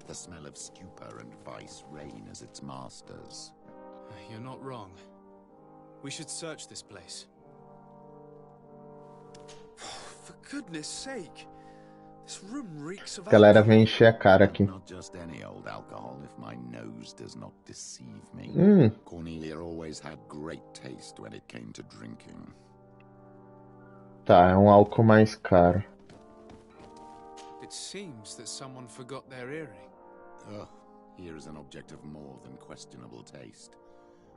The smell of stupor and vice reign as its masters. You're not wrong. We should search this place. For goodness sake. This room reeks of Galera vem encher a cara aqui. Not just any old alcohol, if my nose does not deceive me. Cornelia always had great taste when it came to drinking. Tá, é um álcool mais caro. It seems that someone forgot their earring. Ugh, here is an object of more than questionable taste.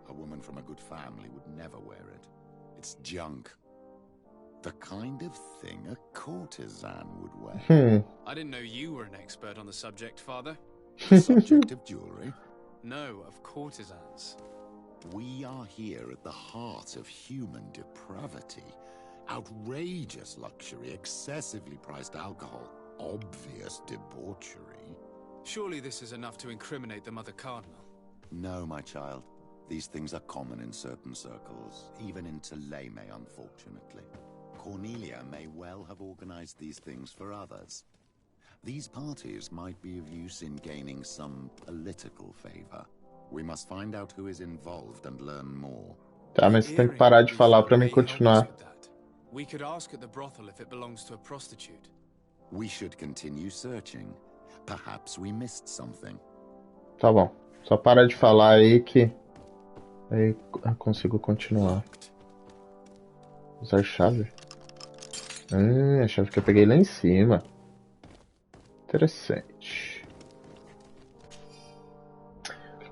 A woman from a good family would never wear it. It's junk. The kind of thing a courtesan would wear. I didn't know you were an expert on the subject, Father. The subject of jewelry? No, of courtesans. We are here at the heart of human depravity. Outrageous luxury, excessively priced alcohol, obvious debauchery. Surely this is enough to incriminate the Mother Cardinal. No, my child. These things are common in certain circles, even in Toleme, unfortunately. Cornelia may well have organized these things for others. These parties might be of use in gaining some political favor. We must find out who is involved and learn more. Tá, mas você tem que parar de falar pra mim continuar. We could ask at the brothel if it belongs to a prostitute. We should continue searching. Perhaps we missed something. Tá bom. Só para de falar aí que aí eu consigo continuar. Usar chave. A chave que eu peguei lá em cima. Interessante.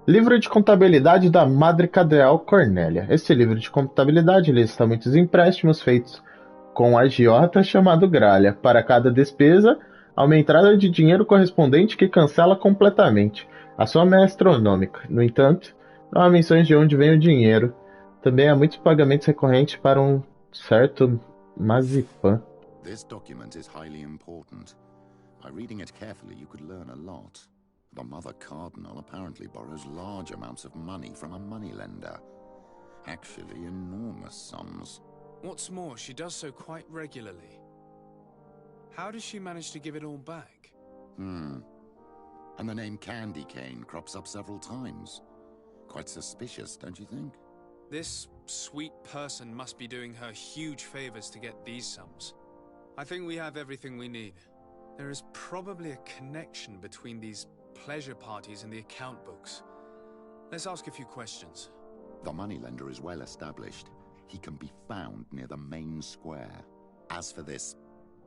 Livro de contabilidade da Madre Cardeal Cornélia. Esse livro de contabilidade lista muitos empréstimos feitos com a agiota chamado gralha. Para cada despesa, há uma entrada de dinheiro correspondente que cancela completamente. A soma é astronômica. No entanto, não há menções de onde vem o dinheiro. Também há muitos pagamentos recorrentes para um certo Mazipan. This document is highly important. By reading it carefully, you could learn a lot. The Mother Cardinal apparently borrows large amounts of money from a moneylender. Actually, enormous sums. What's more, she does so quite regularly. How does she manage to give it all back? And the name Candy Cane crops up several times. Quite suspicious, don't you think? This sweet person must be doing her huge favors to get these sums. I think we have everything we need. There is probably a connection between these pleasure parties and the account books. Let's ask a few questions. The moneylender is well established. He can be found near the main square. As for this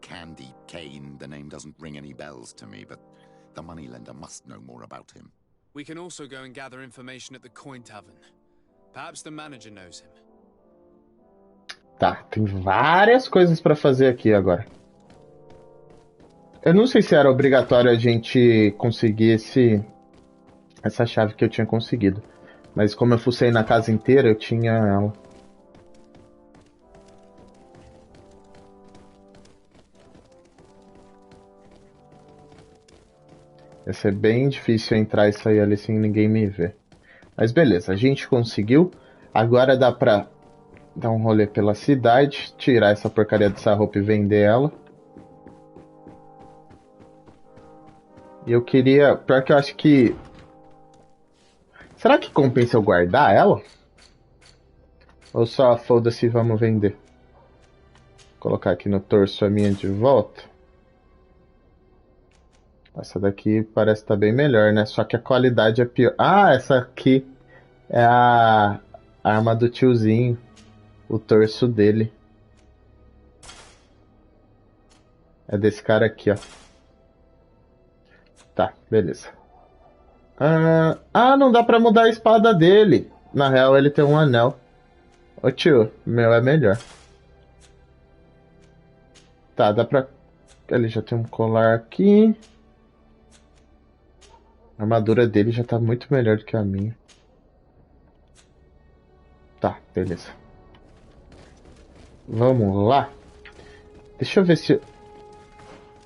Candy Cane, the name doesn't ring any bells to me, but the moneylender must know more about him. We can also go and gather information at the Coin Tavern. Perhaps the manager knows him. Tá, tem várias coisas pra fazer aqui agora. Eu não sei se era obrigatório a gente conseguir essa chave que eu tinha conseguido. Mas como eu fucei na casa inteira, eu tinha ela. Vai ser bem difícil entrar e sair ali sem ninguém me ver. Mas beleza, a gente conseguiu. Agora dá pra dar um rolê pela cidade, tirar essa porcaria dessa roupa e vender ela. E eu queria... Pior que eu acho que... Será que compensa eu guardar ela? Ou só foda-se, vamos vender? Vou colocar aqui no torso a minha de volta. Essa daqui parece estar bem melhor, né? Só que a qualidade é pior. Ah, essa aqui é a arma do tiozinho. O torso dele. É desse cara aqui, ó. Tá, beleza. Não dá pra mudar a espada dele. Na real, ele tem um anel. Ô tio, meu é melhor. Tá, dá pra... Ele já tem um colar aqui. A armadura dele já tá muito melhor do que a minha. Tá, beleza. Vamos lá. Deixa eu ver se...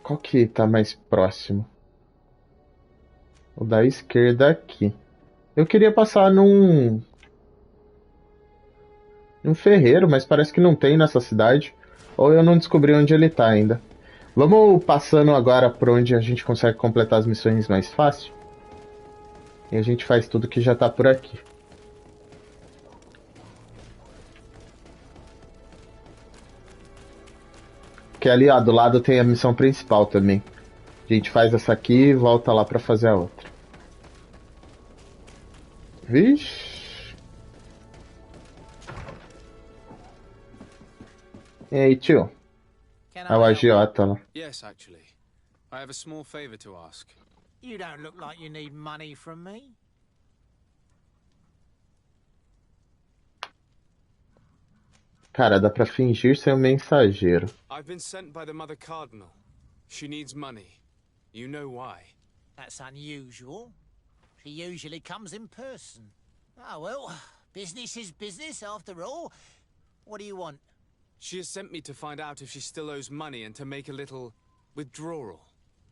Qual que tá mais próximo? O da esquerda aqui. Eu queria passar num ferreiro, mas parece que não tem nessa cidade. Ou eu não descobri onde ele tá ainda. Vamos passando agora por onde a gente consegue completar as missões mais fácil. E a gente faz tudo que já tá por aqui. Porque ali, ó, do lado tem a missão principal também. A gente faz essa aqui e volta lá pra fazer a outra. Vixe. E aí, tio? É o agiota lá. Yes, actually. I have a small favor to ask. You don't look like you need money from me. Cara, dá pra fingir ser um mensageiro. I've been sent by the Mother Cardinal. She needs money. You know why. That's unusual. She usually comes in person. Oh well, business is business after all. What do you want? She has sent me to find out if she still owes money and to make a little withdrawal.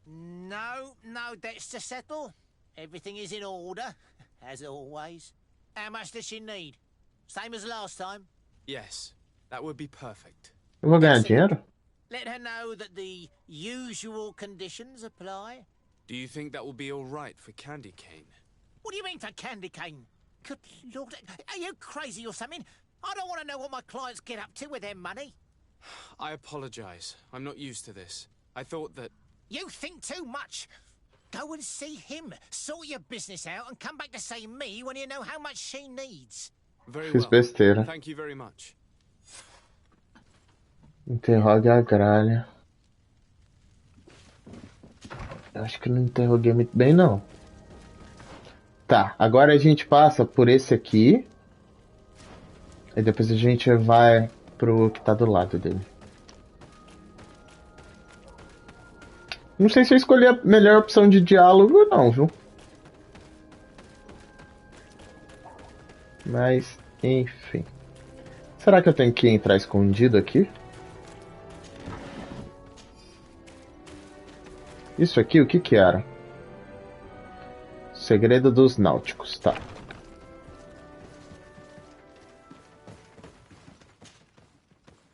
No debts to settle. Everything is in order, as always. How much does she need? Same as last time? Yes, that would be perfect. Eu vou ganhar dinheiro? Let her know that the usual conditions apply. Do you think that will be all right for Candy Cane? What do you mean for Candy Cane? Good Lord, are you crazy or something? I don't want to know what my clients get up to with their money. I apologize. I'm not used to this. I thought that... You think too much. Go and see him, sort your business out, and come back to see me when you know how much she needs. Very Fiz well. besteira. Thank you very much. Interrogue a gralha. Eu acho que não interroguei muito bem, não. Tá, agora a gente passa por esse aqui. E depois a gente vai pro que tá do lado dele. Não sei se eu escolhi a melhor opção de diálogo ou não, viu? Mas, enfim. Será que eu tenho que entrar escondido aqui? Isso aqui, o que que era? Segredo dos Náuticos, tá.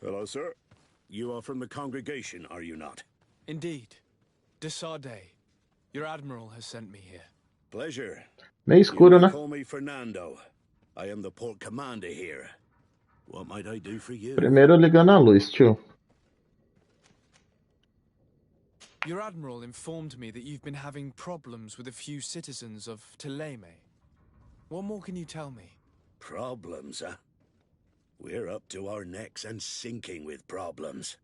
Hello, sir. You are from the congregation, are you not? Indeed. Desarde. Your admiral has sent me here. Pleasure. Meio escuro, né? Call me Fernando. I am the port commander here. What might I do for you? Primeiro ligando a luz, tio. Your admiral informed me that you've been having problems with a few citizens of Teleme. What more can you tell me? Problems, huh? We're up to our necks and sinking with problems.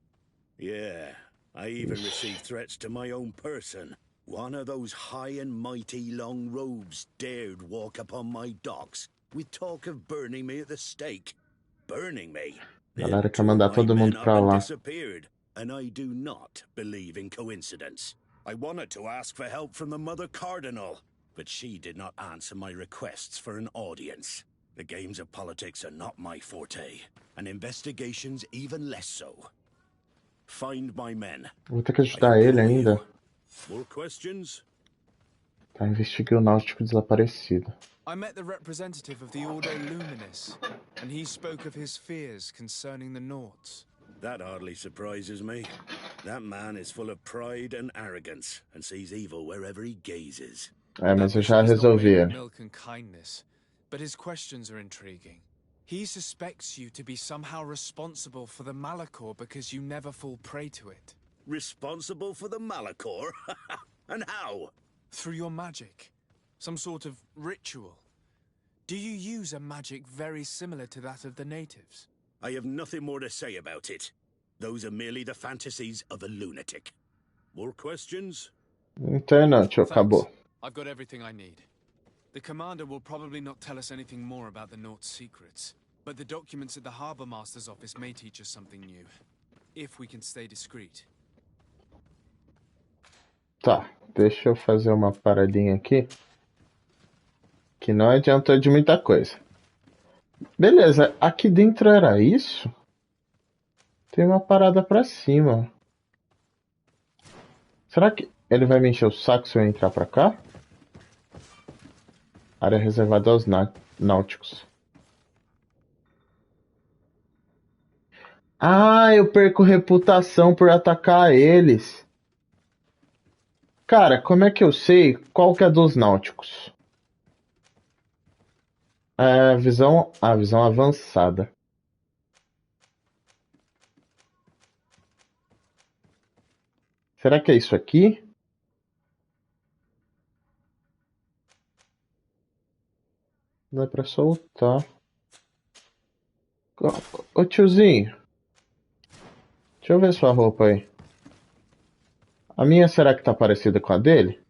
Yeah, I even received threats to my own person. One of those high and mighty long robes dared walk upon my docks with talk of burning me at the stake. Burning me? Galera quer mandar todo mundo pra lá. Disappeared, and I do not believe in coincidence. I wanted to ask for help from the Mother Cardinal, but she did not answer my requests for an audience. The games of politics are not my forte, and investigations even less so. Find my men. Vou ter que ajudar ele ainda. More questions? Tá, investigue o náutico desaparecido. I met the representative of the Ordo Luminis, and he spoke of his fears concerning the Nauts. That hardly surprises me. That man is full of pride and arrogance, and sees evil wherever he gazes. É, mas eu já resolvi ele. Milk and kindness, but his questions are intriguing. He suspects you to be somehow responsible for the Malachor because you never fall prey to it. Responsible for the Malachor? And how? Through your magic. Some sort of ritual. Do you use a magic very similar to that of the natives? I have nothing more to say about it. Those are merely the fantasies of a lunatic. More questions? Não, tio, acabou. I've got everything I need. The commander will probably not tell us anything more about the Naut's secrets, but the documents at the Harbor Master's office may teach us something new, if we can stay discreet. Tá, deixa eu fazer uma paradinha aqui. Que não adiantou de muita coisa. Beleza, aqui dentro era isso? Tem uma parada pra cima. Será que ele vai me encher o saco se eu entrar pra cá? Área reservada aos náuticos. Ah, eu perco reputação por atacar eles. Cara, como é que eu sei qual que é dos náuticos? Visão avançada. Será que é isso aqui? Dá pra soltar. Ô tiozinho. Deixa eu ver sua roupa aí. A minha será que tá parecida com a dele?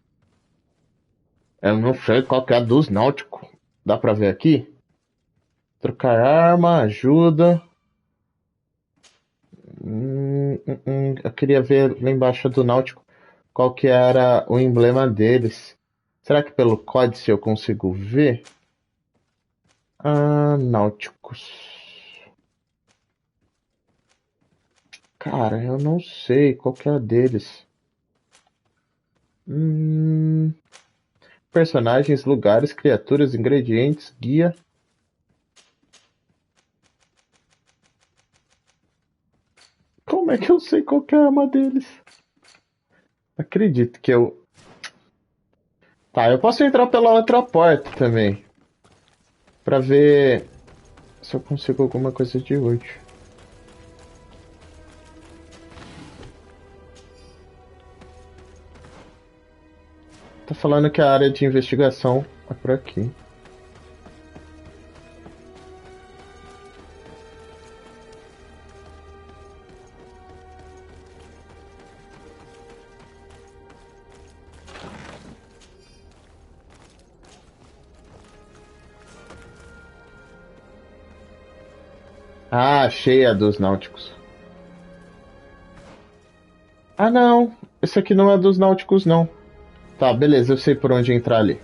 Eu não sei qual que é a dos náuticos. Dá pra ver aqui? Trocar arma, ajuda. Eu queria ver lá embaixo do náutico qual que era o emblema deles. Será que pelo códice eu consigo ver? Náuticos. Cara, eu não sei qual que é a deles. Personagens, lugares, criaturas, ingredientes, guia. Como é que eu sei qual que é a arma deles? Acredito que eu... Tá, eu posso entrar pela outra porta também. Pra ver se eu consigo alguma coisa de útil. Tá falando que a área de investigação é por aqui. Ah, achei a dos náuticos. Ah, não. Esse aqui não é dos náuticos, não. Tá, beleza, eu sei por onde entrar ali.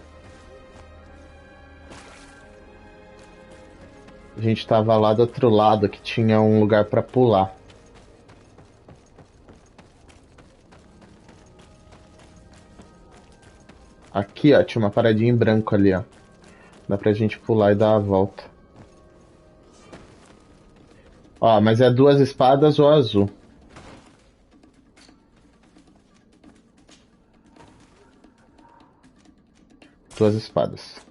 A gente tava lá do outro lado, que tinha um lugar pra pular. Aqui, ó, tinha uma paradinha em branco ali, ó. Dá pra gente pular e dar a volta. Ó, mas é duas espadas ou azul. Duas espadas.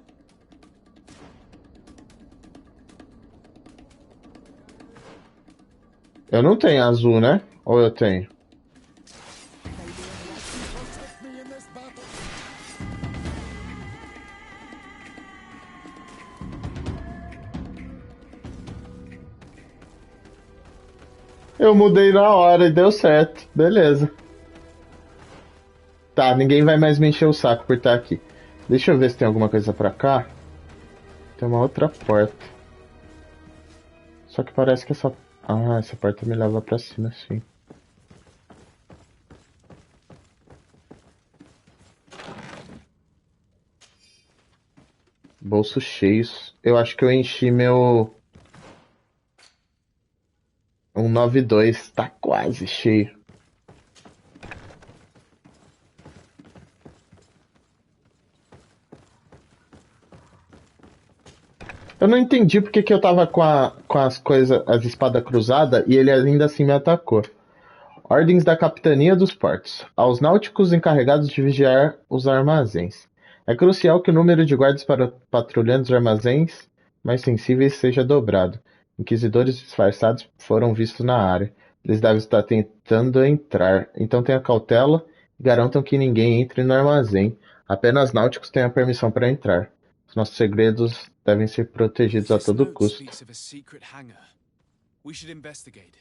Eu não tenho azul, né? Ou eu tenho? Eu mudei na hora e deu certo. Beleza. Tá, ninguém vai mais me encher o saco por estar aqui. Deixa eu ver se tem alguma coisa pra cá. Tem uma outra porta. Só que parece que essa... Ah, essa porta me leva pra cima, sim. Bolsos cheios. Eu acho que eu enchi meu... 192. Tá quase cheio. Eu não entendi porque que eu tava com as coisas, as espadas cruzadas e ele ainda assim me atacou. Ordens da Capitania dos Portos. Aos náuticos encarregados de vigiar os armazéns. É crucial que o número de guardas patrulhando os armazéns mais sensíveis seja dobrado. Inquisidores disfarçados foram vistos na área. Eles devem estar tentando entrar. Então tenha cautela e garantam que ninguém entre no armazém. Apenas náuticos têm a permissão para entrar. Os nossos segredos devem ser protegidos a todo custo. We should investigate,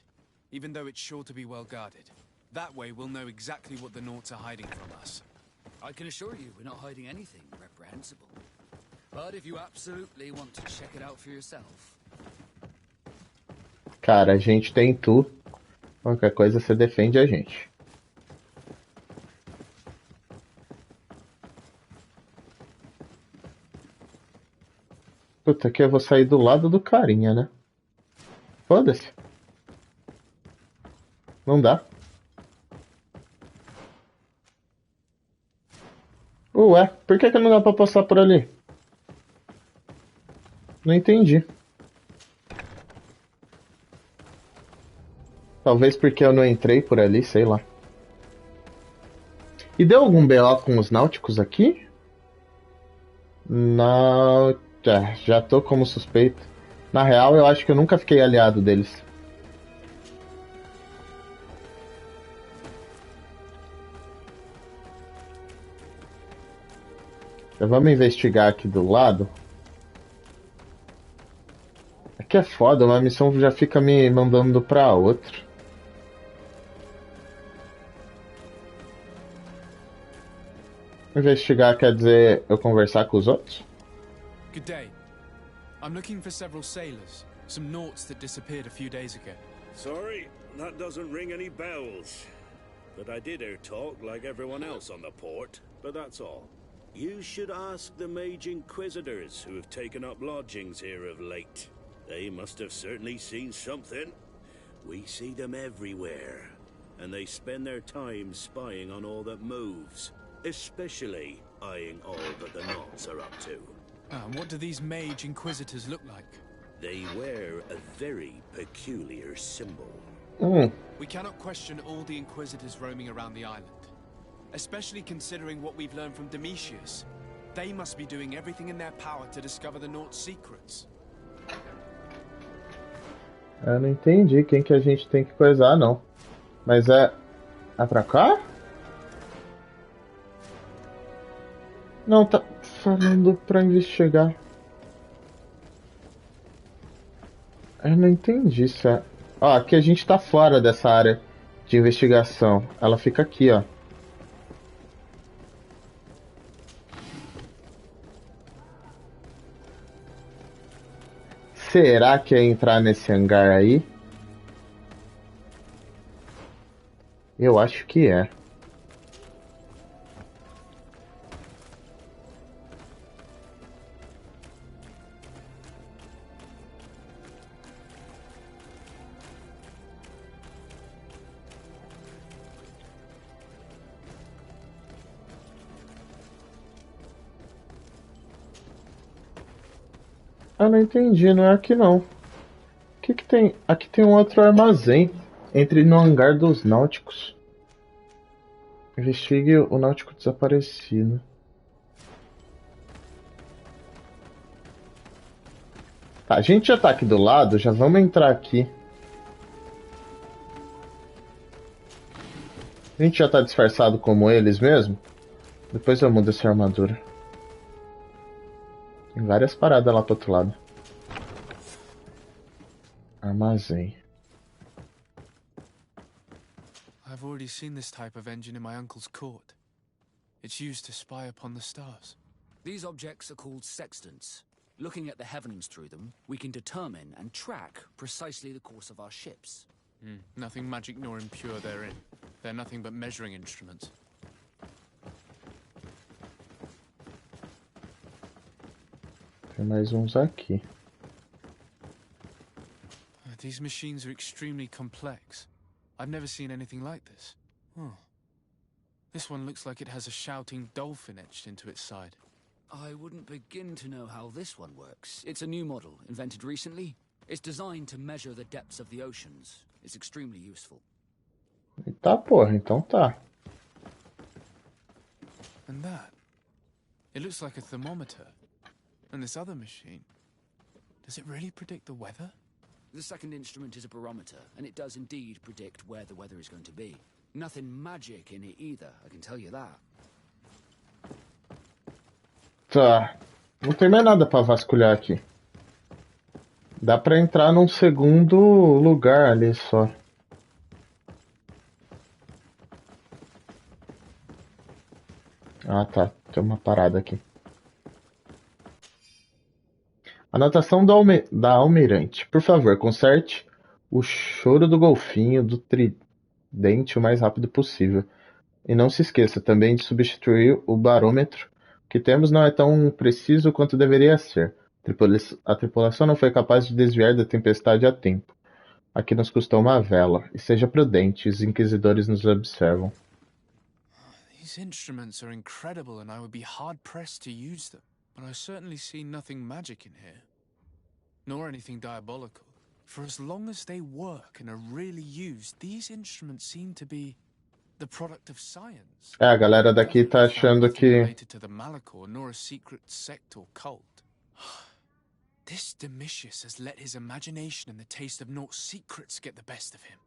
even though it's sure to be well guarded. That way we'll know exactly what the Naughts are hiding from us. I can assure you we're not hiding anything reprehensible. But if you absolutely want to check it out for yourself. Cara, a gente tem tu. Qualquer coisa você defende a gente. Puta, aqui eu vou sair do lado do carinha, né? Foda-se. Não dá. Ué, por que não dá pra passar por ali? Não entendi. Talvez porque eu não entrei por ali, sei lá. E deu algum BO com os náuticos aqui? Não. Já tô como suspeito. Na real, eu acho que eu nunca fiquei aliado deles. Já vamos investigar aqui do lado. Aqui é foda, uma missão já fica me mandando pra outra. Investigar quer dizer eu conversar com os outros? Good day. I'm looking for several sailors, some naughts that disappeared a few days ago. Sorry, that doesn't ring any bells. But I did hear talk like everyone else on the port, but that's all. You should ask the mage inquisitors who have taken up lodgings here of late. They must have certainly seen something. We see them everywhere, and they spend their time spying on all that moves, especially eyeing all that the Knots are up to. And what do these mage inquisitors look like? They wear a very peculiar symbol. We cannot question all the inquisitors roaming around the island, especially considering what we've learned from Domitius. They must be doing everything in their power to discover the Knots' secrets. Eu não entendi quem que a gente tem que coisar, não. Mas é... É pra cá? Não, tá falando pra investigar. Eu não entendi isso. Ó, aqui a gente tá fora dessa área de investigação. Ela fica aqui, ó. Será que é entrar nesse hangar aí? Eu acho que é. Eu não entendi, não é aqui não. O que que tem? Aqui tem um outro armazém. Entre no hangar dos náuticos. Investigue o náutico desaparecido. Tá, a gente já tá aqui do lado, já vamos entrar aqui. A gente já tá disfarçado como eles mesmo? Depois eu mudo essa armadura. Tem várias paradas lá pro outro lado. Armazém. I've already seen this type of engine in my uncle's court. It's used to spy upon the stars. These objects are called sextants. Looking at the heavens through them, we can determine and track precisely the course of our ships. Nothing magic nor impure therein. They're nothing but measuring instruments. Tem mais uns aqui. These machines are extremely complex. I've never seen anything like this. This one looks like it has a shouting dolphin etched into its side. I wouldn't begin to know how this one works. It's a new model, invented recently. It's designed to measure the depths of the oceans. It's extremely useful. Tá, porra, então tá. And that? It looks like a thermometer. And this other machine, does it really predict the weather? The second instrument is a barometer, and it does indeed predict where the weather is going to be. Nothing magic in it either, I can tell you that. Tá. Não tem mais nada pra vasculhar aqui. Dá pra entrar num segundo lugar ali só. Ah, tá. Tem uma parada aqui. Anotação da almirante. Por favor, conserte o choro do golfinho do tridente o mais rápido possível. E não se esqueça também de substituir o barômetro. O que temos não é tão preciso quanto deveria ser. A tripulação não foi capaz de desviar da tempestade a tempo. Aqui nos custou uma vela. E seja prudente, os inquisidores nos observam. These instruments are incredible and I would be hard-pressed to use them. But I certainly see nothing magic in here. Nor anything diabolical. For as long as they work and are really used, these instruments seem to be the product of science. A galera daqui tá achando que... related to the Malachor, nor a secret sect or cult. This Domitius has let his imagination and the taste of Naught's secrets get the best of him.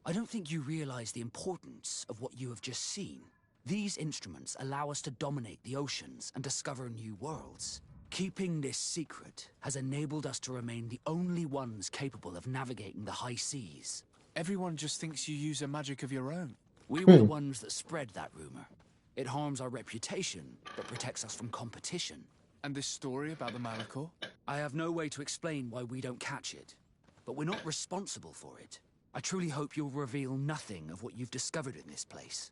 I don't think you realize the importance of what you have just seen. These instruments allow us to dominate the oceans and discover new worlds. Keeping this secret has enabled us to remain the only ones capable of navigating the high seas. Everyone just thinks you use a magic of your own. We were the ones that spread that rumor. It harms our reputation, but protects us from competition. And this story about the Malachor? I have no way to explain why we don't catch it, but we're not responsible for it. I truly hope you'll reveal nothing of what you've discovered in this place.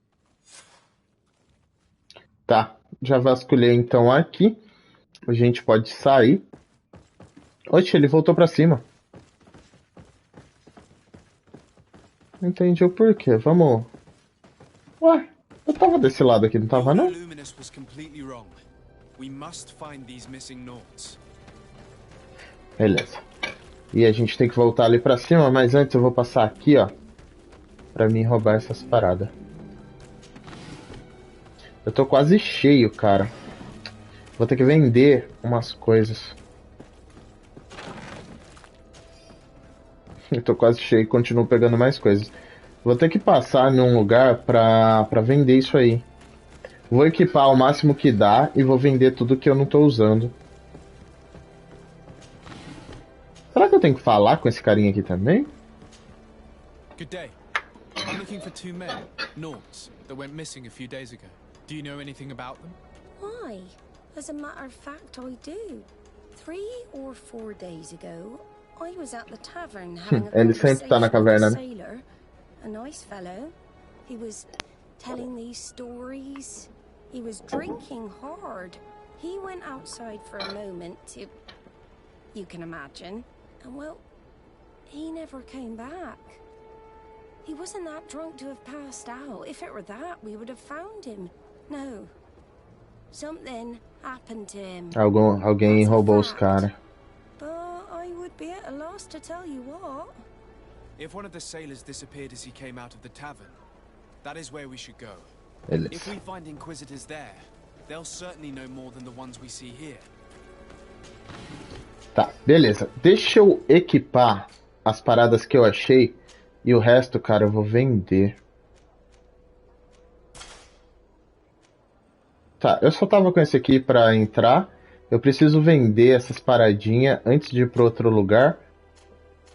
Tá, já vasculhei então aqui. A gente pode sair. Oxe, ele voltou pra cima. Não entendi o porquê. Vamos... Ué, eu tava desse lado aqui, não tava não? Beleza. E a gente tem que voltar ali pra cima, mas antes eu vou passar aqui, ó. Pra mim roubar essas paradas. Eu tô quase cheio, cara. Vou ter que vender umas coisas. Eu tô quase cheio e continuo pegando mais coisas. Vou ter que passar num lugar pra vender isso aí. Vou equipar o máximo que dá e vou vender tudo que eu não tô usando. Será que eu tenho que falar com esse carinha aqui também? Good day. I'm looking for two men, Naughts, that went missing a few days ago. Do you know anything about them? Why? As a matter of fact, I do. 3 or 4 days ago, I was at the tavern having a Ele sempre tá na caverna, né? sailor, a nice fellow. He was telling these stories. He was drinking hard. He went outside for a moment to, you can imagine, and well, he never came back. He wasn't that drunk to have passed out. If it were that, we would have found him. No. Something happened to him. Alguém roubou os caras. But I would be at a loss to tell you what. If one of the sailors disappeared as he came out of the tavern, that is where we should go. Beleza. If we find inquisitors there, they'll certainly know more than the ones we see here. Tá, beleza. Deixa eu equipar as paradas que eu achei e o resto, cara, eu vou vender. Tá, eu só tava com esse aqui pra entrar. Eu preciso vender essas paradinhas antes de ir pro outro lugar.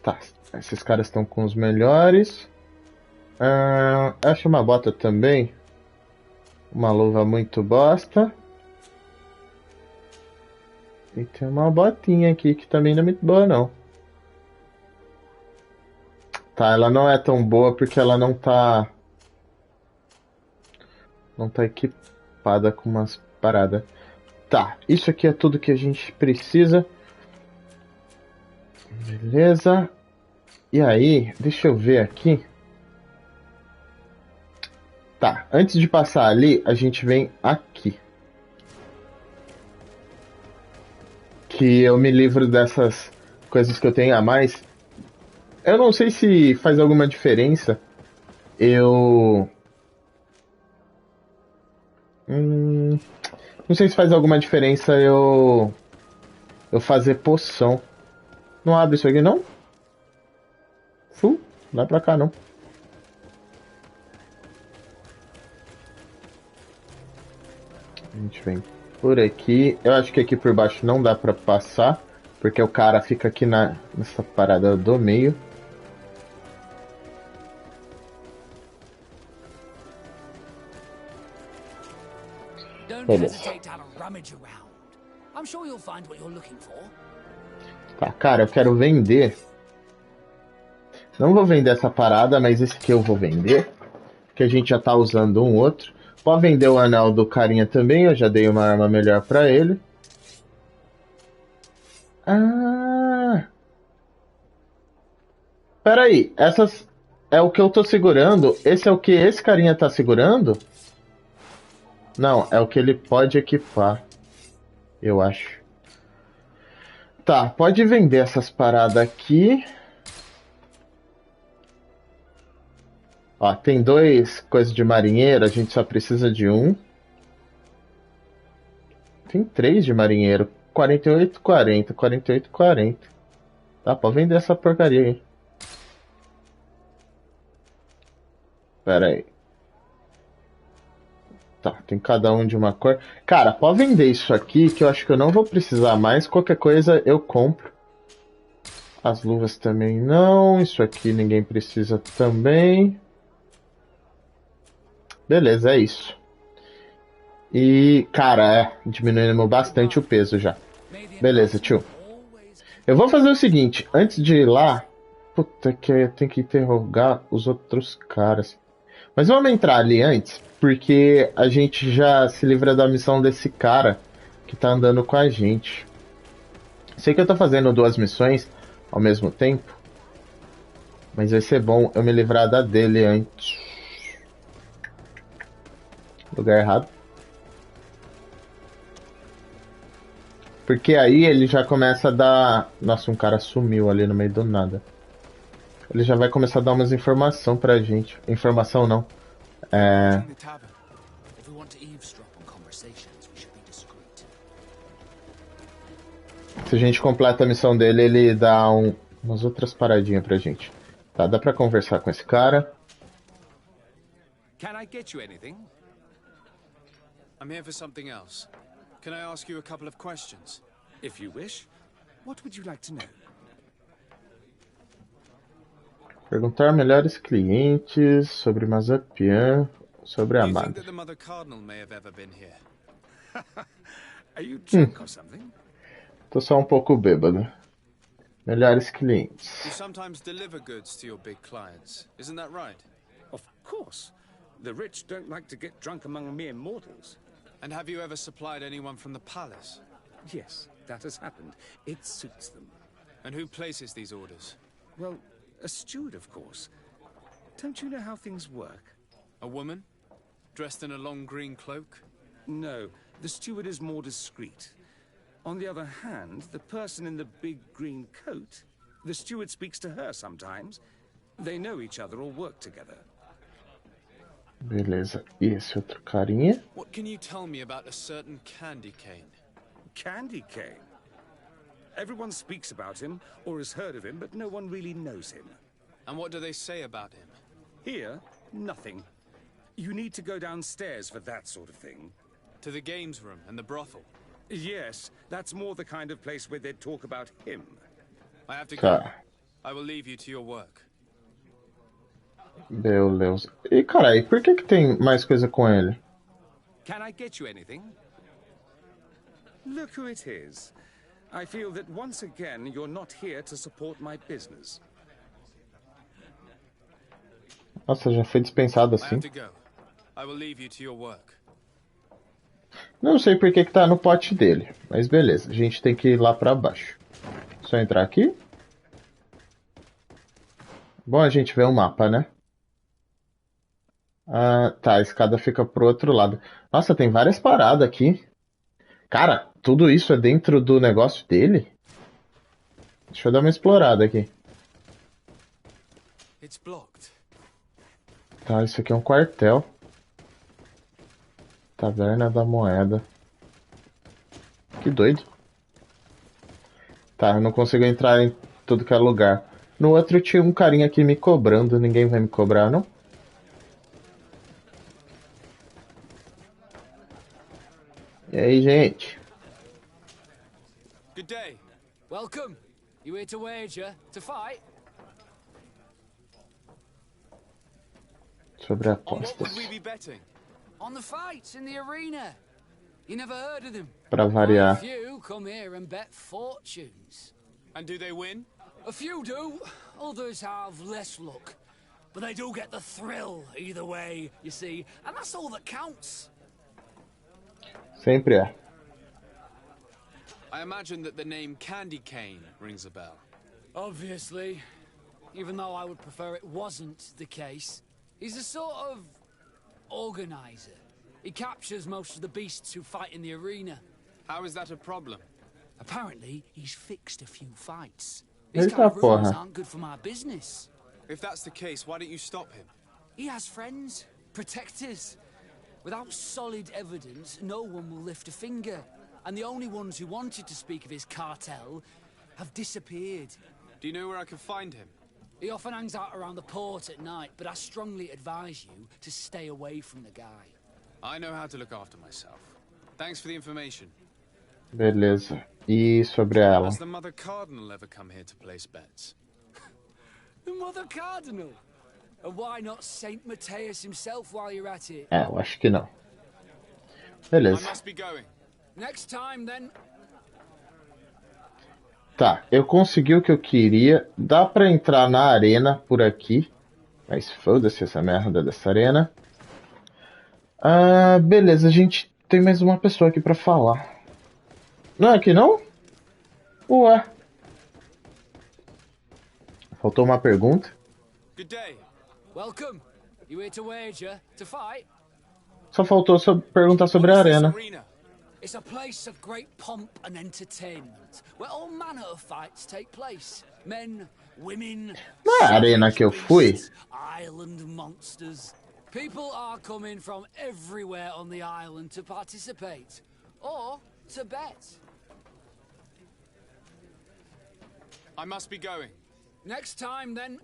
Tá, esses caras estão com os melhores. Acho uma bota também. Uma luva muito bosta. E tem uma botinha aqui que também não é muito boa, não. Tá, ela não é tão boa porque ela não tá... Não tá equipada com umas paradas. Tá, isso aqui é tudo que a gente precisa. Beleza. E aí, deixa eu ver aqui. Tá, antes de passar ali, a gente vem aqui. Que eu me livro dessas coisas que eu tenho a mais. Eu não sei se faz alguma diferença eu... Não sei se faz alguma diferença eu fazer poção. Não abre isso aqui, não? Não vai pra cá, não. A gente vem por aqui. Eu acho que aqui por baixo não dá pra passar, porque o cara fica aqui nessa parada do meio. Beleza. Tá, cara, eu quero vender. Não vou vender essa parada, mas esse aqui eu vou vender, que a gente já tá usando um outro. Pode vender o anel do carinha também, eu já dei uma arma melhor pra ele. Pera aí, essas é o que eu tô segurando? Esse é o que esse carinha tá segurando? Não, é o que ele pode equipar. Eu acho. Tá, pode vender essas paradas aqui. Ó, tem 2 coisas de marinheiro, a gente só precisa de um. Tem 3 de marinheiro. 48, 40, 48, 40. Tá, pode vender essa porcaria aí. Pera aí. Tá, tem cada um de uma cor. Cara, pode vender isso aqui, que eu acho que eu não vou precisar mais. Qualquer coisa eu compro. As luvas também não. Isso aqui ninguém precisa também. Beleza, é isso. E, cara, diminuindo bastante o peso já. Beleza, tio. Eu vou fazer o seguinte, antes de ir lá... Puta, que eu tenho que interrogar os outros caras. Mas vamos entrar ali antes, porque a gente já se livra da missão desse cara que tá andando com a gente. Sei que eu tô fazendo 2 missões ao mesmo tempo, mas vai ser bom eu me livrar da dele antes. Lugar errado. Porque aí ele já começa a dar... Nossa, um cara sumiu ali no meio do nada. Ele já vai começar a dar umas informação pra gente. Informação não. Se a gente completa a missão dele, ele dá umas outras paradinhas pra gente. Tá, dá pra conversar com esse cara. Can I get you anything? I'm here for something else. Can I ask you a couple of questions? If you wish. What would you like to know? Perguntar melhores clientes sobre Mazapian, sobre a Do you think Madre. that the Mother Cardinal may have ever been here? Are you drunk or something? Tô só um pouco bêbado. Melhores clientes. You sometimes deliver goods to your big clients, isn't that right? Of course. The rich don't like to get drunk among mere mortals. And have you ever supplied anyone from the palace? Yes, that has happened. It suits them. And who places these orders? Well, a steward, of course. Don't you know how things work? A woman? Dressed in a long green cloak? No, the steward is more discreet. On the other hand, the person in the big green coat, the steward speaks to her sometimes. They know each other or work together. Beleza. E esse outro carinha? What can you tell me about a certain candy cane? Candy cane? Everyone speaks about him, or has heard of him, but no one really knows him. And what do they say about him? Here, nothing. You need to go downstairs for that sort of thing. To the games room and the brothel? Yes, that's more the kind of place where they'd talk about him. I have to go. I will leave you to your work. Beleza. E carai, por que tem mais coisa com ele? Can I get you anything? Look who it is. I feel that once again you're not here to support my business. Nossa, já foi dispensado assim. I have to go. I will leave you to your work. Não sei por que tá no pote dele, mas beleza, a gente tem que ir lá pra baixo. Só entrar aqui. Bom a gente ver o mapa, né? Ah, tá, a escada fica pro outro lado. Nossa, tem várias paradas aqui. Cara, tudo isso é dentro do negócio dele? Deixa eu dar uma explorada aqui. It's blocked. Tá, isso aqui é um quartel. Taverna da Moeda. Que doido. Tá, eu não consigo entrar em tudo que é lugar. No outro tinha um carinha aqui me cobrando. Ninguém vai me cobrar, não? E aí, gente? Good day. Welcome. You here to wager? To fight? Sobre On what apostas. would we be betting? On the fights in the arena. You never heard of them? Pra variar. A few come here and bet fortunes. And do they win? A few do. Others have less luck. But they do get the thrill either way, you see. And that's all that counts. Sempre é. I imagine that the name Candy Cane rings a bell. Obviously. even though I would prefer it wasn't the case. He's a sort of organizer. He captures most of the beasts who fight in the arena. How is that a problem? Apparently, he's fixed a few fights. These kind of rumors aren't good for my business. If that's the case, why don't you stop him? He has friends, protectors. Without solid evidence, no one will lift a finger. And the only ones who wanted to speak of his cartel have disappeared. Do you know where I can find him? He often hangs out around the port at night, but I strongly advise you to stay away from the guy. I know how to look after myself. Thanks for the information. Beleza. E sobre ela? Has the Mother Cardinal ever come here to place bets? The Mother Cardinal? And why not Saint Matthias himself while you're at it? Eu acho que não. Beleza. I must be going. Next time, then. Tá, eu consegui o que eu queria. Dá pra entrar na arena por aqui. Mas foda-se essa merda dessa arena. Ah, beleza, a gente tem mais uma pessoa aqui pra falar. Não é aqui não? Ué. Faltou uma pergunta. Good day. Welcome. You here to wager? To fight? Só faltou perguntar sobre a arena. It's a place of great pomp and entertainment, where all manner of fights take place. Men, women, Na arena que eu fui, island monsters. People are coming from everywhere on the island to participate, or to bet. I must be going. Next time, then.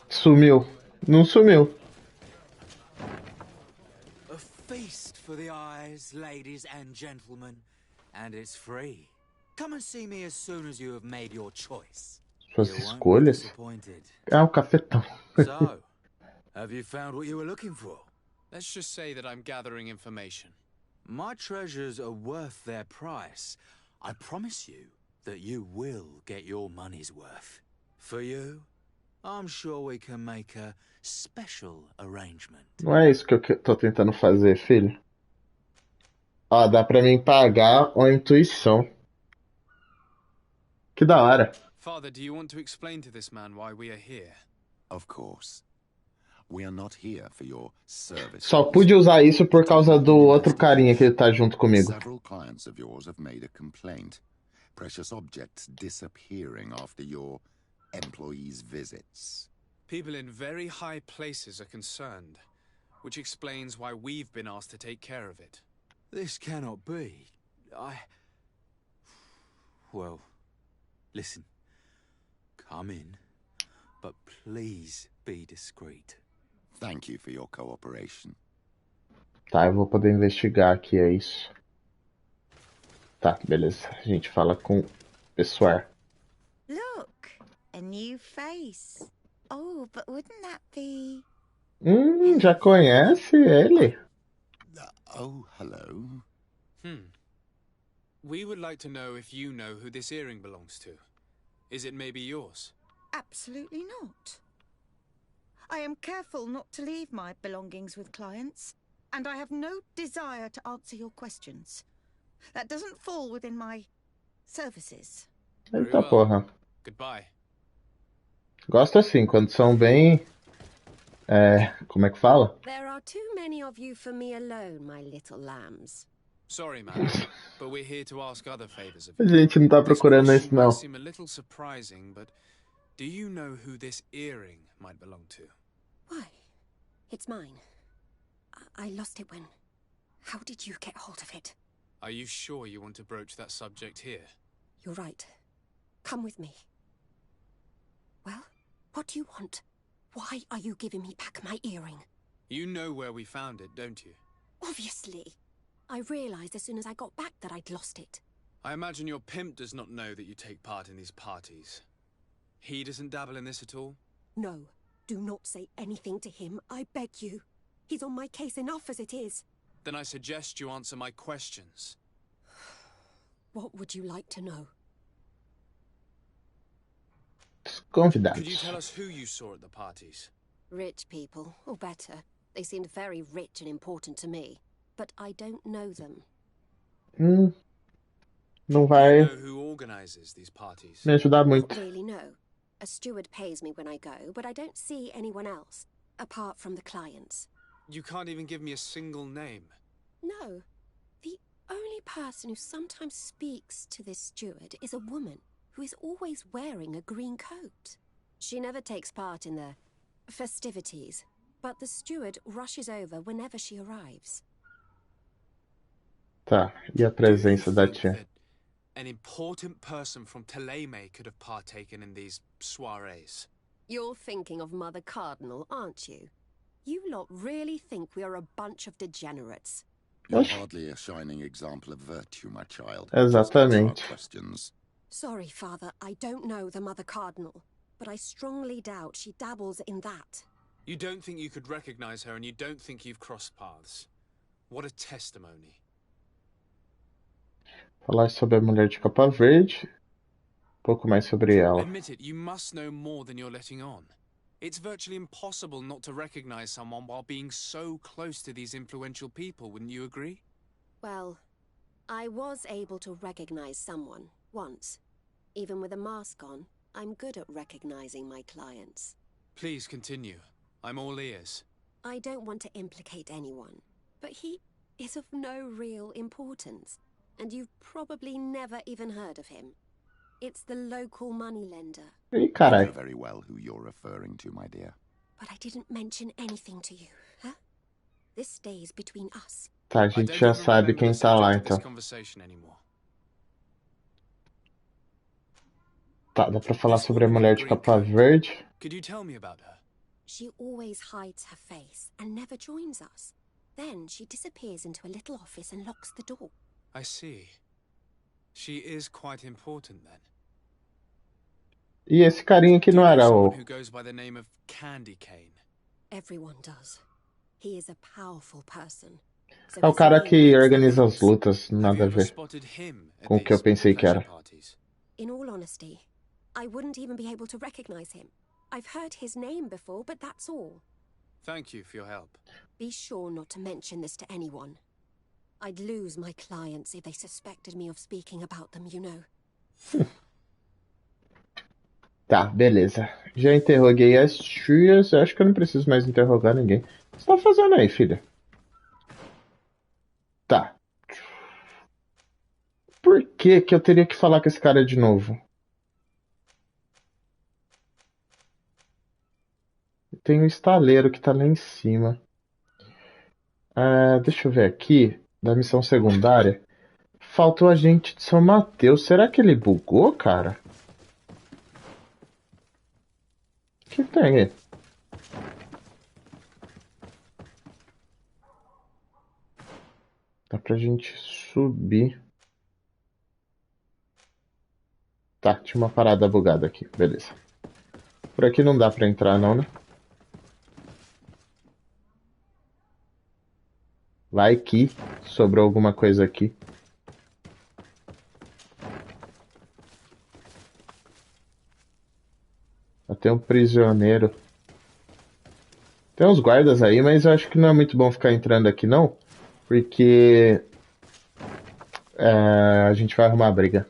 Sumiu. Não sumiu. A feast for the eyes, ladies and gentlemen, and it's free. Come and see me as soon as you have made your choice. Suas escolhas? Ah, o cafetão. So, have you found what you were looking for? Let's just say that I'm gathering information. My treasures are worth their price. I promise you that you will get your money's worth. For you, I'm sure we can make a special arrangement. Não é isso que eu tô tentando fazer, filho. Ó, dá pra mim pagar uma intuição. Que da hora. Father, do you want to explain to this man why we are here? Of course. We are not here for your service. Só pude usar isso por causa do outro carinha que ele tá junto comigo. Several clients of yours have made a complaint. Precious objects disappearing after your employees' visits. People in very high places are concerned, which explains why we've been asked to take care of it. This cannot be. Well, listen. Come in, but please be discreet. Thank you for your cooperation. Tá, eu vou poder investigar aqui, é isso. Tá, beleza. A gente fala com o pessoal. Look, a new face. Oh, but wouldn't that be... Já conhece ele? Oh, hello. We would like to know if you know who this earring belongs to. Is it maybe yours? Absolutely not. I am careful not to leave my belongings with clients, and I have no desire to answer your questions. That doesn't fall within my services. Eita porra. Goodbye. Gosto assim, quando são bem... como é que fala? There are too many of you for me alone, my little lambs. Sorry, man, but we're here to ask other favors of A you. gente não tá procurando isso, não. This seem a little surprising, but do you know who this earring might belong to? Why? It's mine. I lost it when... How did you get hold of it? Are you sure you want to broach that subject here? You're right. Come with me. Well, what do you want? Why are you giving me back my earring? You know where we found it, don't you? Obviously. I realized as soon as I got back that I'd lost it. I imagine your pimp does not know that you take part in these parties. He doesn't dabble in this at all? No. Do not say anything to him, I beg you. He's on my case enough as it is. Then I suggest you answer my questions. What would you like to know? Convidados. Could you tell us who you saw at the parties? Rich people, or better. They seemed very rich and important to me. But I don't know them. Não vai... You know who organizes these parties? Me ajudar muito. Not really, no. A steward pays me when I go, but I don't see anyone else, apart from the clients. You can't even give me a single name. No. The only person who sometimes speaks to this steward is a woman who is always wearing a green coat. She never takes part in the festivities, but the steward rushes over whenever she arrives. Tá, e a presença da tia? An important person from Teleme could have partaken in these soirees. You're thinking of Mother Cardinal, aren't you? You lot really think we are a bunch of degenerates. You're hardly a shining example of virtue, my child. Exatamente. Just answer our questions. Sorry, Father, I don't know the Mother Cardinal, but I strongly doubt she dabbles in that. You don't think you could recognize her, and you don't think you've crossed paths. What a testimony. Falar sobre a mulher de capa verde. Pouco mais sobre ela. Admit it, you must know more than you're letting on. It's virtually impossible not to recognize someone while being so close to these influential people, wouldn't you agree? Well, I was able to recognize someone, once. Even with a mask on, I'm good at recognizing my clients. Please continue. I'm all ears. I don't want to implicate anyone, but he is of no real importance, and you've probably never even heard of him. It's the local moneylender. Ih, I know carai. very well who you're referring to, my dear. But I didn't mention anything to you, huh? This stays between us. Tá, a gente já sabe quem tá lá, então. Tá, dá pra falar sobre a mulher de capa verde? Could you tell me about her? She always hides her face and never joins us. Then she disappears into a little office and locks the door. I see. She is quite important then. E esse carinha aqui não era o... Who goes by the name of Candy Cane. Everyone does. He is a powerful person. So É o cara que organiza as lutas, nada a ver com o que eu pensei que era. in all honesty, I wouldn't even be able to recognize him. I've heard his name before, but that's all. Thank you for your help. Be sure not to mention this to anyone. I'd lose my clients if they suspected me of speaking about them, you know. Tá, beleza. Já interroguei as tias. Eu acho que eu não preciso mais interrogar ninguém. O que você tá fazendo aí, filha? Tá. Por que que eu teria que falar com esse cara de novo? Tem um estaleiro que tá lá em cima. Deixa eu ver aqui. Da missão secundária. Faltou a gente de São Mateus. Será que ele bugou, cara? O que tem aí? Dá pra gente subir. Tá, tinha uma parada bugada aqui. Beleza. Por aqui não dá pra entrar não, né? Vai que sobrou alguma coisa aqui. Tem um prisioneiro. Tem uns guardas aí, mas eu acho que não é muito bom ficar entrando aqui não. Porque a gente vai arrumar briga.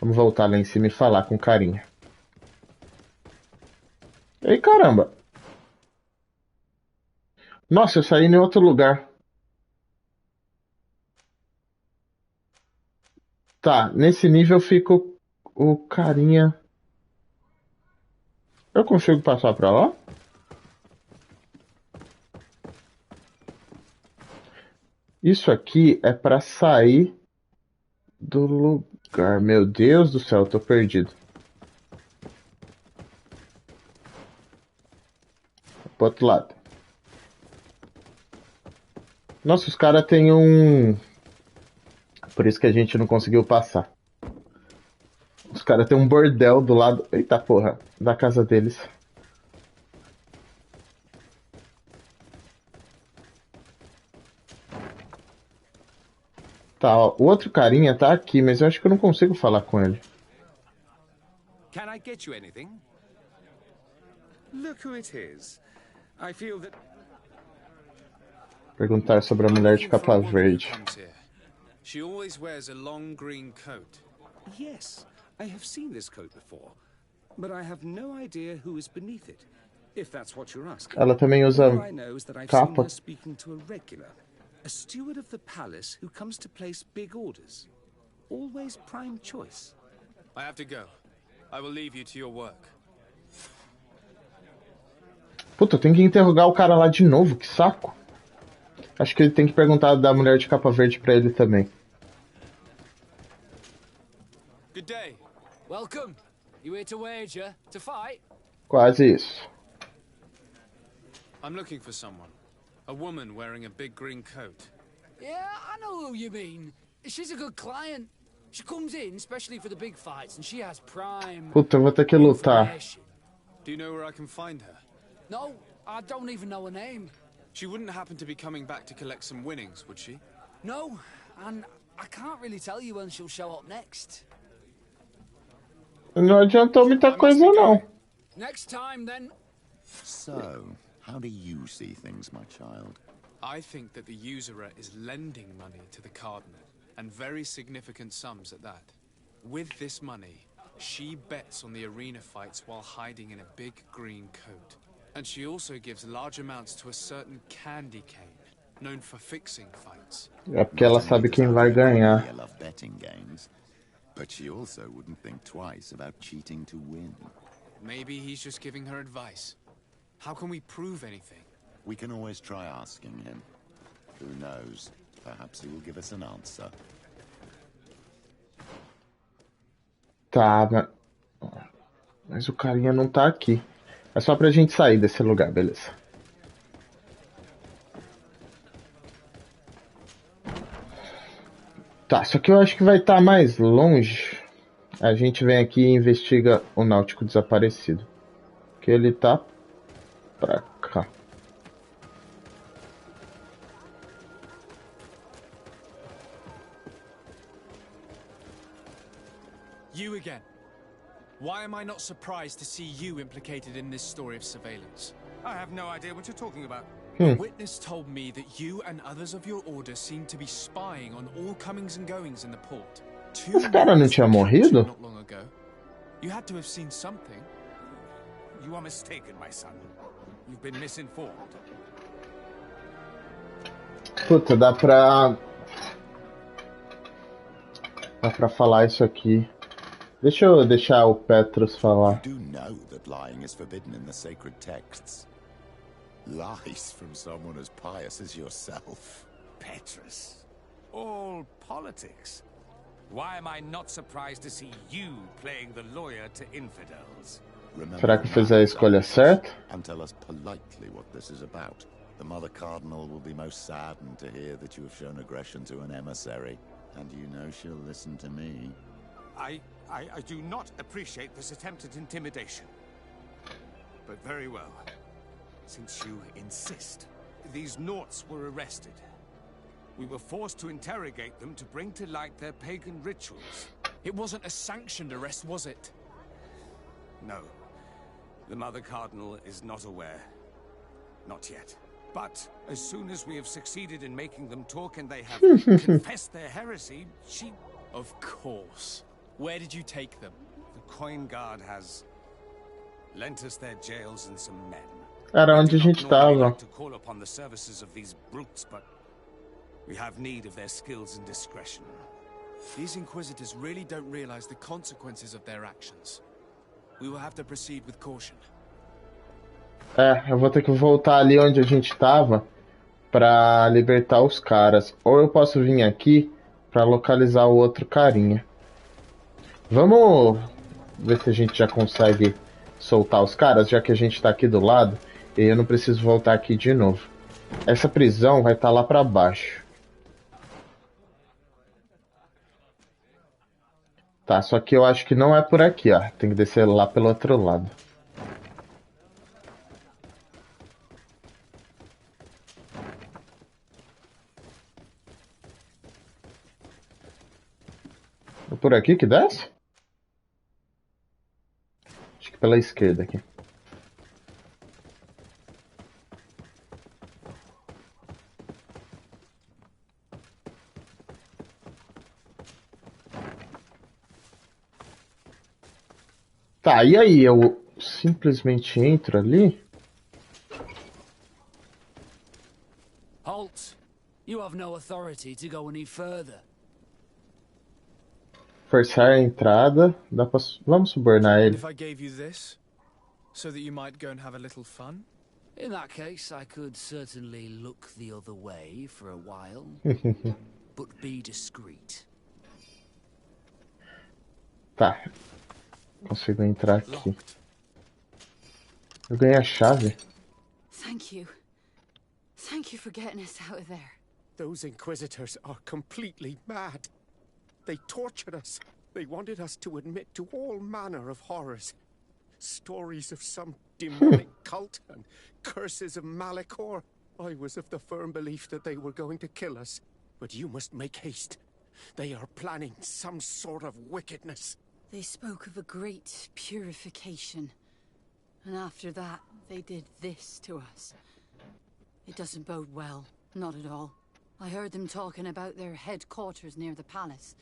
Vamos voltar lá em cima e falar com carinha. Ei, caramba! Nossa, eu saí em outro lugar. Tá, nesse nível fica o carinha. Eu consigo passar pra lá? Isso aqui é pra sair do lugar. Meu Deus do céu, eu tô perdido. Pro outro lado. Nossa, os caras têm um... Por isso que a gente não conseguiu passar. Os caras têm um bordel do lado... Eita porra, da casa deles. Tá, ó, o outro carinha tá aqui, mas eu acho que eu não consigo falar com ele. Can I get you anything? Look who it is. I feel that... Perguntar sobre a mulher de capa verde. She always wears a long green coat. Yes, I have seen this coat before, but I have no idea who is beneath it. If that's what you're asking. Ela também usa All I know is that I've seen capa. her speaking to a regular, a steward of the palace who comes to place big orders. Always prime choice. I have to go. I will leave you to your work. Puta, eu tenho que interrogar o cara lá de novo, que saco. Acho que ele tem que perguntar da mulher de capa verde pra ele também. Good day. Welcome. You here to wager? To fight? Quase isso. I'm looking for someone. A woman wearing a big green coat. Yeah, I know who you mean. She's a good client. She comes in especially for the big fights and she has prime. Puta, eu vou ter que lutar. Do you know where I can find her? No, I don't even know her name. She wouldn't happen to be coming back to collect some winnings, would she? No, and I can't really tell you when she'll show up next. Não adiantou muita coisa, não. Next time, then. So, how do you see things, my child? I think that the usurer is lending money to the cardinal, and very significant sums at that. With this money, she bets on the arena fights while hiding in a big green coat. And she also gives large amounts to a certain candy cane, known for fixing fights. É porque ela sabe quem vai ganhar. I love betting games, but she also wouldn't think twice about cheating to win. Maybe he's just giving her advice. How can we prove anything? We can always try asking him. Who knows? Perhaps he will give us an answer. Tá, mas o carinha não tá aqui. É só pra gente sair desse lugar, beleza. Tá, só que eu acho que vai estar mais longe. A gente vem aqui e investiga o náutico desaparecido. Que ele tá pra cá. You again. Why am I not surprised to see you implicated in this story of surveillance? I have no idea what you're talking about. A witness told me that you and others of your order seem to be spying on all comings and goings in the port. Esse cara não tinha morrido? Not long ago. You had to have seen something. You are mistaken, my son. You've been misinformed. Puta, dá pra falar isso aqui. Deixa eu deixar o Petrus falar. You do know that lying is forbidden in the sacred texts. Lies from someone as pious as yourself. Petrus. All politics. Why am I not surprised to see you playing the lawyer to infidels? Será que fez a escolha certa? And tell us politely what this is about. The Mother Cardinal will be most saddened to hear that you have shown aggression to an emissary. And you know she'll listen to me. I do not appreciate this attempt at intimidation. But very well. Since you insist, these Naughts were arrested. We were forced to interrogate them to bring to light their pagan rituals. It wasn't a sanctioned arrest, was it? No. The Mother Cardinal is not aware. Not yet. But as soon as we have succeeded in making them talk and they have confessed their heresy, she... Of course. Where did you take them? The Coin Guard has lent us their jails and some men. Era onde a gente tava. Like to call upon the services of these brutes, but we have need of their skills and discretion. These Inquisitors really don't realize the consequences of their actions. We will have to proceed with caution. Eu vou ter que voltar ali onde a gente tava pra libertar os caras. Ou eu posso vir aqui pra localizar o outro carinha. Vamos ver se a gente já consegue soltar os caras, já que a gente tá aqui do lado. E eu não preciso voltar aqui de novo. Essa prisão vai estar lá pra baixo. Tá, só que eu acho que não é por aqui, ó. Tem que descer lá pelo outro lado. É por aqui que desce? Acho que pela esquerda aqui. Tá, e aí? Eu simplesmente entro ali? Halt! You have no authority to go any further. Forçar a entrada. Dá pra... Vamos subornar And ele. if I gave you this, so that you might go and have a little fun? In that case, I could certainly look the other way for a while, but be discreet. Tá. Consigo entrar aqui. Eu ganhei a chave. Thank you. Thank you for getting us out of there. Those Inquisitors are completely mad. They tortured us. They wanted us to admit to all manner of horrors. Stories of some demonic cult and curses of Malachor. I was of the firm belief that they were going to kill us. But you must make haste. They are planning some sort of wickedness. They spoke of a great purification. And after that, they did this to us. It doesn't bode well. Not at all. I heard them talking about their headquarters near the palace.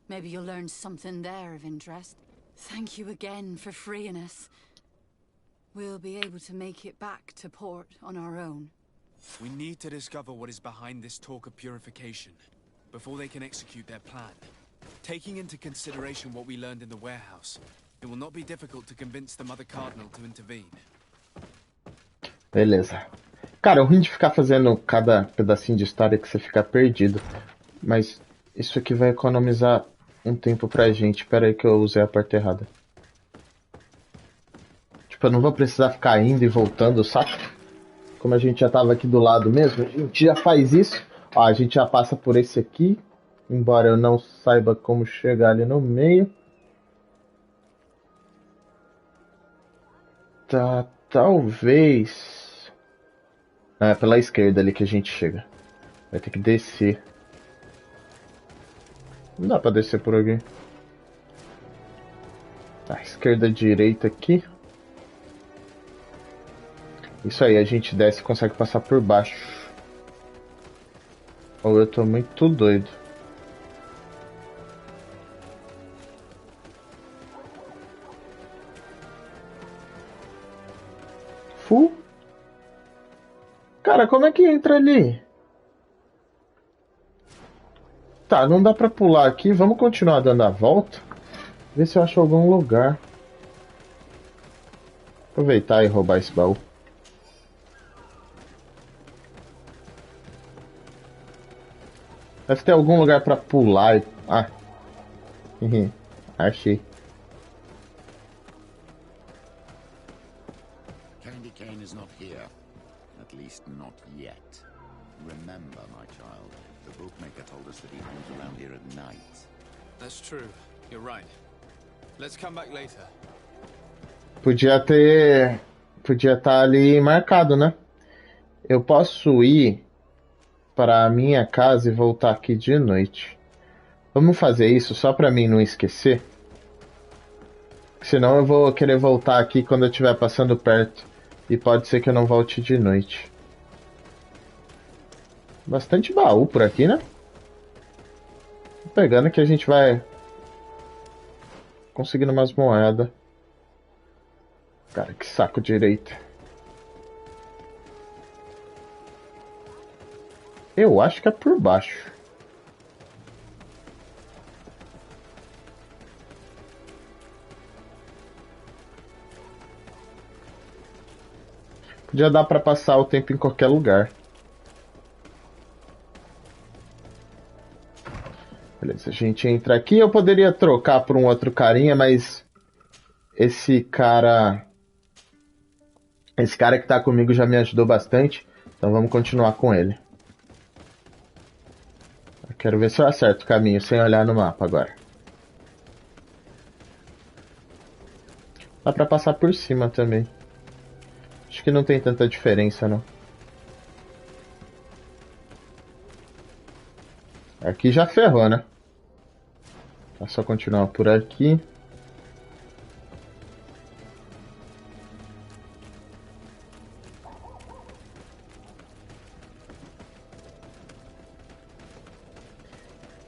Maybe you'll learn something there of interest. Thank you again for freeing us. We'll be able to make it back to port on our own. We need to discover what is behind this talk of purification, before they can execute their plan. Taking into consideration what we learned in the warehouse, it will not be difficult to convince the Mother Cardinal to intervene. Beleza. Cara, é ruim de ficar fazendo cada pedacinho de história que você fica perdido. Mas isso aqui vai economizar um tempo pra gente. Pera aí que eu usei a porta errada. Tipo, eu não vou precisar ficar indo e voltando, saca? Como a gente já tava aqui do lado mesmo, a gente já faz isso. Ó, a gente já passa por esse aqui. Embora eu não saiba como chegar ali no meio. Tá, talvez... É pela esquerda ali que a gente chega. Vai ter que descer. Não dá pra descer por aqui. Tá, esquerda, direita aqui. Isso aí, a gente desce e consegue passar por baixo. Ou eu tô muito doido. Full? Cara, como é que entra ali? Tá, não dá pra pular aqui. Vamos continuar dando a volta. Ver se eu acho algum lugar. Aproveitar e roubar esse baú. Deve ter algum lugar pra pular e... Ah. Achei. Candy Cane is not here. At least not yet. Remember, my child, the bookmaker told us that he hangs around here at night. That's true. You're right. Let's come back later. Podia estar ali marcado, né? Eu posso ir para a minha casa e voltar aqui de noite. Vamos fazer isso só para mim não esquecer? Senão eu vou querer voltar aqui quando eu estiver passando perto. E pode ser que eu não volte de noite. Bastante baú por aqui, né? Tô pegando que a gente vai conseguindo umas moedas. Cara, que saco direito. Eu acho que é por baixo. Podia dar pra passar o tempo em qualquer lugar. Beleza, a gente entra aqui. Eu poderia trocar por um outro carinha, mas... Esse cara que tá comigo já me ajudou bastante. Então vamos continuar com ele. Eu quero ver se eu acerto o caminho sem olhar no mapa agora. Dá pra passar por cima também. Acho que não tem tanta diferença, não. Aqui já ferrou, né? É só continuar por aqui.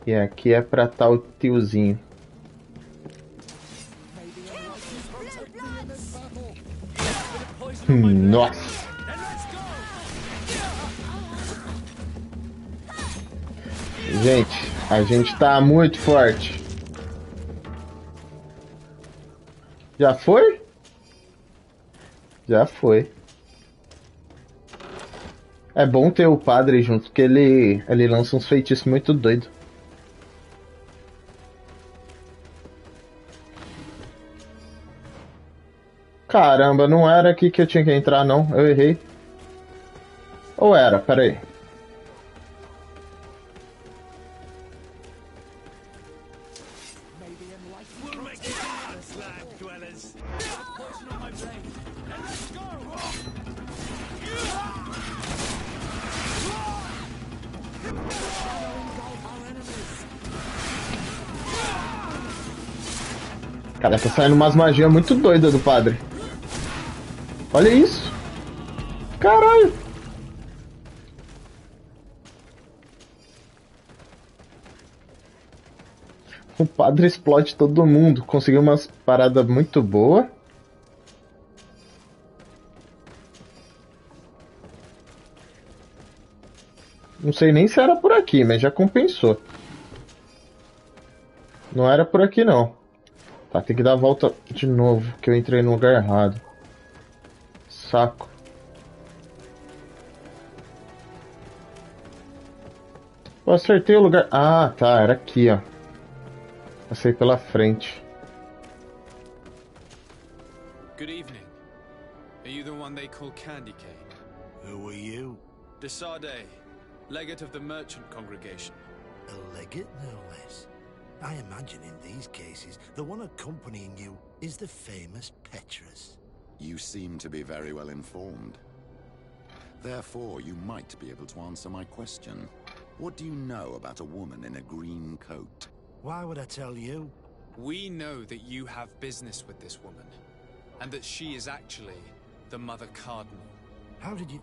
E aqui é pra tal tiozinho. Nossa. Gente, a gente tá muito forte. Já foi? Já foi. É bom ter o padre junto, porque ele lança uns feitiços muito doidos. Caramba, não era aqui que eu tinha que entrar, não. Eu errei. Ou era? Pera aí. Cara, tá saindo umas magias muito doidas do padre. Olha isso. Caralho. O padre explode todo mundo. Conseguiu umas paradas muito boas. Não sei nem se era por aqui, mas já compensou. Não era por aqui, não. Tá, tem que dar a volta de novo, que eu entrei no lugar errado. Saco. Eu acertei o lugar... Ah, tá, era aqui, ó. Passei pela frente. Good evening. Are you the one they call Candy Cane? Who are you? Desade, legate of the merchant congregation. A legate, no less. I imagine in these cases, the one accompanying you is the famous Petrus. You seem to be very well informed. Therefore, you might be able to answer my question. What do you know about a woman in a green coat? Why would I tell you? We know that you have business with this woman, and that she is actually the Mother Cardinal. How did you...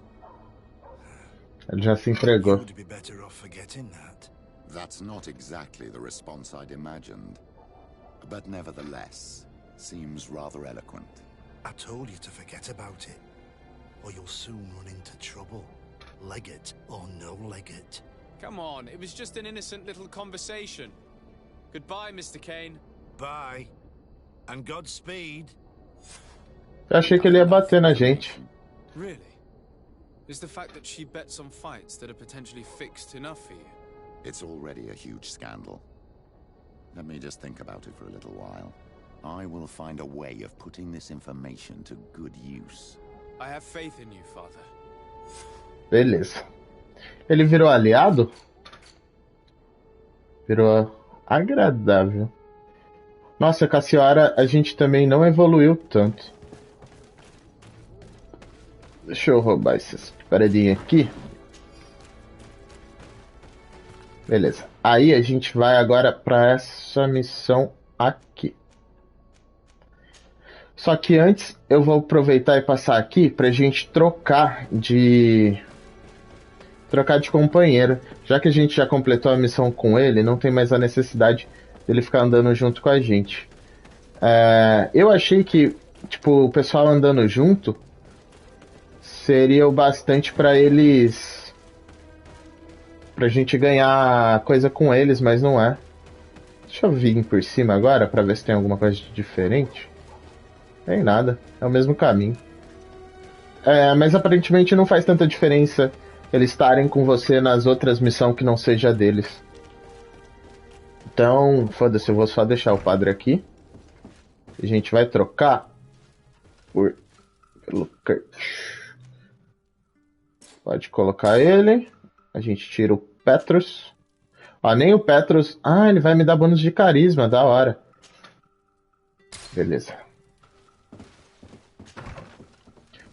Ele já se entregou. You would be better off forgetting that. That's not exactly the response I'd imagined. But nevertheless, seems rather eloquent. I told you to forget about it, or you'll soon run into trouble. Legate or no legate. Come on, it was just an innocent little conversation. Goodbye, Mr. Kane. Bye. And Godspeed. Eu achei que ele ia bater na gente. Really? Is the fact that she bets on fights that are potentially fixed enough for you? It's already a huge scandal. Let me just think about it for a little while. I will find a way of putting this information to good use. I have faith in you, Father. Beleza. Ele virou aliado? Virou agradável. Nossa, Cassiara, a gente também não evoluiu tanto. Deixa eu roubar essas paradinhas aqui. Beleza. Aí a gente vai agora para essa missão aqui. Só que antes eu vou aproveitar e passar aqui pra gente trocar de companheiro. Já que a gente já completou a missão com ele, não tem mais a necessidade dele ficar andando junto com a gente. Eu achei que tipo, o pessoal andando junto seria o bastante pra eles... Pra gente ganhar coisa com eles, mas não é. Deixa eu vir por cima agora pra ver se tem alguma coisa de diferente. Tem nada, é o mesmo caminho. Mas aparentemente não faz tanta diferença eles estarem com você nas outras missões que não seja deles. Então, foda-se, eu vou só deixar o padre aqui. A gente vai trocar pelo Kurt. Pode colocar ele. A gente tira o Petrus. Ó, nem o Petrus... Ah, ele vai me dar bônus de carisma, da hora. Beleza.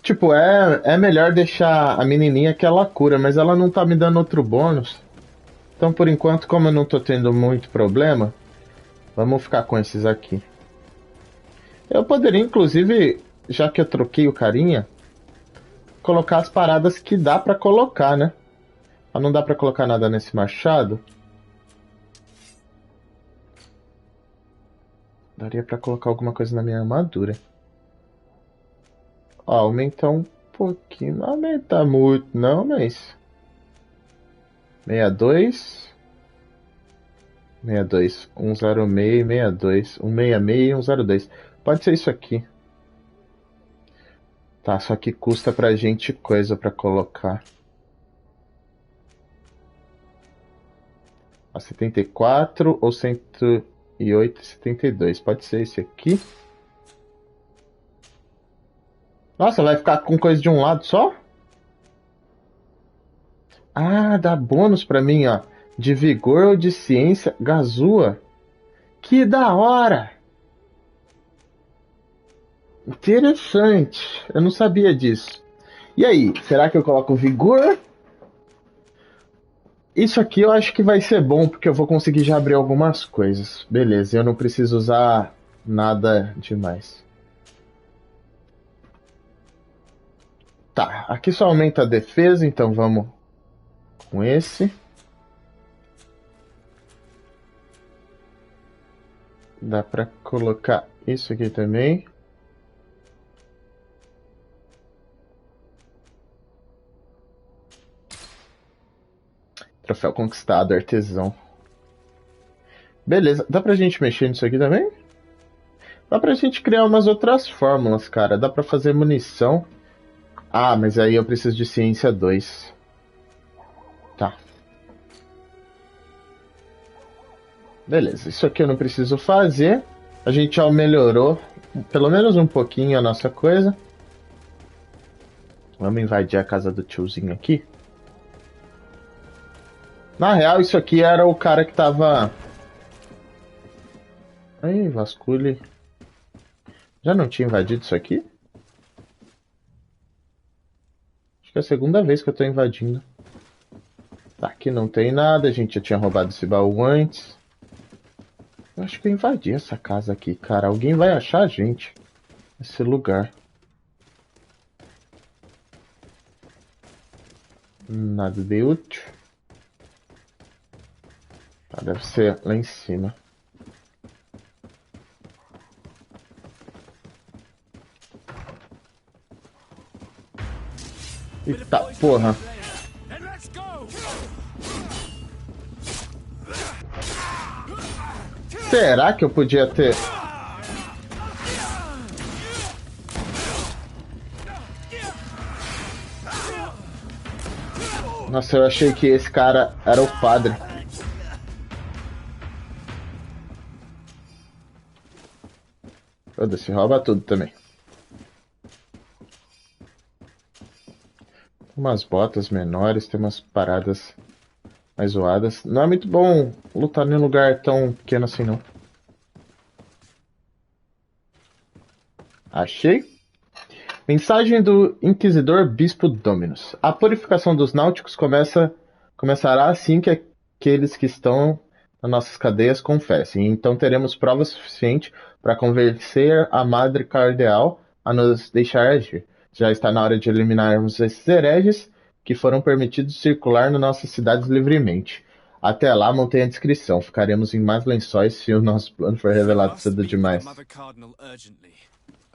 Tipo, é melhor deixar a menininha que ela cura, mas ela não tá me dando outro bônus. Então, por enquanto, como eu não tô tendo muito problema, vamos ficar com esses aqui. Eu poderia, inclusive, já que eu troquei o carinha, colocar as paradas que dá pra colocar, né? Mas não dá pra colocar nada nesse machado. Daria pra colocar alguma coisa na minha armadura. Ó, aumentar um pouquinho. Não aumenta muito, não, mas. 62. 62. 106 e 62. 166 e 102. Pode ser isso aqui. Tá, só que custa pra gente coisa pra colocar. A 74 ou 108 e 72. Pode ser esse aqui. Nossa, vai ficar com coisa de um lado só? Ah, dá bônus pra mim, ó. De vigor ou de ciência. Gazua. Que da hora! Interessante. Eu não sabia disso. E aí, será que eu coloco vigor? Isso aqui eu acho que vai ser bom, porque eu vou conseguir já abrir algumas coisas. Beleza, eu não preciso usar nada demais. Tá, aqui só aumenta a defesa, então vamos com esse. Dá pra colocar isso aqui também. Troféu conquistado, artesão. Beleza, dá pra gente mexer nisso aqui também? Dá pra gente criar umas outras fórmulas, cara. Dá pra fazer munição. Ah, mas aí eu preciso de ciência 2. Tá. Beleza, isso aqui eu não preciso fazer. A gente já melhorou pelo menos um pouquinho a nossa coisa. Vamos invadir a casa do tiozinho aqui. Na real, isso aqui era o cara que tava... Aí, vasculhe. Já não tinha invadido isso aqui? Acho que é a segunda vez que eu tô invadindo. Tá, aqui não tem nada. A gente já tinha roubado esse baú antes. Eu acho que eu invadi essa casa aqui, cara. Alguém vai achar a gente. Esse lugar. Nada de útil. Ah, deve ser lá em cima. Eita porra. Será que eu podia ter... Nossa, eu achei que esse cara era o padre. Foda-se, rouba tudo também. Umas botas menores, tem umas paradas mais zoadas. Não é muito bom lutar em um lugar tão pequeno assim, não. Achei. Mensagem do Inquisidor Bispo Dominus. A purificação dos náuticos começará assim que aqueles que estão nas nossas cadeias confessem. Então teremos prova suficiente para convencer a Madre Cardeal a nos deixar agir. Já está na hora de eliminarmos esses hereges que foram permitidos circular nas nossas cidades livremente. Até lá, mantenha a descrição. Ficaremos em mais lençóis se o nosso plano for revelado cedo demais.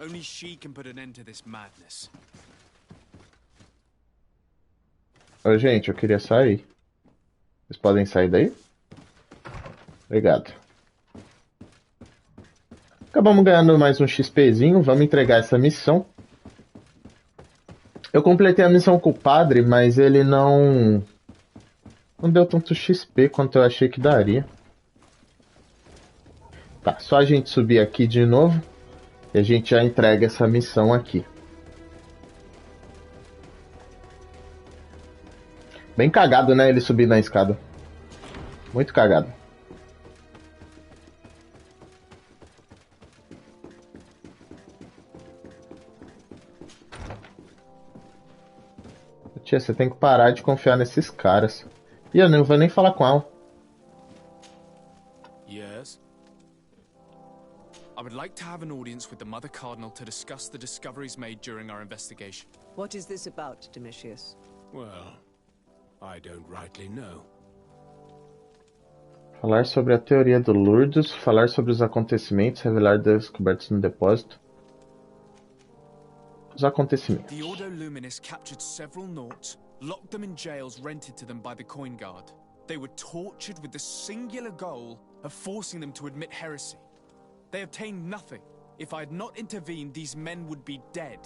Only she can put an end to this madness. Ô, gente, eu queria sair. Vocês podem sair daí? Obrigado. Acabamos ganhando mais um XPzinho. Vamos entregar essa missão. Eu completei a missão com o padre, mas ele não deu tanto XP quanto eu achei que daria. Tá, só a gente subir aqui de novo e a gente já entrega essa missão aqui. Bem cagado, né, ele subir na escada. Muito cagado. Tia, você tem que parar de confiar nesses caras. E eu não vou nem falar com ela. Yes. I would like to have an audience with the Mother Cardinal to discuss the discoveries made during our investigation. What is this about, Domitius? Well, I don't rightly know. Falar sobre a teoria do Lourdes, falar sobre os acontecimentos, revelar descobertas no depósito. os acontecimentos. The Ordo Luminis captured several Naughts, locked them in jails rented to them by the Coin Guard. They were tortured with the singular goal of forcing them to admit heresy. They obtained nothing. If I had not intervened, these men would be dead.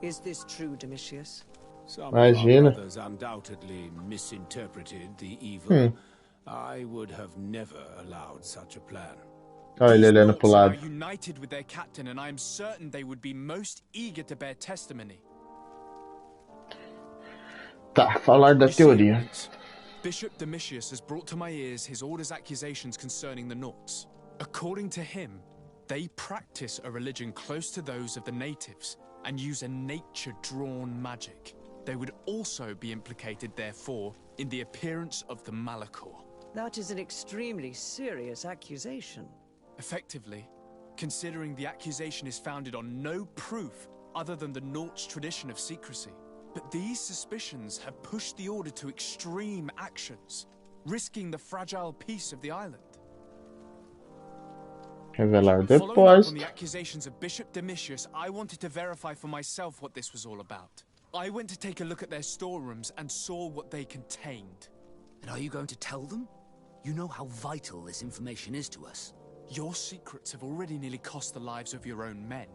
Is this true, Domitius? Some of our Imagina. brothers undoubtedly misinterpreted the evil. I would have never allowed such a plan. Olha ele olhando pro lado. Are united with their captain, and I am certain they would be most eager to bear testimony. Tá, falar da teoria. Bishop Domitius has brought to my ears his order's accusations concerning the Naughts. According to him, they practice a religion close to those of the natives and use a nature-drawn magic. They would also be implicated, therefore, in the appearance of the Malachor. That is an extremely serious accusation. Effectively, considering the accusation is founded on no proof other than the Naughts' tradition of secrecy. But these suspicions have pushed the Order to extreme actions, risking the fragile peace of the island. Revelar Following up depois. on the accusations of Bishop Domitius, I wanted to verify for myself what this was all about. I went to take a look at their storerooms and saw what they contained. And are you going to tell them? You know how vital this information is to us. Your secrets have already nearly cost the lives of your own men.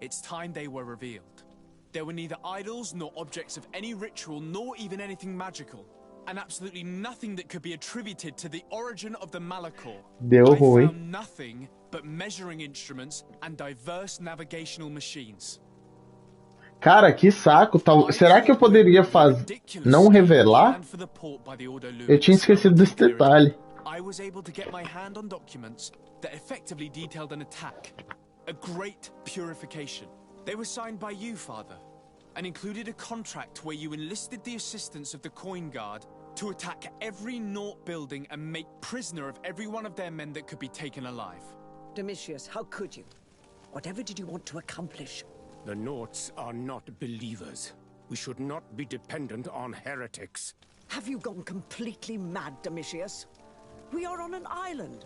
It's time they were revealed. There were neither idols nor objects of any ritual, nor even anything magical. And absolutely nothing that could be attributed to the origin of the Malachor. Deu I ruim. found nothing but measuring instruments and diverse navigational machines. Cara, que saco. Será que eu poderia não revelar? Eu tinha esquecido desse detalhe. I was able to get my hand on documents that effectively detailed an attack. A great purification. They were signed by you, Father, and included a contract where you enlisted the assistance of the Coin Guard to attack every Naught building and make prisoner of every one of their men that could be taken alive. Domitius, how could you? Whatever did you want to accomplish? The Naughts are not believers. We should not be dependent on heretics. Have you gone completely mad, Domitius? We are on an island.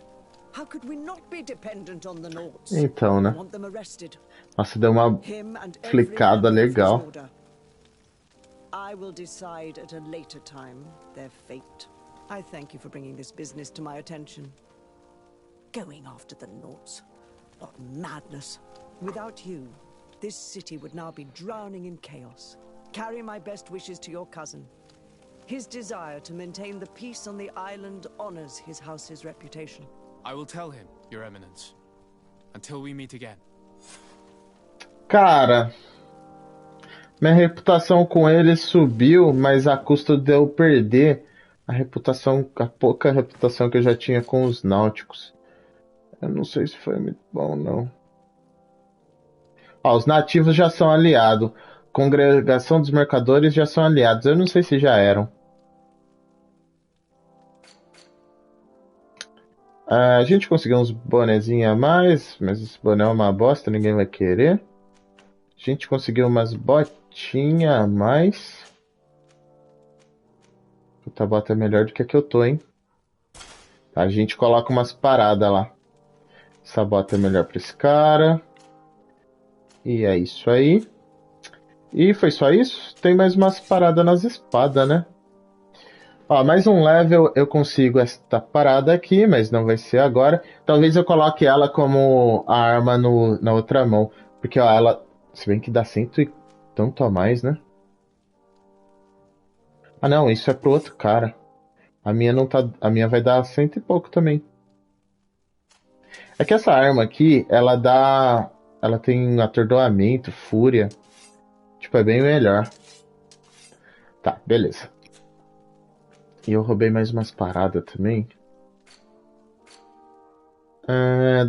How could we not be dependent on the Naughts? Então, né? I want them arrested. Nossa, deu uma flicada legal. I will decide at a later time their fate. I thank you for bringing this business to my attention. Going after the Naughts. What madness. Without you, this city would now be drowning in chaos. Carry my best wishes to your cousin. His desire to maintain the peace on the island honors his house's reputation. I will tell him, Your Eminence. Until we meet again. Cara, minha reputação com ele subiu, mas a custa de eu perder a pouca reputação que eu já tinha com os náuticos. Eu não sei se foi muito bom, não. Ó, os nativos já são aliados. Congregação dos mercadores já são aliados. Eu não sei se já eram. A gente conseguiu uns bonezinhos a mais, mas esse boné é uma bosta, ninguém vai querer. A gente conseguiu umas botinhas a mais. Puta bota é melhor do que a que eu tô, hein? A gente coloca umas paradas lá. Essa bota é melhor pra esse cara. E é isso aí. E foi só isso? Tem mais umas paradas nas espadas, né? Ó, mais um level eu consigo esta parada aqui, mas não vai ser agora. Talvez eu coloque ela como a arma na outra mão. Porque, ó, ela... Se bem que dá 100 e tanto a mais, né? Ah, não, isso é pro outro cara. A minha não tá... A minha vai dar 100 e pouco também. É que essa arma aqui, ela dá... Ela tem atordoamento, fúria. Tipo, é bem melhor. Tá, beleza. E eu roubei mais umas paradas também.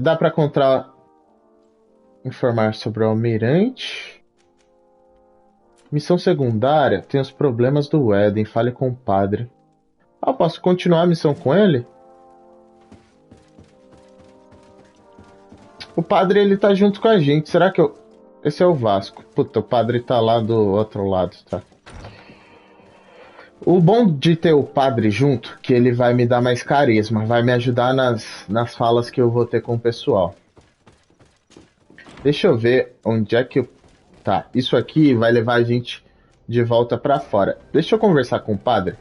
Dá pra informar sobre o almirante. Missão secundária. Tem os problemas do Éden. Fale com o padre. Ah, posso continuar a missão com ele? O padre, ele tá junto com a gente. Será que eu... Esse é o Vasco. Puta, o padre tá lá do outro lado, tá? O bom de ter o padre junto, que ele vai me dar mais carisma, vai me ajudar nas falas que eu vou ter com o pessoal. Deixa eu ver onde é que Tá, isso aqui vai levar a gente de volta pra fora. Deixa eu conversar com o padre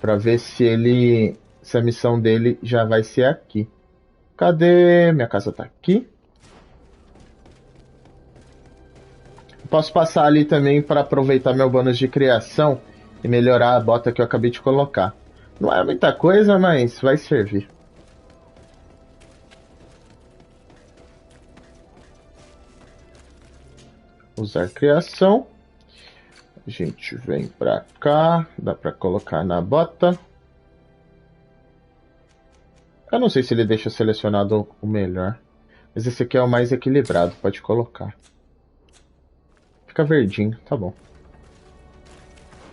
pra ver se a missão dele já vai ser aqui. Cadê? Minha casa tá aqui. Posso passar ali também para aproveitar meu bônus de criação e melhorar a bota que eu acabei de colocar. Não é muita coisa, mas vai servir. Usar criação. A gente vem pra cá. Dá pra colocar na bota. Eu não sei se ele deixa selecionado o melhor. Mas esse aqui é o mais equilibrado. Pode colocar. Fica verdinho. Tá bom.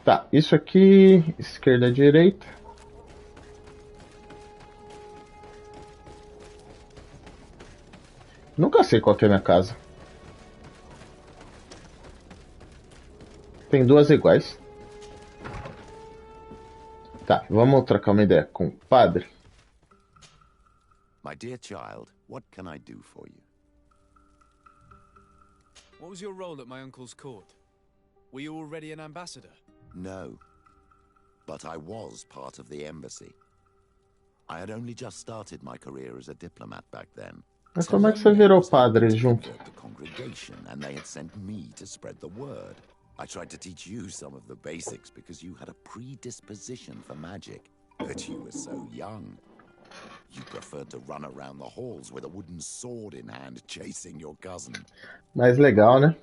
Tá. Isso aqui. Esquerda, direita. Nunca sei qual que é a minha casa. Tem duas iguais. Tá, vamos trocar uma ideia com o padre. My dear child, what can I do for you? What was your role at my uncle's court? Were you already an ambassador? No. But I was part of the embassy. I had only just started my career as a diplomat back then. Mas como é que você virou padre junto? The congregation, and they had sent me to spread the word. I tried to teach you some of the basics because you had a predisposition for magic, but you were so young. You preferred to run around the halls with a wooden sword in hand, chasing your cousin. Mais legal, né?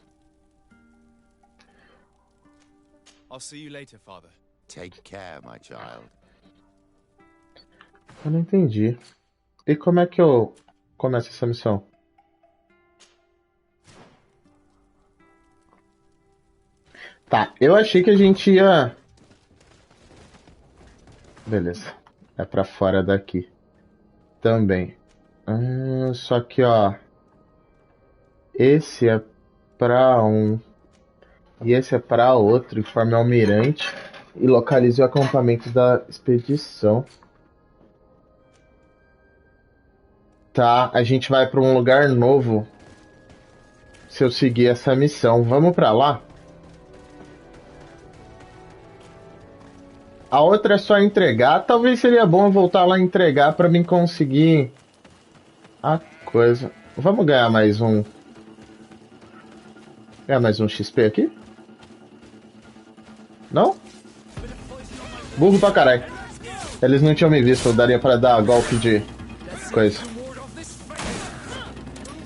I'll see you later, father. Take care, my child. Eu não entendi. E como é que eu começo essa missão? Tá, eu achei que a gente ia... Beleza. É pra fora daqui. Também. Só que, ó... Esse é pra um. E esse é pra outro. Informe almirante. E localize o acampamento da expedição. Tá, a gente vai pra um lugar novo. Se eu seguir essa missão. Vamos pra lá? A outra é só entregar. Talvez seria bom eu voltar lá e entregar pra mim conseguir a coisa. Vamos ganhar mais um. Ganhar mais um XP aqui? Não? Burro pra caralho. Eles não tinham me visto. Daria pra dar golpe de coisa.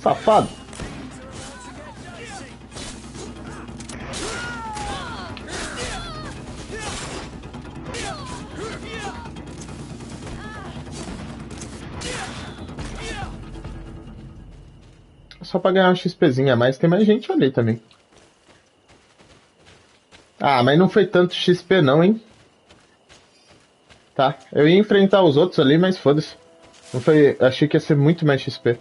Safado. Só pra ganhar um XPzinho a mais, tem mais gente ali também. Ah, mas não foi tanto XP não, hein? Tá, eu ia enfrentar os outros ali, mas foda-se. Não foi... Achei que ia ser muito mais XP.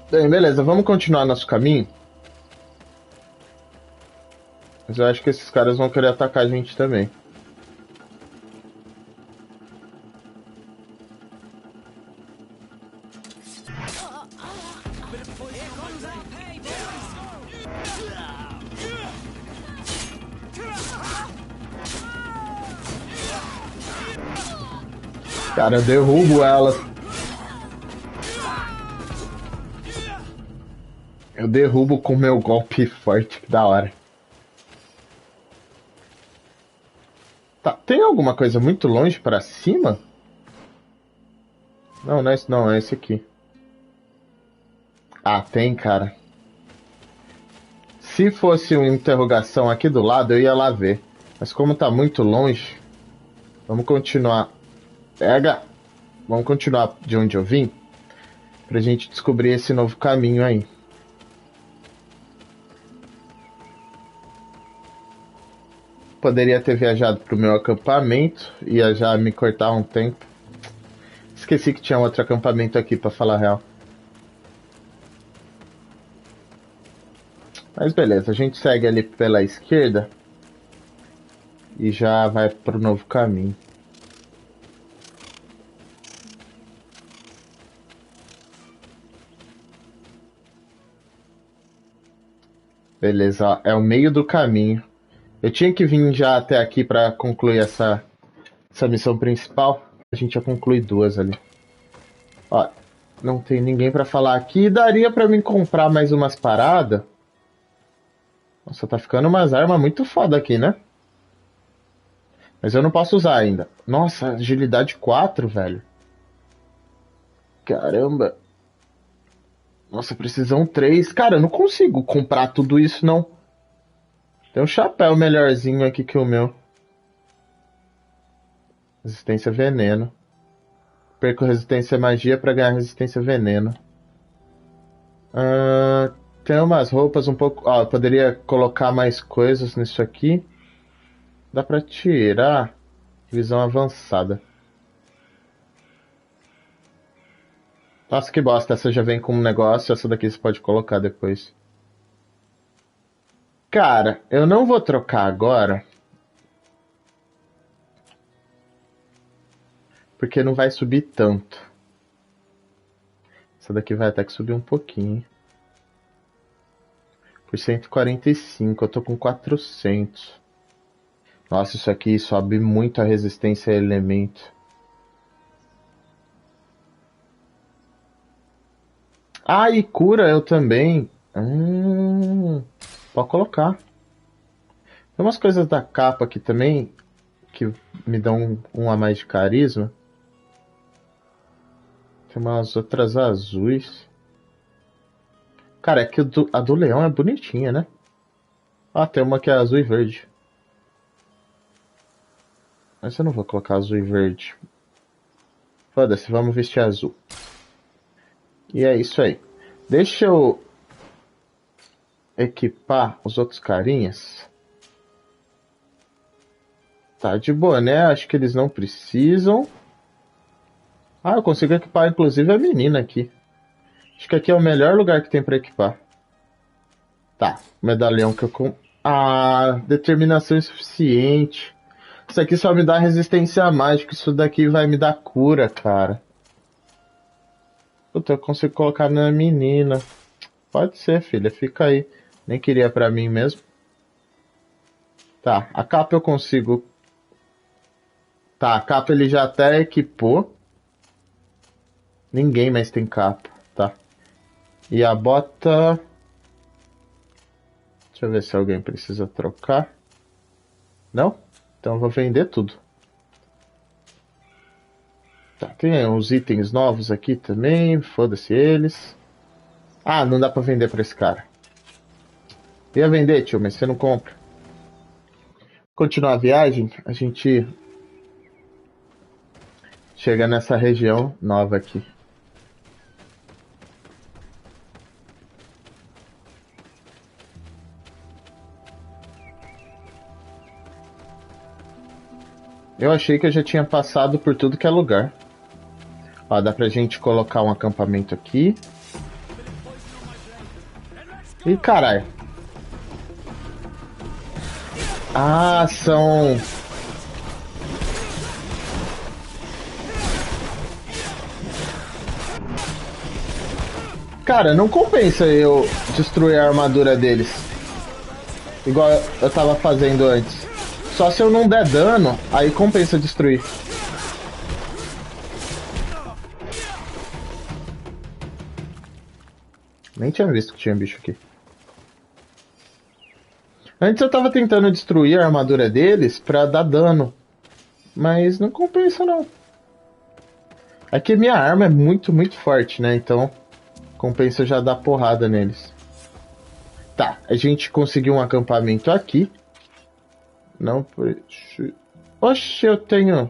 Bem, beleza, vamos continuar nosso caminho. Mas eu acho que esses caras vão querer atacar a gente também. Cara, eu derrubo elas. Eu derrubo com meu golpe forte, que da hora. Tá, tem alguma coisa muito longe pra cima? Não, não é esse não, é esse aqui. Ah, tem, cara. Se fosse uma interrogação aqui do lado, eu ia lá ver. Mas como tá muito longe, vamos continuar. Pega! Vamos continuar de onde eu vim, pra gente descobrir esse novo caminho aí. Poderia ter viajado pro meu acampamento, ia já me cortar um tempo. Esqueci que tinha outro acampamento aqui, pra falar a real. Mas beleza, a gente segue ali pela esquerda e já vai pro novo caminho. Beleza, ó, é o meio do caminho. Eu tinha que vir já até aqui pra concluir essa missão principal. A gente já conclui 2 ali. Ó, não tem ninguém pra falar aqui. Daria pra mim comprar mais umas paradas. Nossa, tá ficando umas armas muito foda aqui, né? Mas eu não posso usar ainda. Nossa, agilidade 4, velho. Caramba. Nossa, precisão 3. Cara, eu não consigo comprar tudo isso, não. Tem um chapéu melhorzinho aqui que o meu. Resistência a veneno. Perco resistência a magia pra ganhar resistência a veneno. Tem umas roupas um pouco... Ó, eu poderia colocar mais coisas nisso aqui. Dá pra tirar visão avançada. Nossa, que bosta. Essa já vem com um negócio. Essa daqui você pode colocar depois. Cara, eu não vou trocar agora. Porque não vai subir tanto. Essa daqui vai até que subir um pouquinho. Por 145. Eu tô com 400. Nossa, isso aqui sobe muito a resistência a elemento. Ah, e cura eu também. Pode colocar. Tem umas coisas da capa aqui também que me dão um a mais de carisma. Tem umas outras azuis. Cara, é que a do leão é bonitinha, né? Ah, tem uma que é azul e verde. Mas eu não vou colocar azul e verde. Foda-se, vamos vestir azul. E é isso aí. Deixa eu equipar os outros carinhas. Tá de boné, acho que eles não precisam. Ah, eu consigo equipar inclusive a menina aqui. Acho que aqui é o melhor lugar que tem pra equipar. Tá, medalhão que eu... Ah, determinação insuficiente. Isso aqui só me dá resistência a mágica. Isso daqui vai me dar cura, cara. Puta, eu consigo colocar na menina. Pode ser, filha. Fica aí. Nem queria pra mim mesmo. Tá, a capa eu consigo... Tá, a capa ele já até equipou. Ninguém mais tem capa, tá. E a bota... Deixa eu ver se alguém precisa trocar. Não? Então eu vou vender tudo. Tá, tem uns itens novos aqui também. Foda-se eles. Ah, não dá pra vender pra esse cara. Ia vender, tio, mas você não compra. Continuar a viagem, a gente chega nessa região nova aqui. Eu achei que eu já tinha passado por tudo que é lugar. Ó, dá pra gente colocar um acampamento aqui. Ih, caralho. Ah, são... Cara, não compensa eu destruir a armadura deles. Igual eu tava fazendo antes. Só se eu não der dano, aí compensa destruir. Nem tinha visto que tinha bicho aqui. Antes eu tava tentando destruir a armadura deles pra dar dano. Mas não compensa não. É que minha arma é muito, muito forte, né? Então compensa já dar porrada neles. Tá, a gente conseguiu um acampamento aqui. Não, oxe, eu tenho...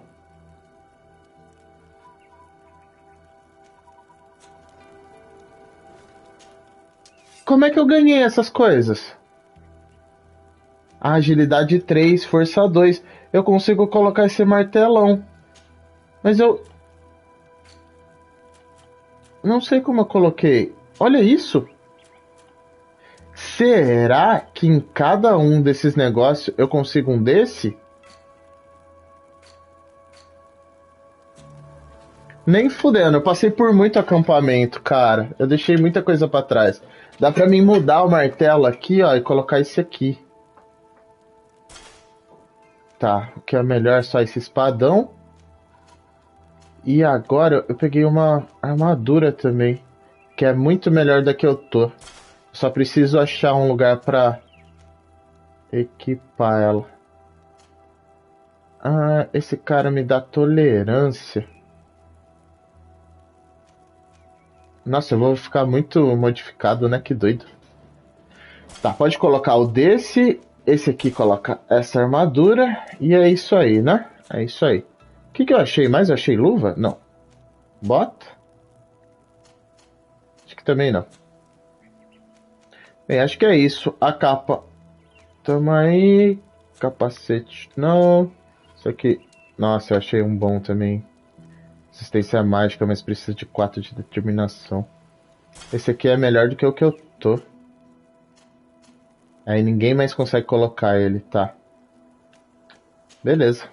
Como é que eu ganhei essas coisas? Agilidade 3, força 2. Eu consigo colocar esse martelão. Mas eu... não sei como eu coloquei. Olha isso. Será que em cada um desses negócios eu consigo um desse? Nem fudendo, eu passei por muito acampamento, cara. Eu deixei muita coisa pra trás. Dá pra mim mudar o martelo aqui, ó, e colocar esse aqui. Tá, o que é melhor? Só esse espadão. E agora eu peguei uma armadura também, que é muito melhor da que eu tô. Só preciso achar um lugar pra equipar ela. Ah, esse cara me dá tolerância. Nossa, eu vou ficar muito modificado, né? Que doido. Tá, pode colocar o desse. Esse aqui coloca essa armadura. E é isso aí, né? É isso aí. O que eu achei mais? Eu achei luva? Não. Bota? Acho que também não. Bem, acho que é isso. A capa. Tamo aí. Capacete. Não. Isso aqui. Nossa, eu achei um bom também. Resistência mágica, mas precisa de 4 de determinação. Esse aqui é melhor do que o que eu tô. Aí ninguém mais consegue colocar ele, tá? Beleza.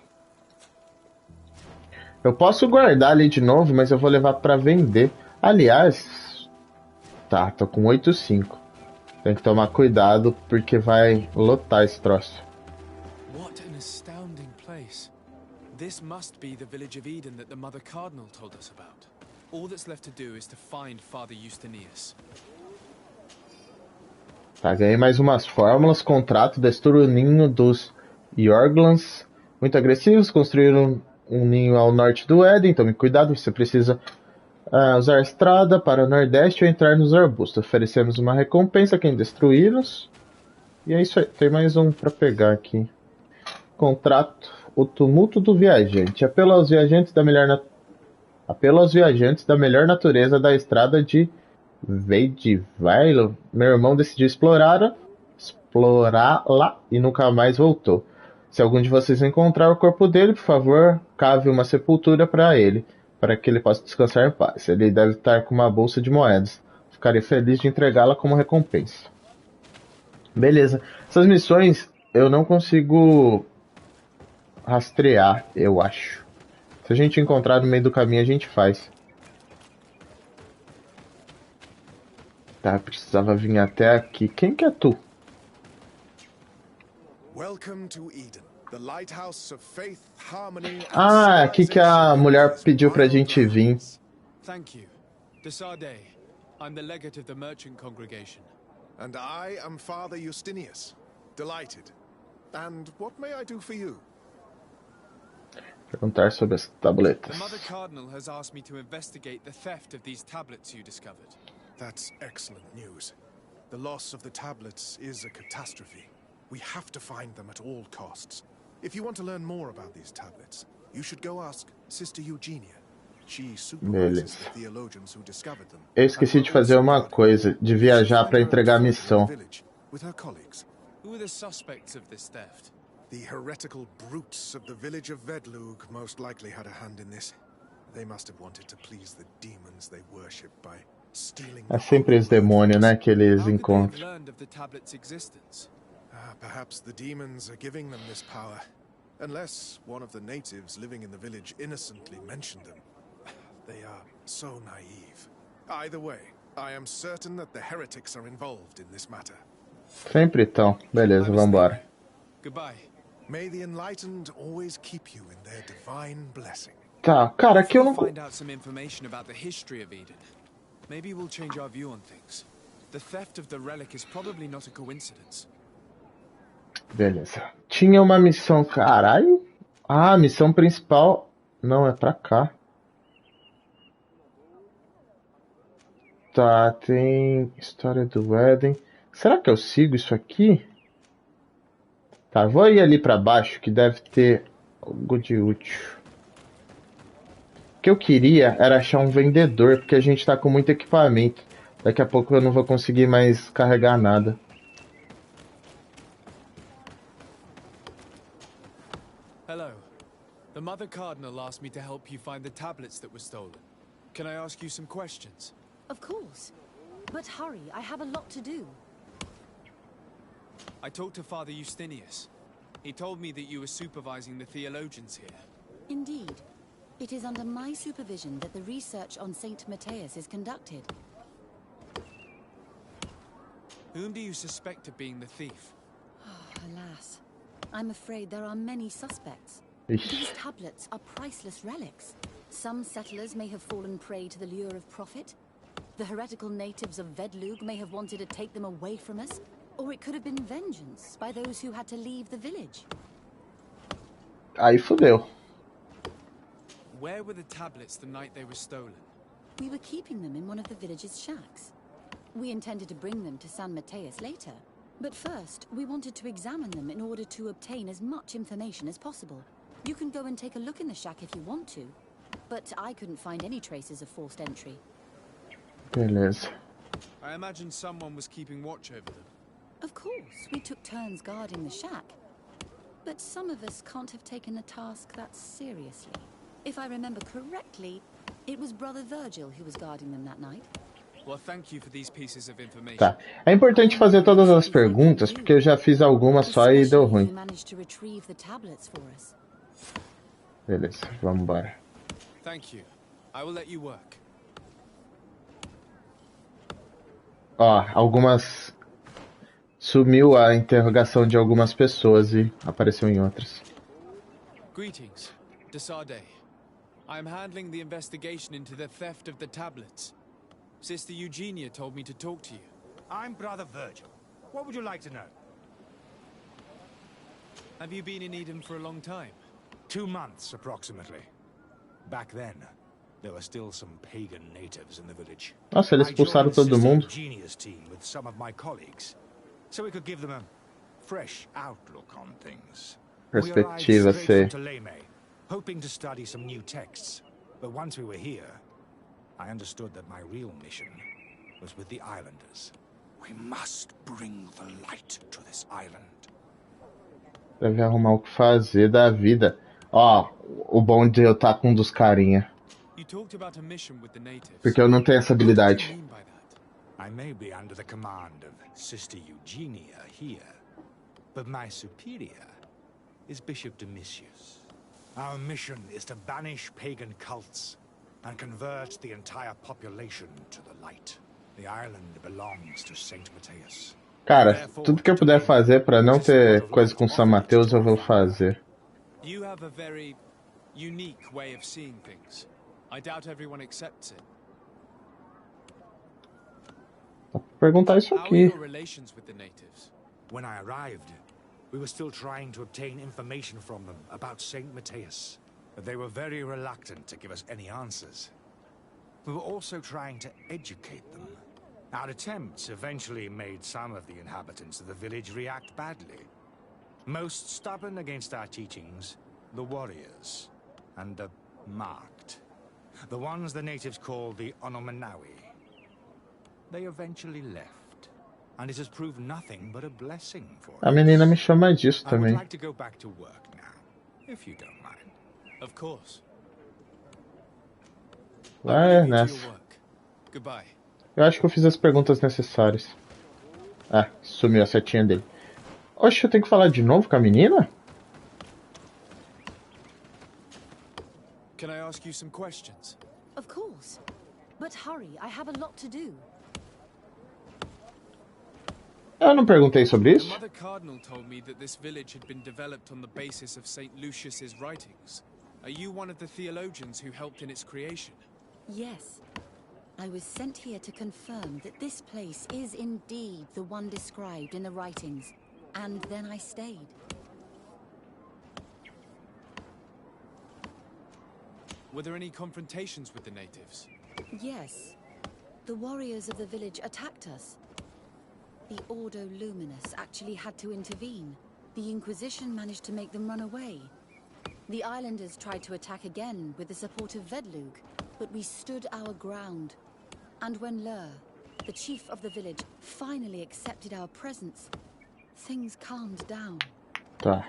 Eu posso guardar ali de novo, mas eu vou levar pra vender. Aliás... Tá, tô com 8,5. Tem que tomar cuidado, porque vai lotar esse troço. What an astounding place. This must be the village of Eden that the Mother Cardinal told us about. All that's left to do is to find Father Justinius. Tá, ganhei mais umas fórmulas. Contrato, destrua o ninho dos Yorglans. Muito agressivos, construíram um ninho ao norte do Éden. Tome cuidado, você precisa usar a estrada para o nordeste ou entrar nos arbustos. Oferecemos uma recompensa a quem destruí-los. E é isso aí, tem mais um para pegar aqui. Contrato, o tumulto do viajante. Apelo aos viajantes da melhor natureza da estrada de Veidvailo. Meu irmão decidiu explorá-la e nunca mais voltou. Se algum de vocês encontrar o corpo dele, por favor, cave uma sepultura para ele, para que ele possa descansar em paz. Ele deve estar com uma bolsa de moedas. Ficarei feliz de entregá-la como recompensa. Beleza. Essas missões eu não consigo rastrear, eu acho. Se a gente encontrar no meio do caminho, a gente faz. Tá, precisava vir até aqui. Quem que é tu? Ah, aqui que a mulher pediu pra gente vir. Thank you. Desade. I'm the legate of the merchant congregation. And I am Father Justinius. Delighted. And what may I do for you? Perguntar sobre as tabletas. The Mother Cardinal has asked me to investigate the theft of these tablets you discovered. That's excellent news. The loss of the tablets is a catastrophe. We have to find them at all costs. If you want to learn more about these tablets, you should go ask Sister Eugenia. She supervises the theologians who discovered them. Eu esqueci de fazer uma coisa, de viajar para entregar a missão. With her colleagues. Who are the suspects of this theft? The heretical brutes of the village of Vedlug most likely had a hand in this. They must have wanted to please the demons they worship by stealing. É sempre esse demônio, né, que eles encontram. Perhaps the demons are giving them this power. Unless one of the natives living in the village innocently mentioned them. They are so naive. Either way, I am certain that the heretics are involved in this matter. Sempre estão. Beleza, vambora. Goodbye. May the enlightened always keep you in their divine blessing. Tá, cara, aqui eu não... Find out some information about the history of Eden. Maybe we'll change our view on things. The theft of the relic is probably not a coincidence. Beleza. Tinha uma missão, caralho. Ah, a missão principal não é pra cá. Tá, tem história do Éden. Será que eu sigo isso aqui? Tá, vou ir ali pra baixo que deve ter algo de útil. O que eu queria era achar um vendedor, porque a gente tá com muito equipamento. Daqui a pouco eu não vou conseguir mais carregar nada. Hello. The Mother Cardinal asked me to help you find the tablets that were stolen. Can I ask you some questions? Of course. But hurry, I have a lot to do. I talked to Father Justinius. He told me that you were supervising the theologians here. Indeed. It is under my supervision that the research on Saint Matthias is conducted. Whom do you suspect of being the thief? Alas, I'm afraid there are many suspects. Ish. These tablets are priceless relics. Some settlers may have fallen prey to the lure of profit. The heretical natives of Vedlug may have wanted to take them away from us. Or it could have been vengeance by those who had to leave the village. Aí fudeu. Where were the tablets the night they were stolen? We were keeping them in one of the village's shacks. We intended to bring them to San Matthias later. But first, we wanted to examine them in order to obtain as much information as possible. You can go and take a look in the shack if you want to. But I couldn't find any traces of forced entry. Beleza. I imagine someone was keeping watch over them. Of course, we took turns guarding the shack. But some of us can't have taken the task that seriously. If I remember correctly, it was Brother Virgil who was guarding them that night. Well, thank you for these pieces of information. Tá. É importante fazer todas as perguntas, porque eu já fiz algumas só e deu ruim. Beleza, vamos embora. Thank you. I will let you work. Ó, algumas... Sumiu a interrogação de algumas pessoas e apareceu em outras. Greetings, Desade. I am handling the investigation into the theft of the tablets. Sister Eugenia told me to talk to you. I'm Brother Virgil. What would you like to know? Have you been in Eden for a long time? 2 months, approximately. Back then, there were still some pagan natives in the village. Nossa, eles expulsaram todo mundo. Eugenia's team with some of my colleagues, so we could give them a fresh outlook on things. Perspectiva, sei. Hoping to study some new texts, but once we were here, I understood that my real mission was with the islanders. We must bring the light to this island. Deve arrumar o que fazer da vida. Ó, o bom de eu estar com um dos carinha. Porque eu não tenho essa habilidade. I may be under the command of Sister Eugenia here, but my superior is Bishop Domitius. Our mission is to banish pagan cults and convert the entire population to the light. The island belongs to Saint Matthias. Cara, tudo que eu puder fazer para não ter coisa com São Mateus, eu vou fazer. You have a very unique way of seeing things. I doubt everyone accepts it. Vou perguntar isso How are aqui. your relations with the natives? When I arrived, we were still trying to obtain information from them about Saint Matthias, but they were very reluctant to give us any answers. We were also trying to educate them. Our attempts eventually made some of the inhabitants of the village react badly. Most stubborn against our teachings, the warriors, and the marked. The ones the natives call the Onomanawi. They eventually left, and it has proved nothing but a blessing for us. A menina me chama disso I would também. like to go back to work now, if you don't mind. Of course. Vai nessa. Goodbye. Eu acho que eu fiz as perguntas necessárias. Ah, sumiu a setinha dele. Oxe, eu tenho que falar de novo com a menina? Can I ask you some questions? Of course. But hurry, I have a lot to do. Eu não perguntei sobre The isso? Mother Cardinal told me that this village had been developed on the basis of St. Lucius's writings. Are you one of the theologians who helped in its creation? Yes. I was sent here to confirm that this place is indeed the one described in the writings. And then I stayed. Were there any confrontations with the natives? Yes. The warriors of the village attacked us. The Ordo Luminous actually had to intervene. The Inquisition managed to make them run away. The islanders tried to attack again with the support of Vedlug, but we stood our ground. And when Lur, the chief of the village, finally accepted our presence, things calmed down. Tá.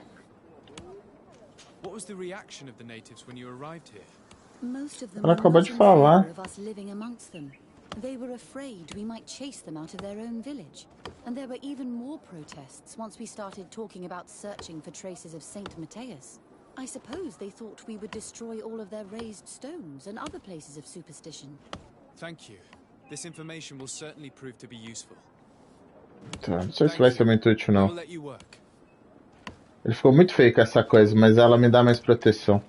What was the reaction of the natives when you arrived here? Most of them Ela were acabou not de in falar. favor of us living amongst them. They were afraid we might chase them out of their own village. And there were even more protests once we started talking about searching for traces of Saint Matthias. I suppose they thought we would destroy all of their raised stones and other places of superstition. Thank you. This information will certainly prove to be useful. Tá, não sei se vai ser muito útil, I não. will let you work. Ele ficou muito feio com essa coisa, mas ela me dá mais proteção.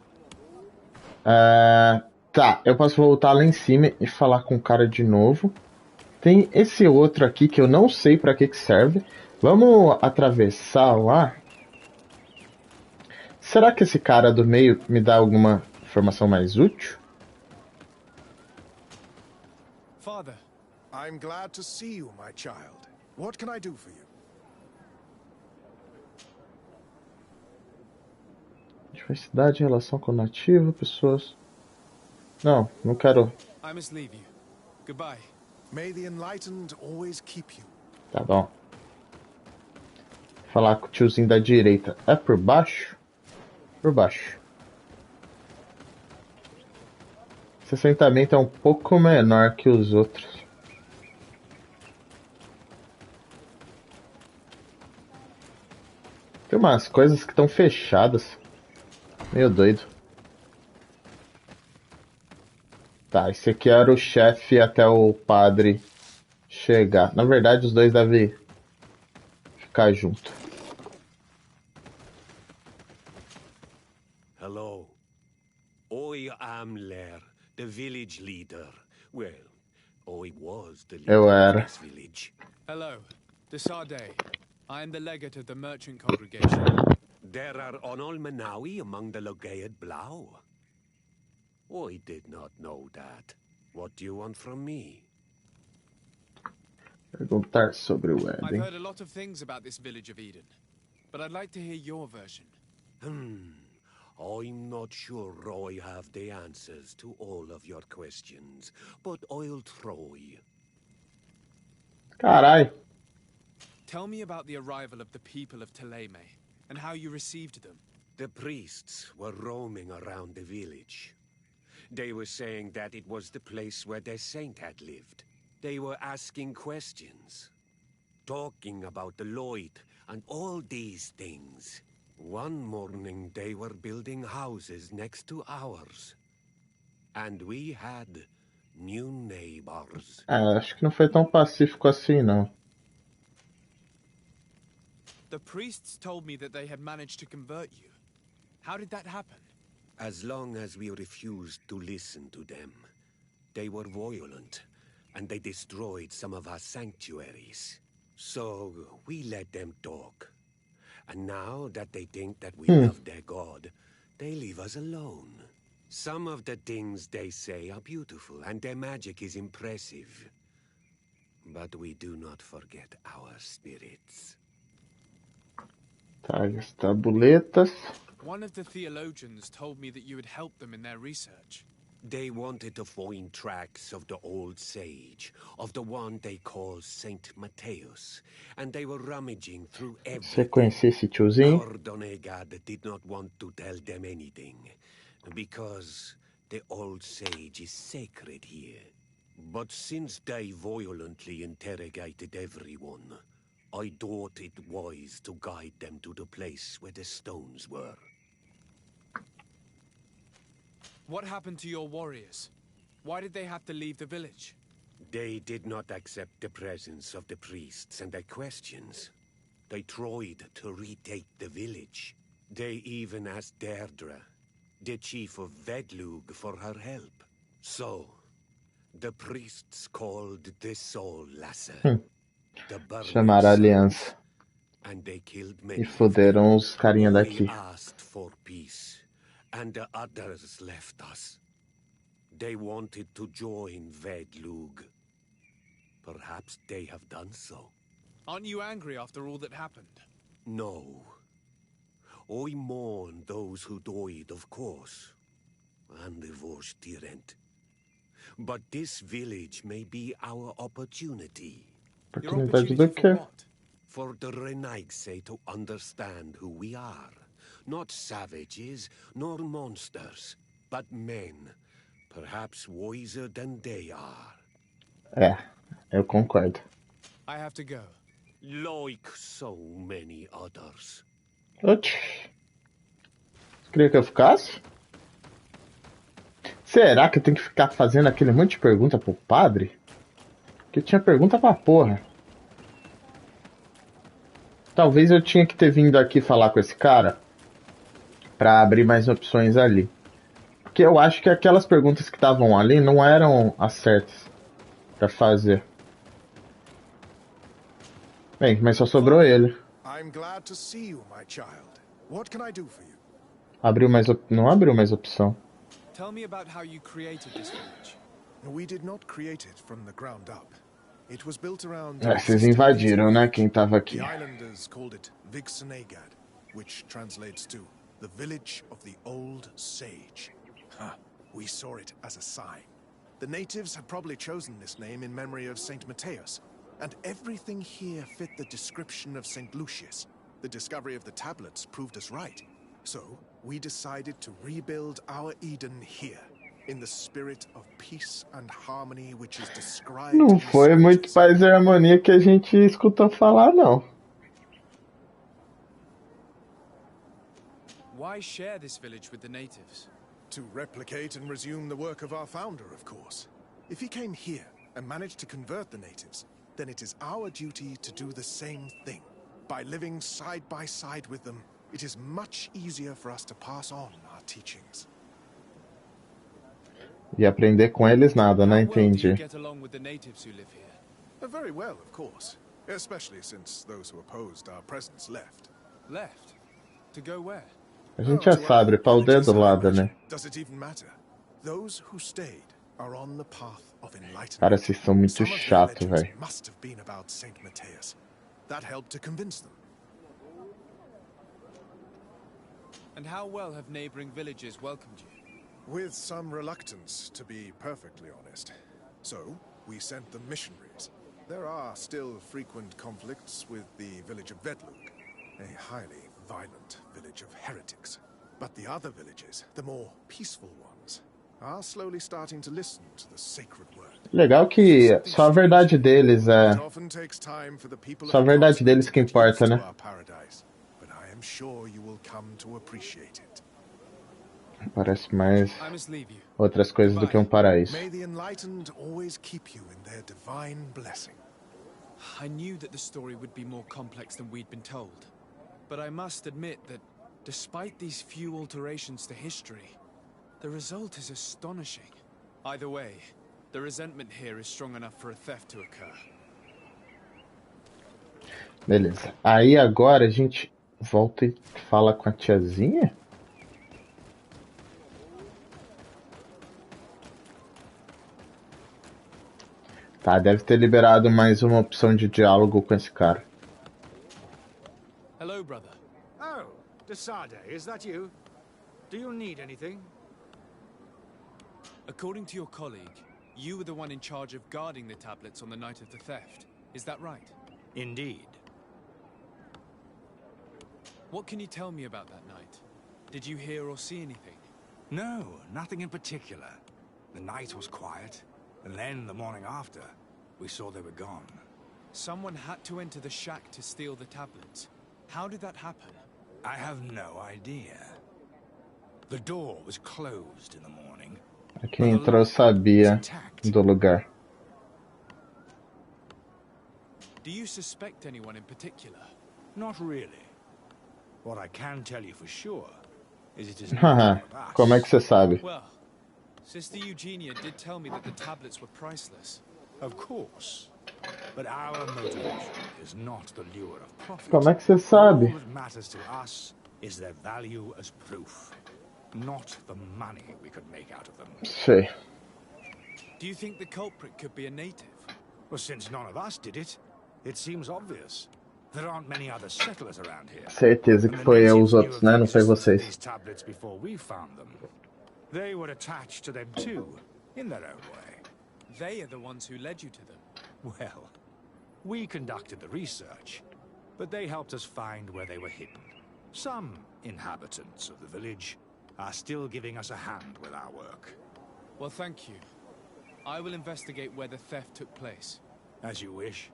Tá, eu posso voltar lá em cima e falar com o cara de novo. Tem esse outro aqui que eu não sei pra que serve. Vamos atravessar lá. Será que esse cara do meio me dá alguma informação mais útil? Father, I'm glad to see you, my child. What can I do for you? Diversidade, relação com o nativo, pessoas... Não, não quero... I must leave you. Goodbye. May the enlightened always keep you. Tá bom. Falar com o tiozinho da direita. É por baixo? Por baixo. Esse assentamento é um pouco menor que os outros. Tem umas coisas que estão fechadas. Meio doido. Tá, esse aqui era o chefe até o padre chegar. Na verdade, os dois devem ficar junto. Hello. I am Lair, the village leader. Well, I was the leader of this village. Hello. Desade. I am the legate of the merchant congregation. There are Onolmenawi among the Logead Blau. I did not know that. What do you want from me? Perguntar sobre o I've Éden. heard a lot of things about this village of Eden, but I'd like to hear your version. I'm not sure I have the answers to all of your questions, but I'll try. Carai. Tell me about the arrival of the people of Teleme, and how you received them. The priests were roaming around the village. They were saying that it was the place where their saint had lived. They were asking questions, talking about the Lloyd and all these things. One morning they were building houses next to ours. And we had new neighbors. Acho que não foi tão pacífico assim, não. The priests told me that they had managed to convert you. How did that happen? As long as we refused to listen to them, they were violent, and they destroyed some of our sanctuaries. So we let them talk. And now that they think that we love their god, they leave us alone. Some of the things they say are beautiful, and their magic is impressive. But we do not forget our spirits. Tá, as tabuletas. One of the theologians told me that you had helped them in their research. They wanted to find tracks of the old sage, of the one they call Saint Matthäus, and they were rummaging through everything. Você conhecia esse tiozinho? Our Donegad did not want to tell them anything, because the old sage is sacred here. But since they violently interrogated everyone, I thought it wise to guide them to the place where the stones were. What happened to your warriors? Why did they have to leave the village? They did not accept the presence of the priests and their questions. They tried to retake the village. They even asked Deirdre, the chief of Vedlug, for her help. So, the priests called the Soul Lasser. Chamaram a aliança. And they killed E many. fuderam os carinha daqui. We asked for peace, and the others left us. They wanted to join Vedlug. Perhaps they have done so. Aren't you angry after all that happened? No. I mourn those who died, of course, and the Vorstyrent. But this village may be our opportunity. Oportunidade do quê? For the Renaigse to understand who we are. Not savages, nor monsters, but men, perhaps wiser than they are. É, eu concordo. I have to go. Like so many others. Oxi. Queria que eu ficasse? Será que eu tenho que ficar fazendo aquele monte de pergunta pro padre? Porque tinha pergunta pra porra. Talvez eu tinha que ter vindo aqui falar com esse cara pra abrir mais opções ali. Porque eu acho que aquelas perguntas que estavam ali não eram as certas pra fazer. Bem, mas só sobrou ele. I'm glad to see you, my child. What can I do for you? Abriu mais não abriu mais opção. Tell me about how you created this village. We did not create it from the ground up. It was built around. Vocês invadiram, né? Quem tava aqui. The islanders called it Vixenagad, which translates to the village of the old sage. We saw it as a sign. The natives had probably chosen this name in memory of Saint Matthias, and everything here fit the description of Saint Lucius. The discovery of the tablets proved us right. So, we decided to rebuild our Eden here, in the spirit of peace and harmony which is described. Não foi muito paz e harmonia que a gente escutou falar, não. Why share this village with the natives? To replicate and resume the work of our founder, of course. If he came here and managed to convert the natives, then it is our duty to do the same thing. By living side by side with them, it is much easier for us to pass on our teachings. E aprender com eles nada, né? Entendi. Get along with the natives who live here? Very well, of course. Especially since those who opposed our presence left. Left? To go where? A gente já sabe, pra o dedo do lado, né? Does it even matter? Those who stayed are on the path of enlightenment. Cara, vocês são muito chato, velho. Must have been about Saint Matthias. That helped to convince them. And how well have neighboring villages welcomed you? With some reluctance, to be perfectly honest. So, we sent them missionaries. There are still frequent conflicts with the village of Vedluk, a highly violent village of heretics. But the other villages, the more peaceful ones, are slowly starting to listen to the sacred word. Legal que só a verdade deles é... Só a verdade deles que importa, né? But I am sure you will come to appreciate it. Parece mais outras coisas do que um paraíso. May the enlightened always keep you in their divine blessing. I knew that the story would be more complex than we'd been told. But I must admit that, despite these few alterations to history, the result is astonishing. Either way, the resentment here is strong enough for a theft to occur. Beleza. Aí agora a gente volta e fala com a tiazinha? Tá, deve ter liberado mais uma opção de diálogo com esse cara. Hello, brother. Oh, Desade, is that you? Do you need anything? According to your colleague, you were the one in charge of guarding the tablets on the night of the theft. Is that right? Indeed. What can you tell me about that night? Did you hear or see anything? No, nothing in particular. The night was quiet, and then the morning after, we saw they were gone. Someone had to enter the shack to steal the tablets. How did that happen? I have no idea. The door was closed in the morning. Quem entrou sabia do lugar. Do you suspect anyone in particular? Not really. What I can tell you for sure is it is Haha, como é que você sabe? Well, Sister Eugenia did tell me that the tablets were priceless. Of course. But our motivation is not the lure of profit. Como é que você sabe? All that matters to us is their value as proof, not the money we could make out of them. Sei. Do you think the culprit could be a native? Well, since none of us did it, it seems obvious. There aren't many other settlers around here. Certeza que foi os outros, né? Não foi vocês. These tablets before we found them. They were attached to them too, in their own way. They are the ones who led you to them. Well, we conducted the research, but they helped us find where they were hidden. Some inhabitants of the village are still giving us a hand with our work. Well, thank you. I will investigate where the theft took place. As you wish.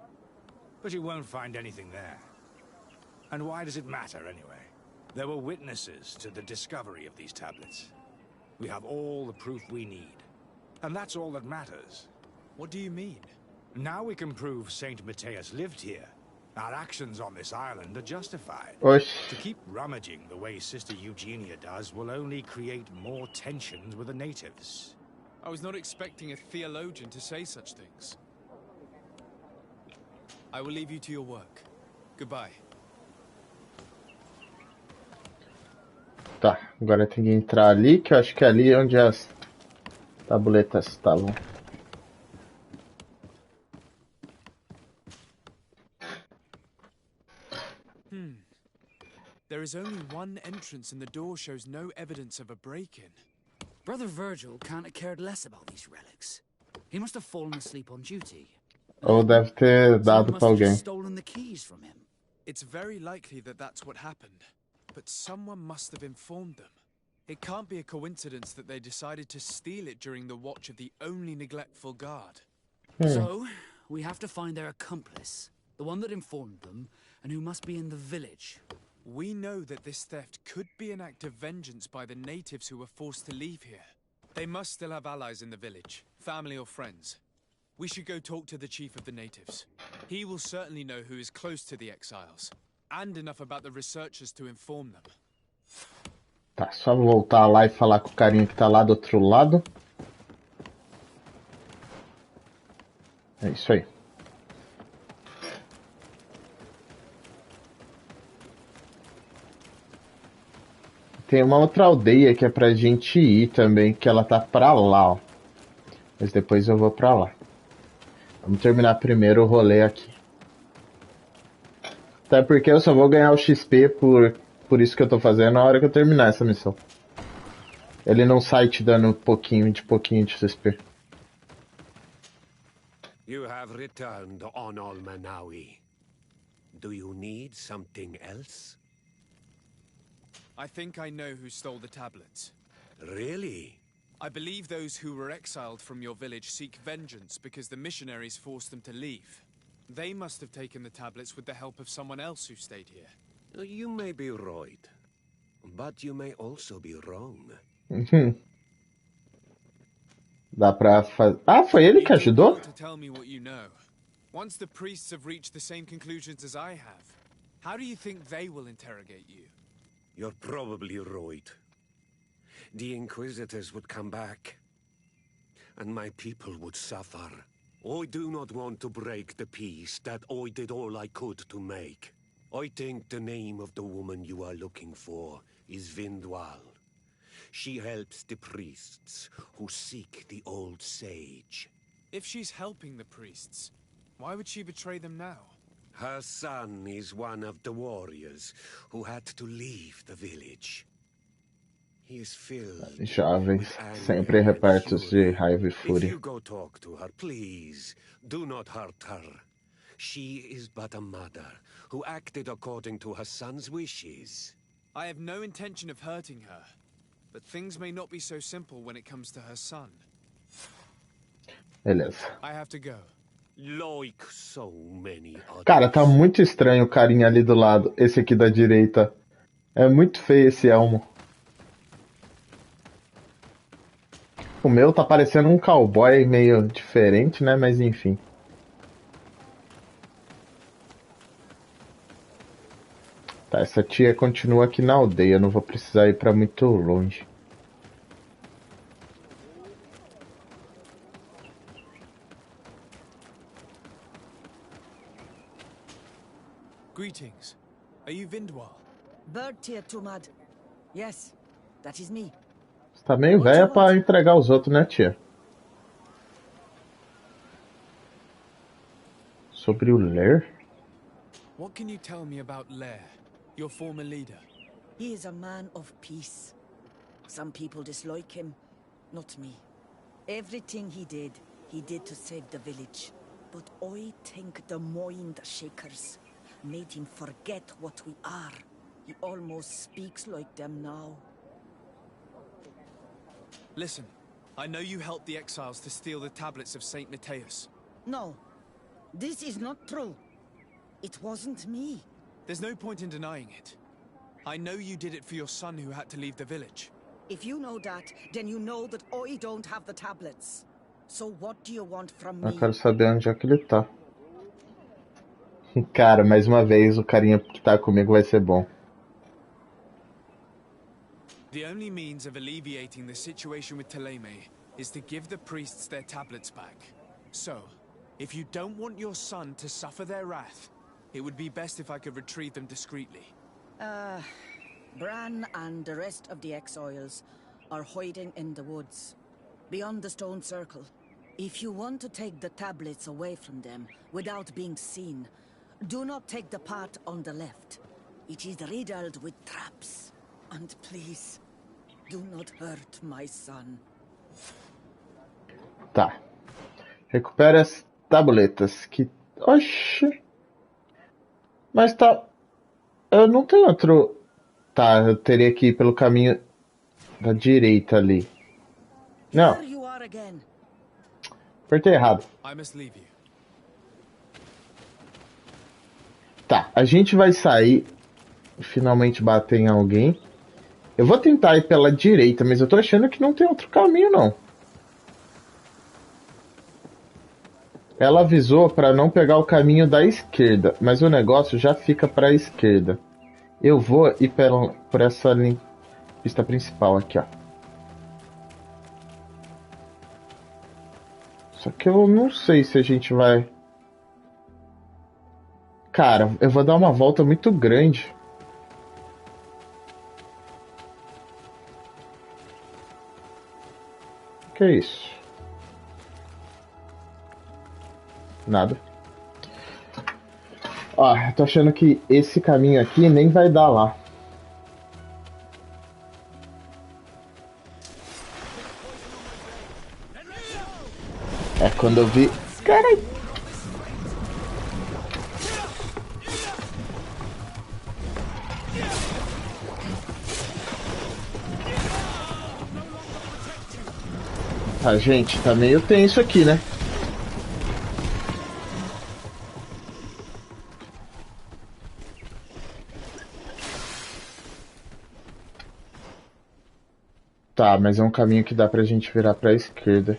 But you won't find anything there. And why does it matter, anyway? There were witnesses to the discovery of these tablets. We have all the proof we need. And that's all that matters. What do you mean? Now we can prove Saint Matthias lived here. Our actions on this island are justified. Osh. To keep rummaging the way Sister Eugenia does will only create more tensions with the natives. I was not expecting a theologian to say such things. I will leave you to your work. Goodbye. Tá, agora tem que entrar ali, que eu acho que é ali onde as tabuletas estavam. There is only one entrance and the door shows no evidence of a break-in. Brother Virgil can't have cared less about these relics. He must have fallen asleep on duty. Ou deve ter dado pra alguém. Stolen the keys from him. It's very likely that that's what happened, but someone must have informed them. It can't be a coincidence that they decided to steal it during the watch of the only neglectful guard. So, we have to find their accomplice, the one that informed them, and who must be in the village. We know that this theft could be an act of vengeance by the natives who were forced to leave here. They must still have allies in the village, family or friends. We should go talk to the chief of the natives. He will certainly know who is close to the exiles, and enough about the researchers to inform them. Tá, só voltar lá e falar com o carinha que tá lá do outro lado. É isso aí. Tem uma outra aldeia que é pra gente ir também, que ela tá pra lá, ó. Mas depois eu vou pra lá. Vamos terminar primeiro o rolê aqui. Até porque eu só vou ganhar o XP por isso que eu tô fazendo na hora que eu terminar essa missão. Ele não sai te dando pouquinho de XP. You have returned on Almanawi. Do you need something else? I think I know who stole the tablets. Really? I believe those who were exiled from your village seek vengeance because the missionaries forced them to leave. They must have taken the tablets with the help of someone else who stayed here. You may be right, but you may also be wrong. Dá pra fazer... Ah, foi ele que ajudou? To tell me what you know. Once the priests have reached the same conclusions as I have, how do you think they will interrogate you? You're probably right. The Inquisitors would come back, and my people would suffer. I do not want to break the peace that I did all I could to make. I think the name of the woman you are looking for is Vindwal. She helps the priests who seek the old sage. If she's helping the priests, why would she betray them now? Her son is one of the warriors who had to leave the village. He is filled Jovens, sempre repartos de raiva e If fúria. you go talk to her, please, do not hurt her. She is but a mother who acted according to her son's wishes. I have no intention of hurting her, but things may not be so simple when it comes to her son. Beleza. I have to go. Like so many others. Cara, tá muito estranho o carinha ali do lado. Esse aqui da direita. É muito feio esse elmo. O meu tá parecendo um cowboy meio diferente, né? Mas enfim. Tá, essa tia continua aqui na aldeia. Não vou precisar ir pra muito longe. Greetings. Are you Vindwal? Bird tier Tumad. Yes, that is me. Você tá meio velha pra entregar os outros, né, tia? Sobre o Ler? What can you tell me about Lair, your former leader? He is a man of peace. Some people dislike him, not me. Everything he did to save the village. But I think the mind shakers made him forget what we are. He almost speaks like them now. Listen, I know you helped the exiles to steal the tablets of Saint Matthias. No, this is not true. It wasn't me. There's no point in denying it. I know you did it for your son who had to leave the village. If you know that, then you know that I don't have the tablets. So what do you want from Eu me? quero saber onde é que ele tá. Cara, mais uma vez o carinha que tá comigo vai ser bom. The only means of alleviating the situation with Ptolemy is to give the priests their tablets back. So, if you don't want your son to suffer their wrath, it would be best if I could retrieve them discreetly. Bran and the rest of the exiles are hiding in the woods, beyond the stone circle. If you want to take the tablets away from them without being seen, do not take the path on the left. It is riddled with traps. And please, do not hurt my son. Tá. Recupera as tabuletas que... Oxi. Mas tá... Eu não tenho outro... Tá, eu teria que ir pelo caminho da direita ali. Não. Apertei errado. Tá, a gente vai sair e finalmente bater em alguém. Eu vou tentar ir pela direita, mas eu tô achando que não tem outro caminho, não. Ela avisou para não pegar o caminho da esquerda, mas o negócio já fica para a esquerda. Eu vou ir por essa pista principal aqui, ó. Só que eu não sei se a gente vai... Cara, eu vou dar uma volta muito grande. Que é isso? Nada. Ó, eu tô achando que esse caminho aqui nem vai dar lá. É quando eu vi... Caralho! Ah, gente, tá meio tenso aqui, né? Tá, mas é um caminho que dá pra gente virar pra esquerda.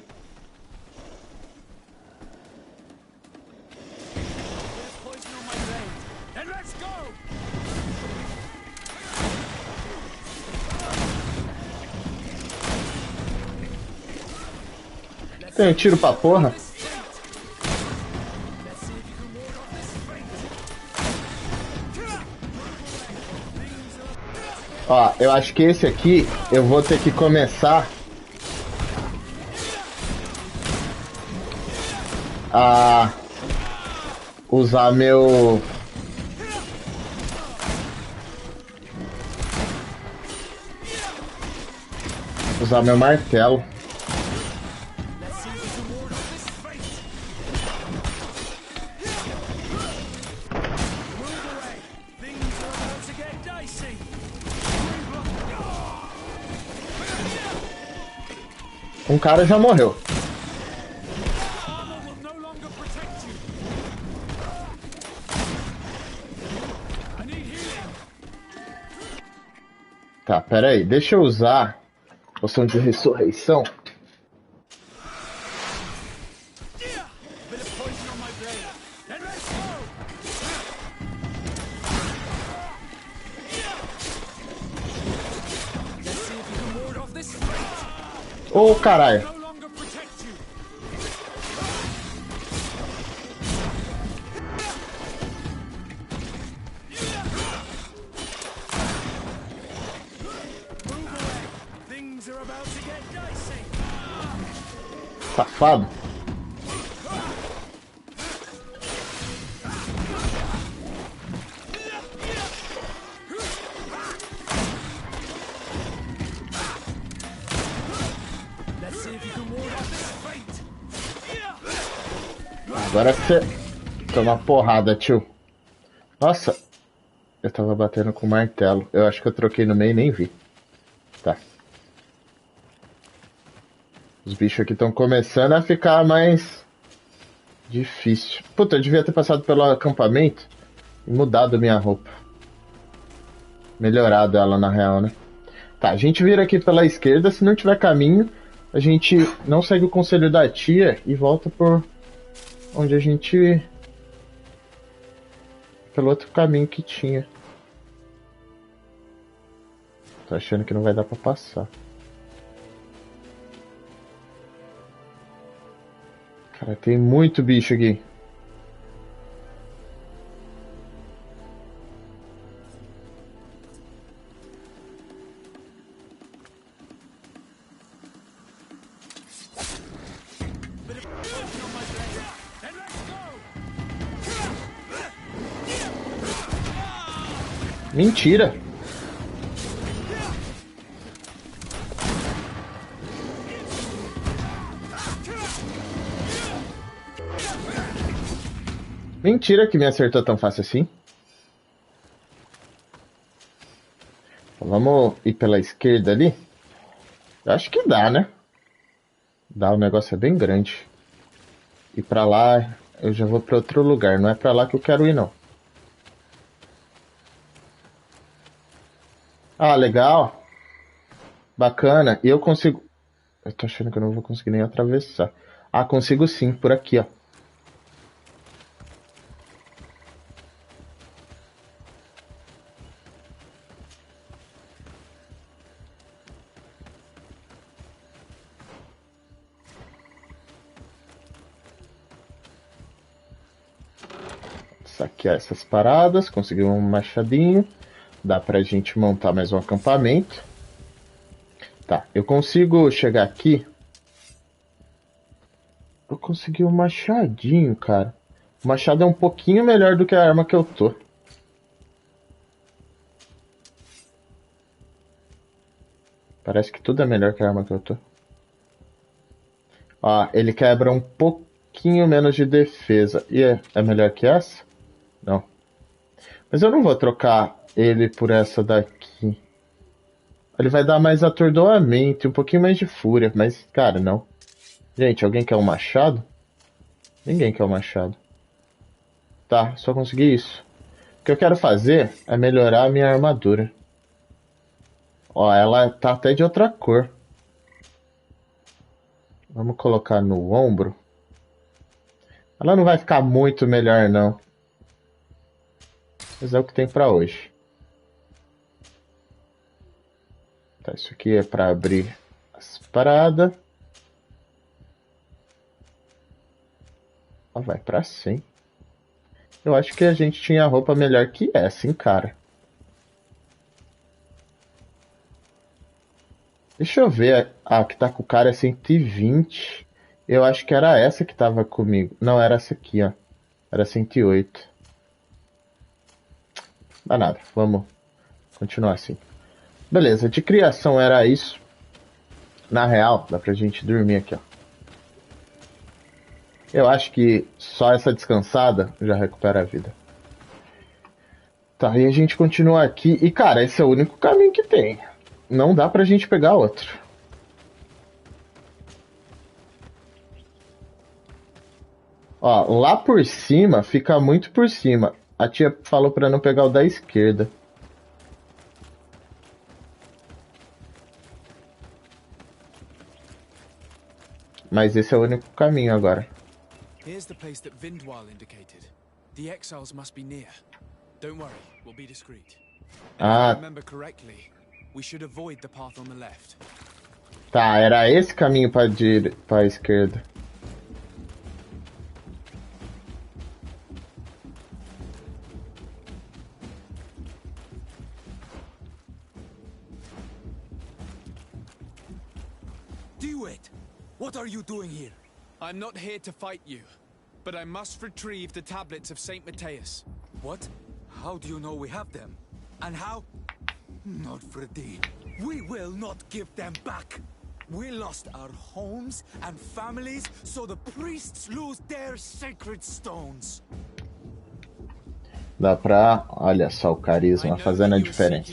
Tem um tiro pra porra. Ó, eu acho que esse aqui eu vou ter que começar a usar meu... Usar meu martelo. Um cara já morreu. Tá, pera aí. Deixa eu usar poção de ressurreição. Ô, caralho. Safado. Agora você toma porrada, tio. Nossa, eu tava batendo com o martelo. Eu acho que eu troquei no meio e nem vi. Tá. Os bichos aqui estão começando a ficar mais difícil. Puta, eu devia ter passado pelo acampamento e mudado minha roupa. melhorado ela na real, né? Tá, a gente vira aqui pela esquerda, se não tiver caminho, a gente não segue o conselho da tia e volta por onde a gente... pelo outro caminho que tinha. Tô achando que não vai dar pra passar. Cara, tem muito bicho aqui. Mentira! Mentira que me acertou tão fácil assim. Vamos ir pela esquerda ali? Eu acho que dá, né? Dá, o negócio é bem grande. E pra lá eu já vou pra outro lugar. Não é pra lá que eu quero ir, não. Ah, legal. Bacana. E eu consigo... Eu tô achando que eu não vou conseguir nem atravessar. Ah, consigo sim, por aqui, ó. Saquear essas paradas. Conseguimos um machadinho. Dá pra gente montar mais um acampamento. Tá, eu consigo chegar aqui. Eu consegui um machadinho, cara. O machado é um pouquinho melhor do que a arma que eu tô. Parece que tudo é melhor que a arma que eu tô. Ó, ele quebra um pouquinho menos de defesa. E é melhor que essa? Não. Mas eu não vou trocar ele por essa daqui. Ele vai dar mais atordoamento e um pouquinho mais de fúria. Mas, cara, não. Gente, alguém quer um machado? Ninguém quer um machado. Tá, só consegui isso. O que eu quero fazer é melhorar a minha armadura. Ó, ela tá até de outra cor. Vamos colocar no ombro. Ela não vai ficar muito melhor, não. Mas é o que tem pra hoje. Tá, isso aqui é pra abrir as paradas. Ó, vai pra 100. Eu acho que a gente tinha roupa melhor que essa, hein, cara. Deixa eu ver. Ah, que tá com o cara é 120. Eu acho que era essa que tava comigo. Não, era essa aqui, ó. Era 108. Dá nada, vamos continuar assim. Beleza, de criação era isso. Na real, dá pra gente dormir aqui, ó. Eu acho que só essa descansada já recupera a vida. Tá, e a gente continua aqui. E, cara, esse é o único caminho que tem. Não dá pra gente pegar outro. Ó, lá por cima, fica muito por cima. A tia falou pra não pegar o da esquerda. Mas esse é o único caminho agora. Here's the place that Vindwal indicated. The exiles must be near. Don't worry, we'll be discreet. If I remember correctly, we should avoid the path on the left. Tá, era esse caminho pra esquerda. Do it! What are you doing here? I'm not here to fight you, but I must retrieve the tablets of Saint Matthias. What? How do you know we have them? And how? Not for a day. We will not give them back. We lost our homes and families, so the priests lose their sacred stones. Dá pra... Olha só o carisma fazendo a diferença.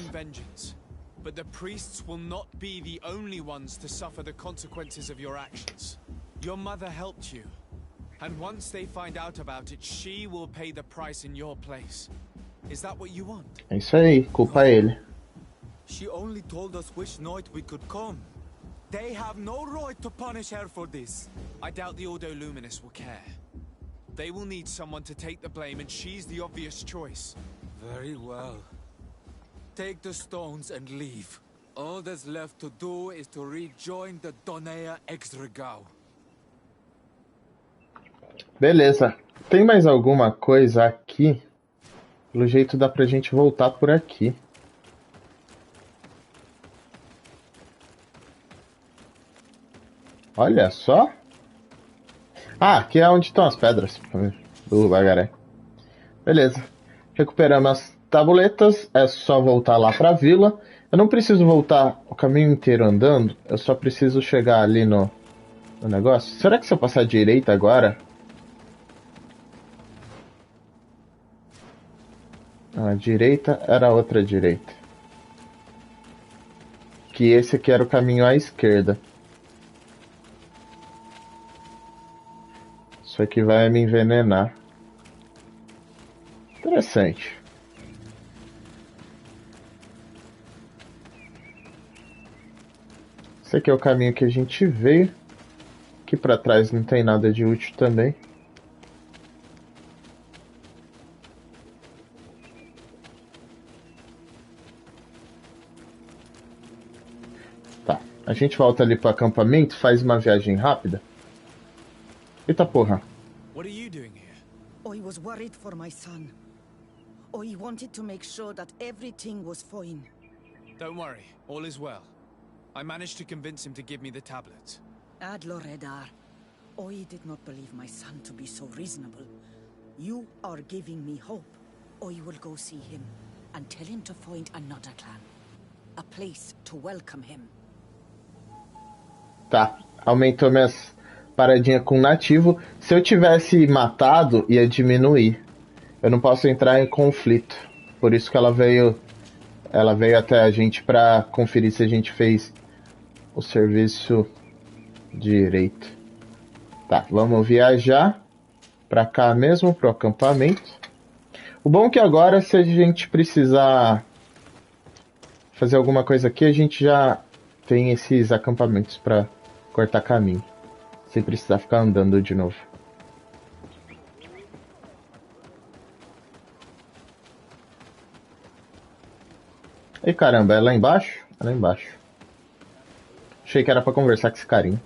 But the priests will not be the only ones to suffer the consequences of your actions. Your mother helped you, and once they find out about it, she will pay the price in your place. Is that what you want? É isso aí, culpa ele. She only told us which night we could come. They have no right to punish her for this. I doubt the Ordo Luminous will care. They will need someone to take the blame, and she's the obvious choice. Very well. Take the stones and leave. All that's left to do is to rejoin the Donea Exregao. Beleza. Tem mais alguma coisa aqui? Pelo jeito dá pra gente voltar por aqui. Olha só. Ah, aqui é onde estão as pedras do bagaré. Beleza. Recuperamos as tabuletas. É só voltar lá pra vila. Eu não preciso voltar o caminho inteiro andando. Eu só preciso chegar ali no negócio. Será que se eu passar à direita agora... A direita era a outra direita. Que esse aqui era o caminho à esquerda. Isso aqui vai me envenenar. Interessante. Esse aqui é o caminho que a gente veio. Aqui pra trás não tem nada de útil também. Tá, a gente volta ali pro acampamento, faz uma viagem rápida. Eita porra. What are you doing here? I was worried for my son. I wanted to make sure that everything was fine. Don't worry, all is well. I managed to convince him to give me the tablets. Ad Loredar, I did not believe my son to be so reasonable. You are giving me hope. I will go see him and tell him to find another clan. A place to welcome him. Tá, aumentou minhas paradinhas com nativo. Se eu tivesse matado, ia diminuir. Eu não posso entrar em conflito. Por isso que ela veio até a gente pra conferir se a gente fez o serviço direito. Tá, vamos viajar pra cá mesmo, pro acampamento. O bom é que agora, se a gente precisar fazer alguma coisa aqui, a gente já tem esses acampamentos pra cortar caminho. Sem precisar ficar andando de novo. E caramba, é lá embaixo? É lá embaixo. Achei que era pra conversar com esse carinha.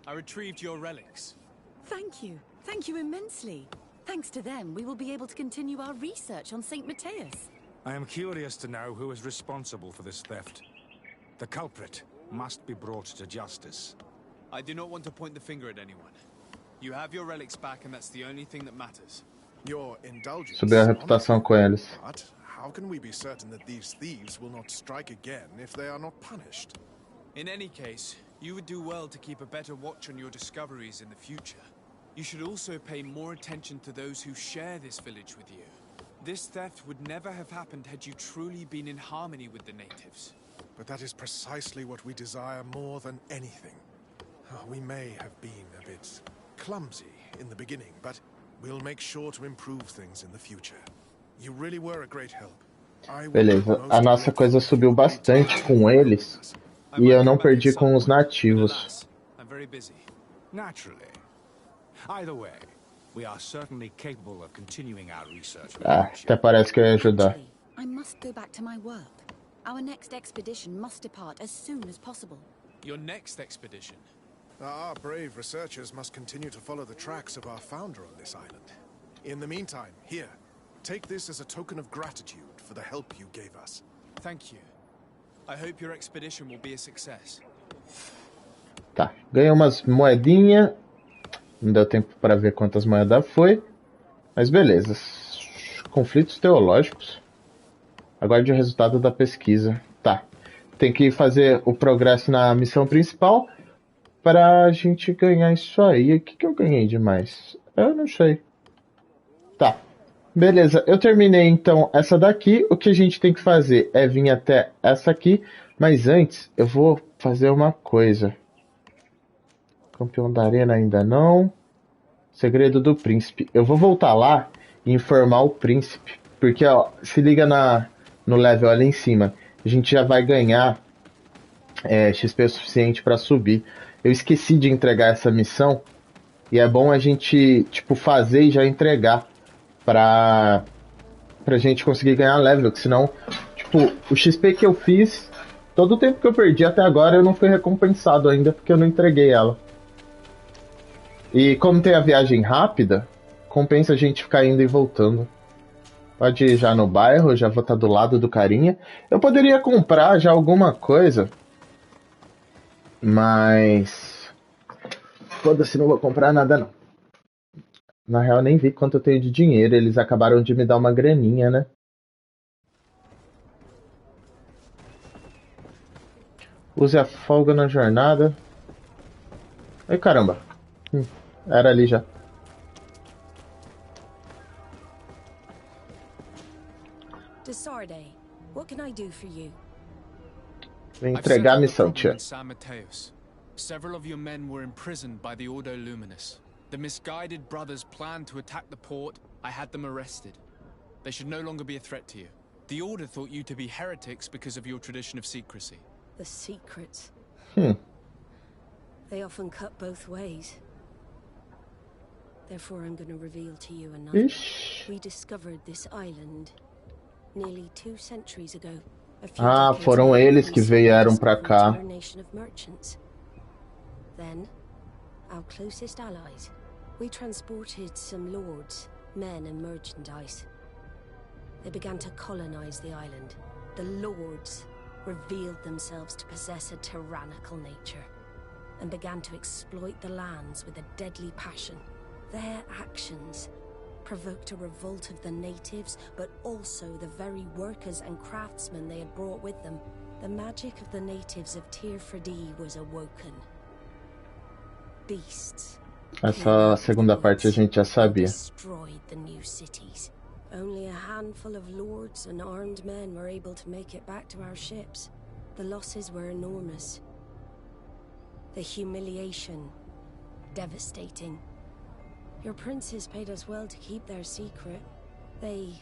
I retrieved your relics. Thank you. Thank you immensely. Thanks to them, we will be able to continue our research on St. Matthias. I am curious to know who is responsible for this theft. The culprit must be brought to justice. I do not want to point the finger at anyone. You have your relics back, and that's the only thing that matters. Your indulgence. Subiu a reputação com eles. But how can we be certain that these thieves will not strike again if they are not punished? In any case, you would do well to keep a better watch on your discoveries in the future. You should also pay more attention to those who share this village with you. This theft would never have happened had you truly been in harmony with the natives. But that is precisely what we desire more than anything. We may have been a bit clumsy in the beginning, but we'll make sure to improve things in the future. You really were a great help. Beleza, a nossa coisa subiu bastante com eles e eu não perdi com os nativos. I'm very busy. Naturally. Either way, we are certainly capable of continuing our research. Até parece que eu ia ajudar. I must go back to my work. Our next expedition must depart as soon as possible. Your next expedition? Our brave researchers must continue to follow the tracks of our founder on this island. In the meantime, here, take this as a token of gratitude for the help you gave us. Thank you. I hope your expedition will be a success. Tá, ganhei umas moedinhas. Não deu tempo para ver quantas moedas foi. Mas beleza. Conflitos teológicos. Aguarde o resultado da pesquisa. Tá. Tem que fazer o progresso na missão principal pra gente ganhar isso aí. O que eu ganhei demais? Eu não sei. Tá. Beleza. Eu terminei então essa daqui. O que a gente tem que fazer é vir até essa aqui. Mas antes eu vou fazer uma coisa. Campeão da Arena ainda não. Segredo do Príncipe. Eu vou voltar lá e informar o Príncipe. Porque, ó, se liga no level ali em cima. A gente já vai ganhar XP o suficiente pra subir. Eu esqueci de entregar essa missão. E é bom a gente, tipo, fazer e já entregar. Pra gente conseguir ganhar level. Que senão, tipo, o XP que eu fiz... Todo o tempo que eu perdi até agora eu não fui recompensado ainda. Porque eu não entreguei ela. E como tem a viagem rápida, compensa a gente ficar indo e voltando. Pode ir já no bairro, já vou estar do lado do carinha. Eu poderia comprar já alguma coisa, mas... Foda-se, não vou comprar nada não. Na real, nem vi quanto eu tenho de dinheiro, eles acabaram de me dar uma graninha, né? Use a folga na jornada. Ai, caramba. Era ali já. Vem entregar a missão, tia. Several of your men were imprisoned by the Ordo Luminous. The misguided brothers planned to attack the port. I had them arrested. They should no longer be a threat to you. The Order thought you to be heretics because of your tradition of secrecy. The secrets. They often cut both ways. Therefore, I'm going to reveal to you another. We discovered this island nearly 2 centuries ago. Ah, foram eles que vieram pra cá. Then, our closest allies, we transported some lords, men and merchandise. They began to colonize the island. The lords revealed themselves to possess a tyrannical nature and began to exploit the lands with a deadly passion. Their actions provoked a revolt of the natives, but also the very workers and craftsmen they had brought with them. The magic of the natives of Tirfredi was awoken. Beasts. Essa segunda parte a gente já sabia. Destroyed the new cities. Only a handful of lords and armed men were able to make it back to our ships. The losses were enormous. The humiliation, devastating. Your princes paid us well to keep their secret. They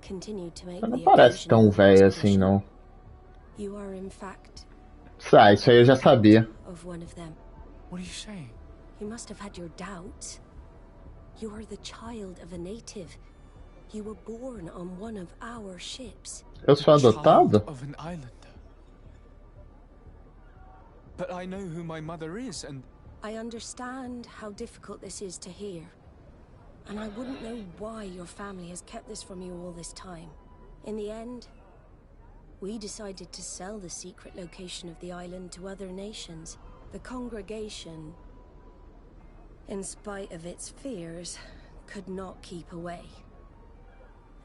continued to make Não parece tão velho assim, não. You are in fact. Isso aí eu já sabia. Of one of them. What are you saying? You must have had your doubts. You are the child of a native. You were born on one of our ships. Eu sou adotado? Of an islander. But I know who my mother is, and I understand how difficult this is to hear. And I wouldn't know why your family has kept this from you all this time. In the end, we decided to sell the secret location of the island to other nations. The congregation, in spite of its fears, could not keep away.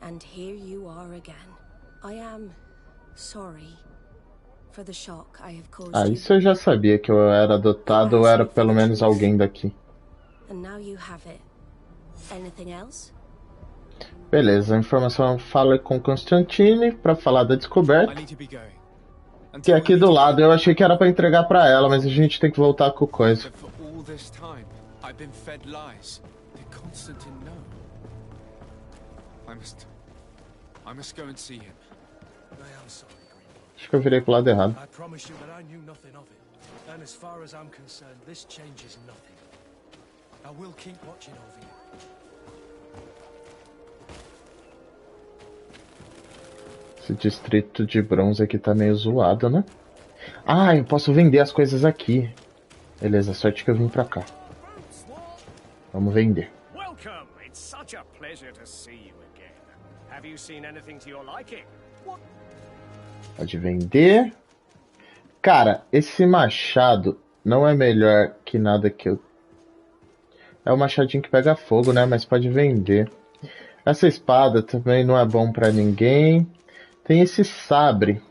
And here you are again. I am sorry for the shock I have caused you. Isso eu já sabia, que eu era adotado ou era pelo menos alguém daqui. And now you have it. Anything else? Beleza, a informação fala com Constantine pra falar da descoberta. Que é aqui do lado, eu achei que era pra entregar pra ela, mas a gente tem que voltar com coisa. Acho que eu virei pro lado errado. Esse distrito de bronze aqui tá meio zoado, né? Ah, eu posso vender as coisas aqui. Beleza, sorte que eu vim pra cá. Vamos vender. Welcome. It's such a pleasure to see you again. Have you seen anything to your liking? Pode vender. Cara, esse machado não é melhor que nada que eu... É o machadinho que pega fogo, né? Mas pode vender. Essa espada também não é bom pra ninguém. Tem esse sabre.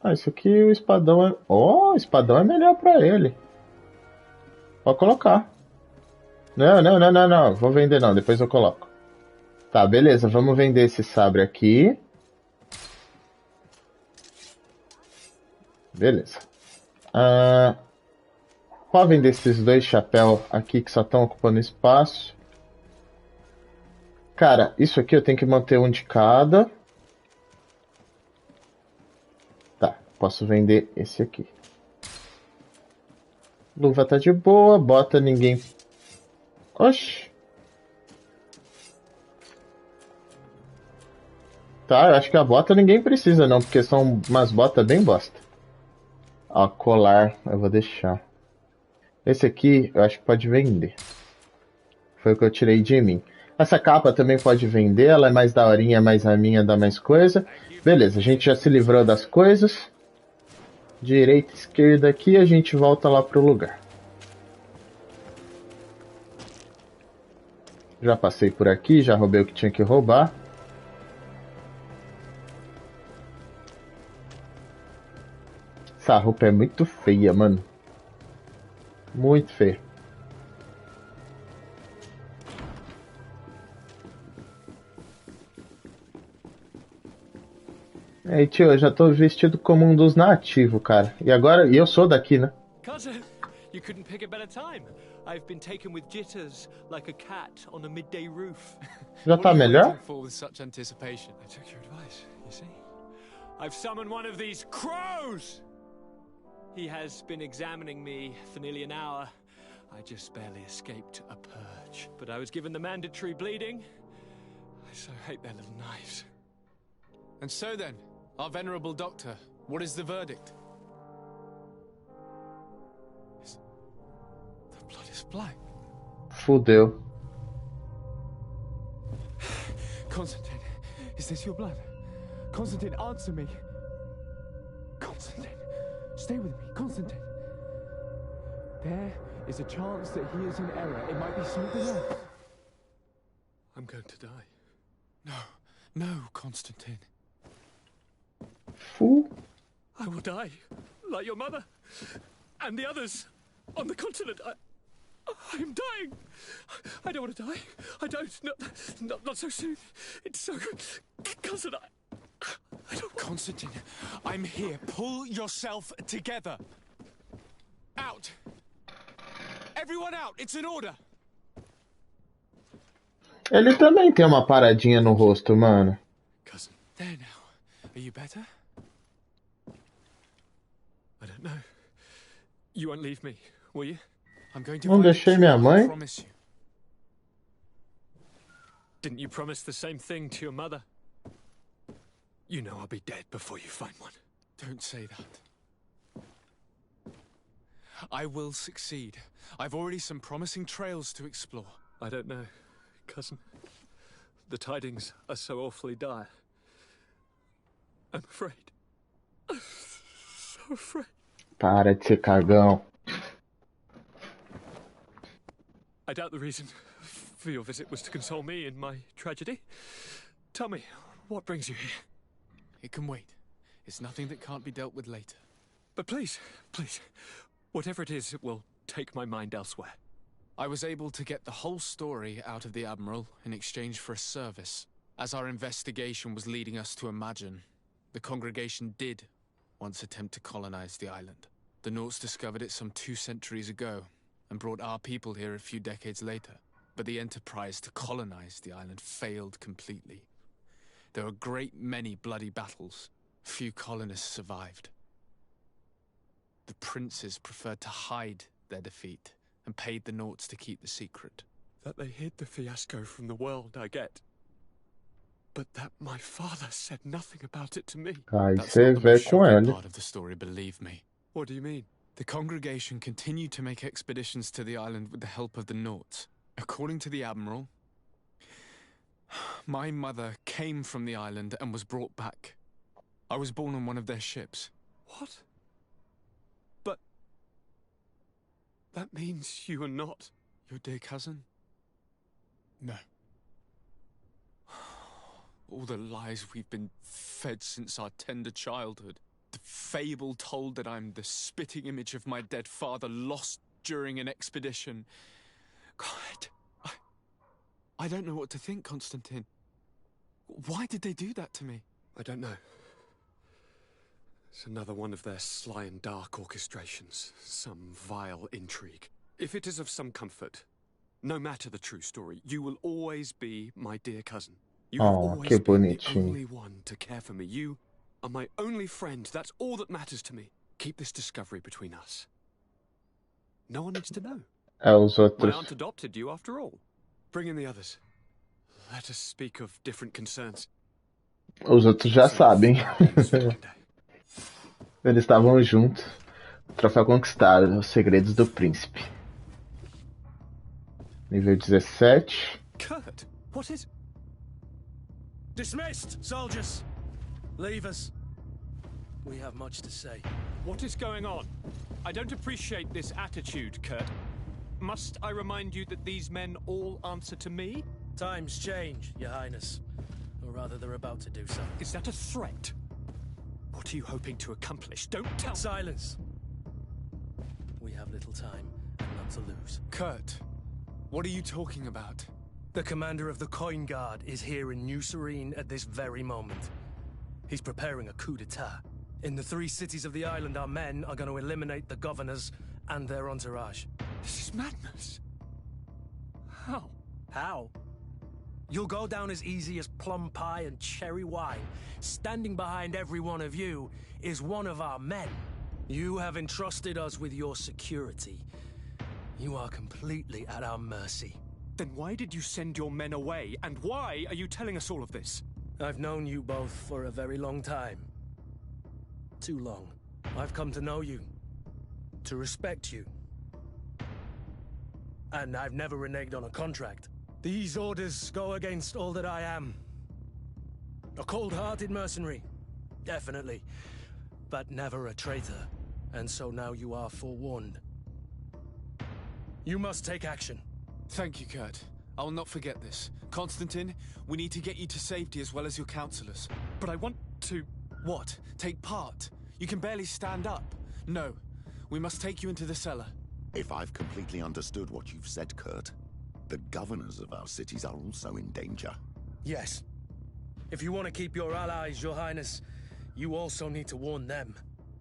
Ah, isso aqui o espadão é... Oh, o espadão é melhor pra ele. Pode colocar. Não. Vou vender não, depois eu coloco. Tá, beleza. Vamos vender esse sabre aqui. Beleza. Pode vender esses dois chapéus aqui que só estão ocupando espaço. Cara, isso aqui eu tenho que manter um de cada. Tá, posso vender esse aqui. Luva tá de boa, bota ninguém... Oxi. Tá, eu acho que a bota ninguém precisa não, porque são umas botas bem bosta. Ó, colar, eu vou deixar. Esse aqui eu acho que pode vender. Foi o que eu tirei de mim. Essa capa também pode vender, ela é mais daorinha, mais a minha dá mais coisa. Beleza, a gente já se livrou das coisas. Direita, esquerda aqui, a gente volta lá pro lugar. Já passei por aqui, já roubei o que tinha que roubar. Essa roupa é muito feia, mano. Muito feia. Aí, tio, eu já tô vestido como um dos nativos, cara. E agora, eu sou daqui, né? Cousin, you couldn't pick a better time. I've been taken with jitters like a cat on a midday roof. Já tá melhor? For with such anticipation. I took your advice, you see. I've summoned one of these crows. He has been examining me for nearly an hour. I just barely escaped a purge, but I was given the mandatory bleeding. I so hate their little knives. And so then, our venerable doctor, what is the verdict? The blood is black. Fudeu. Constantine, is this your blood? Constantine, answer me. Constantine, stay with me, Constantine. There is a chance that he is in error. It might be something else. I'm going to die. No, no, Constantine. Fool. I will die, like your mother, and the others on the continent. I am dying. I don't want to die. I don't. Not so soon. It's so good. Cousin, I don't... Constantine, I'm here. Pull yourself together. Out. Everyone out. It's an order. Ele também tem uma paradinha no rosto, mano. Cousin, there now. Are you better? I don't know. You won't leave me, will you? I'm going to Não deixei minha mãe. promise you. Didn't you promise the same thing to your mother? You know I'll be dead before you find one. Don't say that. I will succeed. I've already some promising trails to explore. I don't know, cousin. The tidings are so awfully dire. I'm afraid. I'm so afraid. Para de ser cagão. I doubt the reason for your visit was to console me in my tragedy. Tell me, what brings you here? It can wait. It's nothing that can't be dealt with later. But please, whatever it is, it will take my mind elsewhere. I was able to get the whole story out of the Admiral in exchange for a service. As our investigation was leading us to imagine, the congregation did once attempt to colonize the island. The Nauts discovered it some 2 centuries ago and brought our people here a few decades later. But the enterprise to colonize the island failed completely. There were a great many bloody battles. Few colonists survived. The princes preferred to hide their defeat and paid the Nauts to keep the secret. That they hid the fiasco from the world, I get. But that my father said nothing about it to me. Aí That's você not the vê most com shocking ele. part of the story, believe me. What do you mean? The congregation continued to make expeditions to the island with the help of the Nauts. According to the Admiral, my mother came from the island and was brought back. I was born on one of their ships. What? But... that means you are not... Your dear cousin? No. All the lies we've been fed since our tender childhood. The fable told that I'm the spitting image of my dead father lost during an expedition. God, I don't know what to think, Constantine. Why did they do that to me? I don't know. It's another one of their sly and dark orchestrations. Some vile intrigue. If it is of some comfort, no matter the true story, you will always be my dear cousin. You have always que been the bonitinho. only one to care for me. You are my only friend. That's all that matters to me. Keep this discovery between us. No one needs to know. Os My outros. aunt adopted you after all. Bring in the others. Let us speak of different concerns. Os outros já sabem. Eles estavam juntos. Troféu conquistar, os segredos do príncipe. Nível 17. Kurt, what is... Dismissed, soldiers. Leave us. We have much to say. What is going on? I don't appreciate this attitude, Kurt. Must I remind you that these men all answer to me? Times change, Your Highness. Or rather, they're about to do so. Is that a threat? What are you hoping to accomplish? Don't tell... Silence! We have little time and none to lose. Kurt, what are you talking about? The commander of the Coin Guard is here in New Serene at this very moment. He's preparing a coup d'etat. In the 3 cities of the island, our men are going to eliminate the governors and their entourage. This is madness. How? How? You'll go down as easy as plum pie and cherry wine. Standing behind every one of you is one of our men. You have entrusted us with your security. You are completely at our mercy. Then why did you send your men away? And why are you telling us all of this? I've known you both for a very long time. Too long. I've come to know you. To respect you. And I've never reneged on a contract. These orders go against all that I am. A cold-hearted mercenary, definitely, but never a traitor. And so now you are forewarned. You must take action. Thank you, Kurt. I will not forget this. Constantine, we need to get you to safety as well as your counselors. But I want to... What? Take part? You can barely stand up. No. We must take you into the cellar. If I've completely understood what you've said, Kurt, the governors of our cities are also in danger. Yes. If you want to keep your allies, Your Highness, you also need to warn them.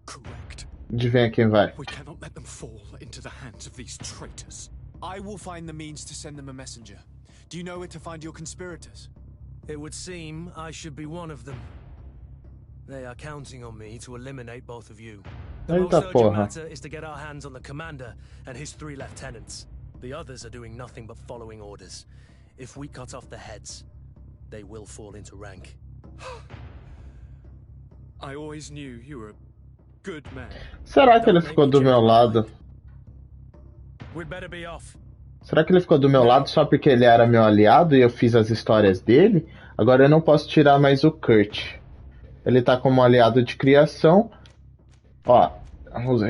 Correct. Adivinha quem vai? We cannot let them fall into the hands of these traitors. I will find the means to send them a messenger. Do you know where to find your conspirators? It would seem I should be one of them. They are counting on me to eliminate both of you. The most Eita urgent porra. matter is to get our hands on the commander and his 3 lieutenants. The others are doing nothing but following orders. If we cut off the heads, they will fall into rank. I always knew you were a good man. Será que ele ficou do meu lado? We'd better be off. Será que ele ficou do meu lado só porque ele era meu aliado e eu fiz as histórias dele? Agora eu não posso tirar mais o Kurt. Ele tá como aliado de criação. Ó,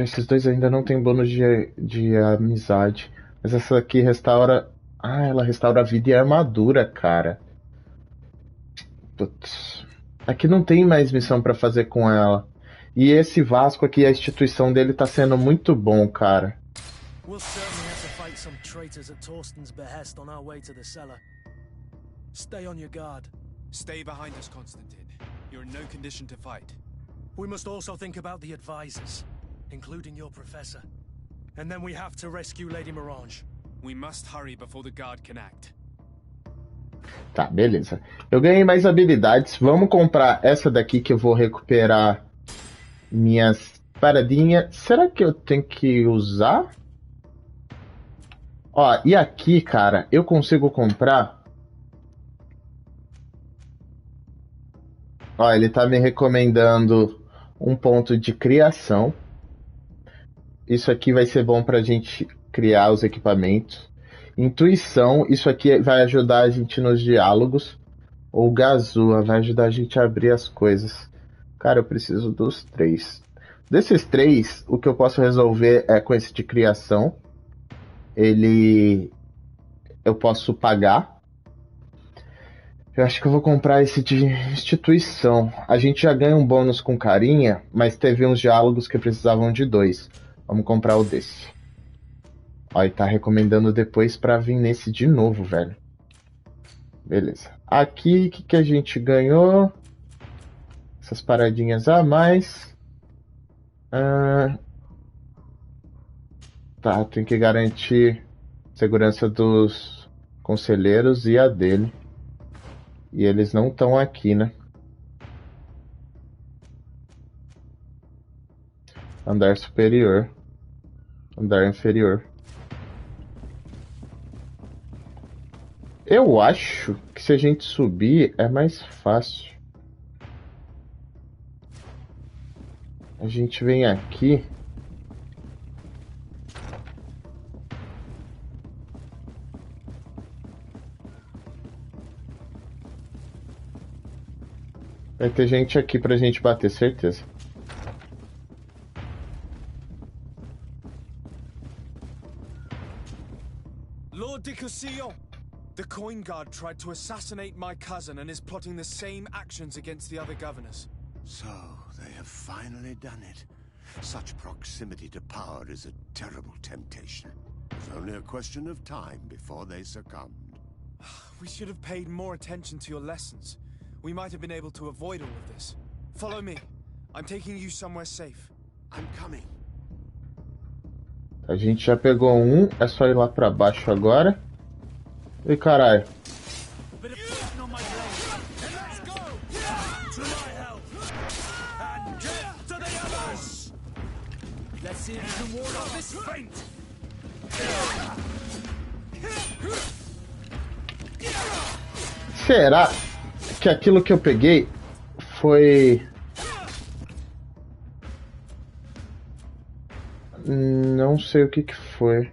esses dois ainda não tem bônus de amizade. Mas essa aqui restaura... Ah, ela restaura vida e armadura, cara. Putz. Aqui não tem mais missão pra fazer com ela. E esse Vasco aqui, a instituição dele tá sendo muito bom, cara. We'll certainly have to fight some traitors at Torsten's behest on our way to the cellar. Stay on your guard. Stay behind us, Constantine. You're in no condition to fight. We must also think about the advisors, including your professor. And then we have to rescue Lady Morange. We must hurry before the guard can act. Tá, beleza. Eu ganhei mais habilidades. Vamos comprar essa daqui que eu vou recuperar minhas paradinhas. Será que eu tenho que usar? Ó, e aqui, cara, eu consigo comprar... Ó, ele tá me recomendando um ponto de criação. Isso aqui vai ser bom pra gente criar os equipamentos. Intuição, isso aqui vai ajudar a gente nos diálogos. Ou Gazua, vai ajudar a gente a abrir as coisas. Cara, eu preciso dos 3. Desses 3, o que eu posso resolver é com esse de criação. Eu posso pagar. Eu acho que eu vou comprar esse de instituição. A gente já ganha um bônus com carinha, mas teve uns diálogos que precisavam de 2. Vamos comprar o desse. Ó, e tá recomendando depois pra vir nesse de novo, velho. Beleza. Aqui, o que a gente ganhou? Essas paradinhas a mais. Tá, tem que garantir segurança dos conselheiros e a dele. E eles não estão aqui, né? Andar superior. Andar inferior. Eu acho que se a gente subir é mais fácil. A gente vem aqui. Vai ter gente aqui pra gente bater, certeza. Lord de Cosillon, the coin guard tried to assassinate my cousin and is plotting the same actions against the other governors. So, they have finally done it. Such proximity to power is a terrible temptation. It's only a question of time before they succumbed. We should have paid more attention to your lessons. We might have been able to avoid all of this. Follow me. I'm taking you somewhere safe. I'm coming. A gente já pegou um, é só ir lá pra baixo agora. Ih, caralho. Será que aquilo que eu peguei foi... Não sei o que que foi.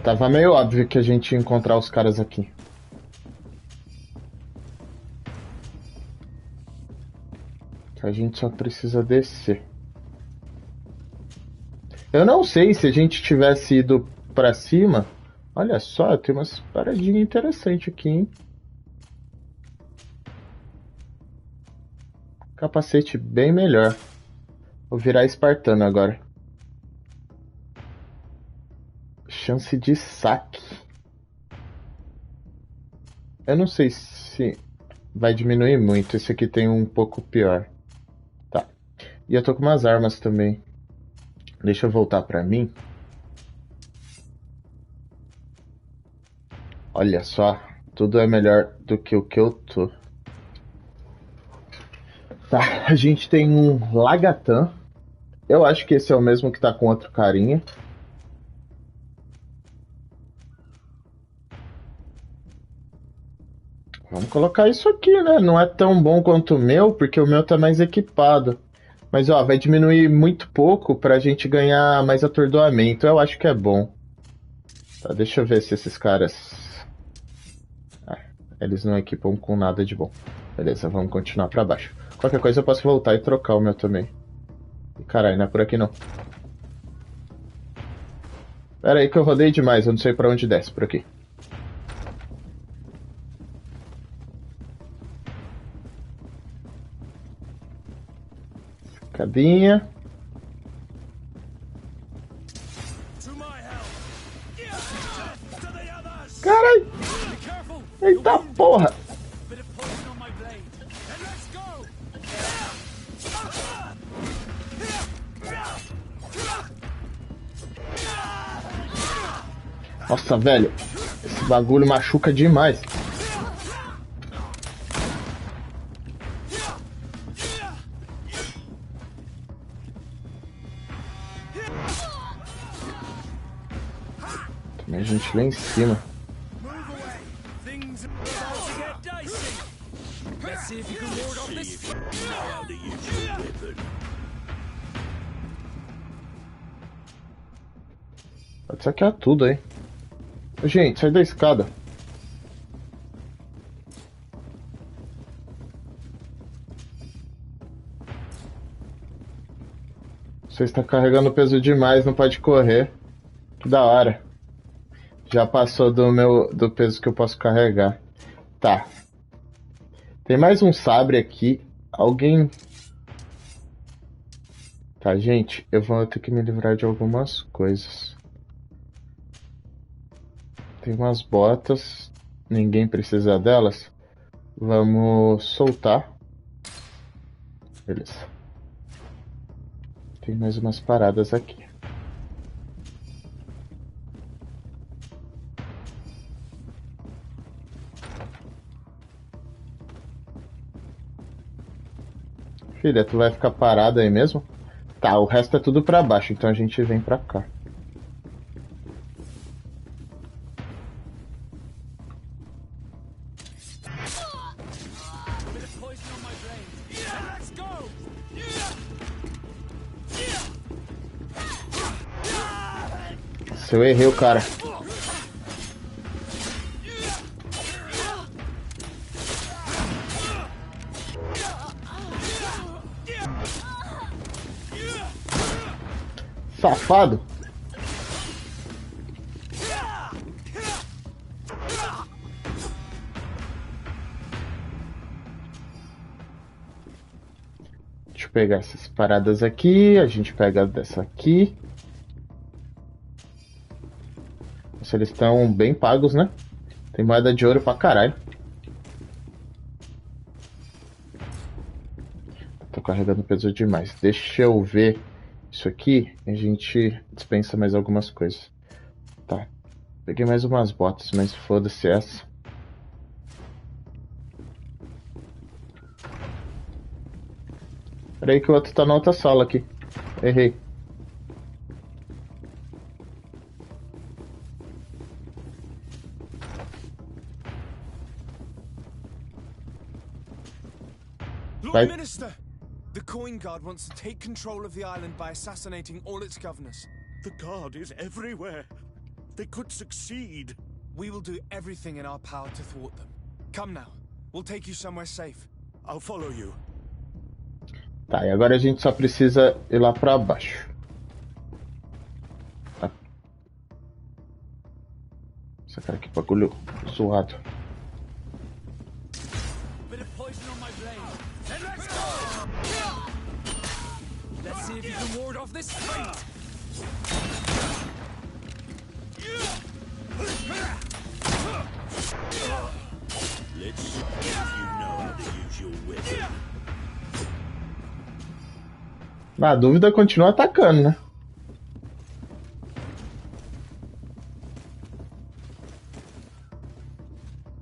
Tava meio óbvio que a gente ia encontrar os caras aqui. A gente só precisa descer. Eu não sei se a gente tivesse ido pra cima. Olha só, tem umas paradinhas interessantes aqui, hein? Capacete bem melhor. Vou virar espartano agora. Chance de saque. Eu não sei se vai diminuir muito. Esse aqui tem um pouco pior. Tá. E eu tô com umas armas também. Deixa eu voltar pra mim. Olha só. Tudo é melhor do que o que eu tô. Tá. A gente tem um Lagatã. Eu acho que esse é o mesmo que tá com outro carinha. Vamos colocar isso aqui, né? Não é tão bom quanto o meu, porque o meu tá mais equipado. Mas, ó, vai diminuir muito pouco pra gente ganhar mais atordoamento. Eu acho que é bom. Tá, deixa eu ver se esses caras... eles não equipam com nada de bom. Beleza, vamos continuar pra baixo. Qualquer coisa eu posso voltar e trocar o meu também. Caralho, não é por aqui não. Pera aí que eu rodei demais, eu não sei pra onde desce, por aqui. Cadinha. Caralho! Eita porra! Nossa, velho. Esse bagulho machuca demais. Tem mais gente lá em cima. Pode saquear tudo aí. Gente, sai da escada. Você está carregando peso demais, não pode correr. Que da hora. Já passou do peso que eu posso carregar. Tá. Tem mais um sabre aqui. Alguém... Tá, gente, eu vou ter que me livrar de algumas coisas. Tem umas botas, ninguém precisa delas. Vamos soltar. Beleza. Tem mais umas paradas aqui. Filha, tu vai ficar parada aí mesmo? Tá, o resto é tudo pra baixo, então a gente vem pra cá. Se eu errei o cara. Safado. Deixa eu pegar essas paradas aqui. A gente pega dessa aqui. Nossa, eles estão bem pagos, né? Tem moeda de ouro pra caralho. Tô carregando peso demais. Deixa eu ver isso aqui. A gente dispensa mais algumas coisas. Tá. Peguei mais umas botas, mas foda-se essa. Peraí que o outro tá na outra sala aqui. Errei. Lord Minister! The Coin Guard wants to take control of the island by assassinating all its governors. The Guard is everywhere. They could succeed. We will do everything in our power to thwart them. Come now. We'll take you somewhere safe. I'll follow you. Tá, e agora a gente só precisa ir lá pra baixo. Tá. Essa cara que bagulho zoado. Let's see if you can ward off this fate. Let's see if you know how to use your weapon. Na dúvida, continua atacando, né?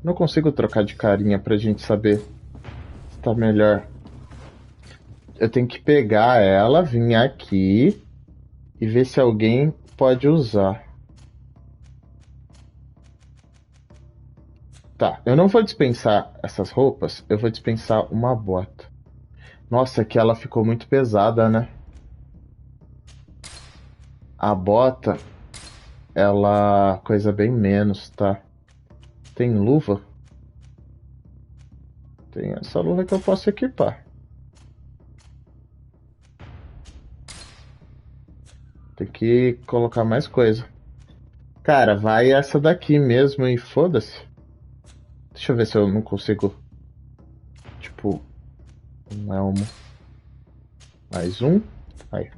Não consigo trocar de carinha pra gente saber se tá melhor. Eu tenho que pegar ela, vir aqui e ver se alguém pode usar. Tá, eu não vou dispensar essas roupas, eu vou dispensar uma bota. Nossa, que ela ficou muito pesada, né? A bota, ela coisa bem menos, tá? Tem luva? Tem essa luva que eu posso equipar. Tem que colocar mais coisa. Cara, vai essa daqui mesmo e foda-se. Deixa eu ver se eu não consigo. Tipo, um elmo. Mais um. Aí.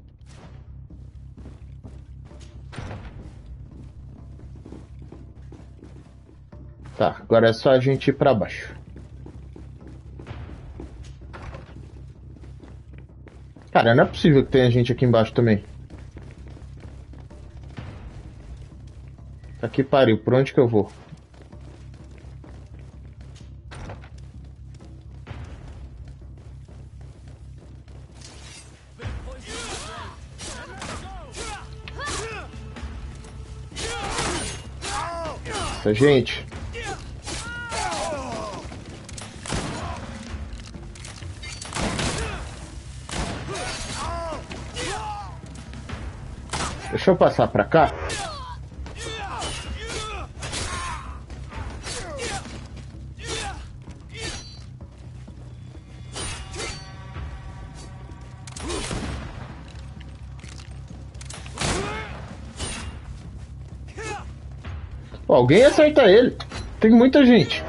Tá, agora é só a gente ir pra baixo. Cara, não é possível que tenha gente aqui embaixo também. Tá que pariu, por onde que eu vou? Essa gente. Deixa eu passar pra cá. Pô, alguém acerta ele. Tem muita gente.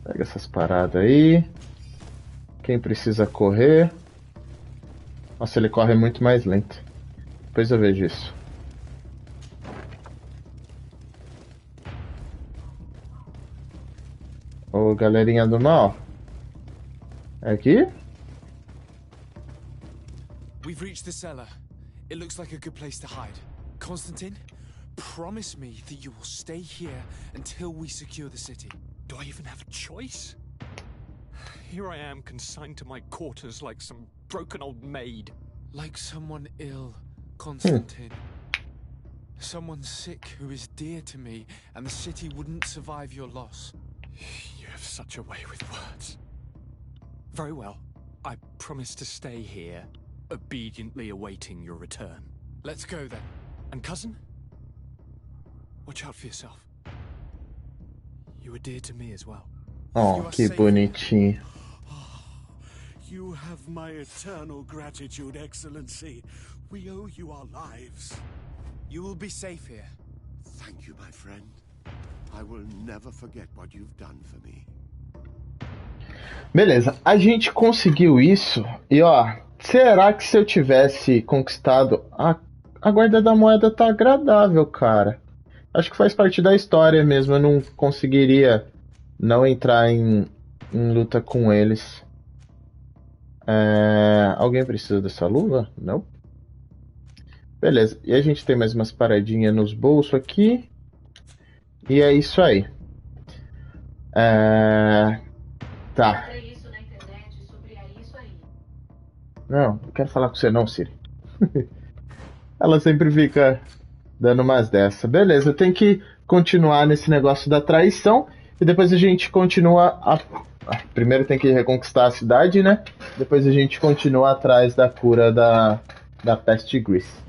Pega essas paradas aí. Quem precisa correr... Nossa, ele corre muito mais lento. Depois eu vejo isso. Ô, galerinha do mal. É aqui? We've reached the cellar. It looks like a good place to hide. Constantine, promise me that you will stay here until we secure the city. Do I even have a choice? Here I am, consigned to my quarters like some broken old maid. Like someone ill, Constantine. Someone sick who is dear to me, and the city wouldn't survive your loss. You have such a way with words. Very well. I promise to stay here, obediently awaiting your return. Let's go then. And cousin? Watch out for yourself. You were dear to me as well. Oh, que bonitinho. You have my eternal gratitude, Excellency. We owe you our lives. You will be safe here. Thank you, my friend. I will never forget what you've done for me. Beleza, a gente conseguiu isso. E ó, será que se eu tivesse conquistado... A guarda da moeda tá agradável, cara. Acho que faz parte da história mesmo. Eu não conseguiria não entrar em luta com eles. Alguém precisa dessa luva? Não. Beleza, e a gente tem mais umas paradinhas nos bolsos aqui. E é isso aí. Tá. Não, não quero falar com você não, Siri. Ela sempre fica dando umas dessa. Beleza, eu tenho que continuar nesse negócio da traição. E depois a gente continua primeiro tem que reconquistar a cidade, né? Depois a gente continua atrás da cura da Pestigrys.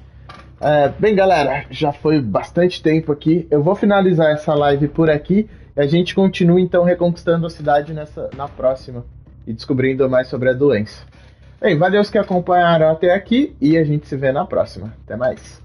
Bem, galera, já foi bastante tempo aqui. Eu vou finalizar essa live por aqui. E a gente continua, então, reconquistando a cidade na próxima. E descobrindo mais sobre a doença. Bem, valeu os que acompanharam até aqui. E a gente se vê na próxima. Até mais.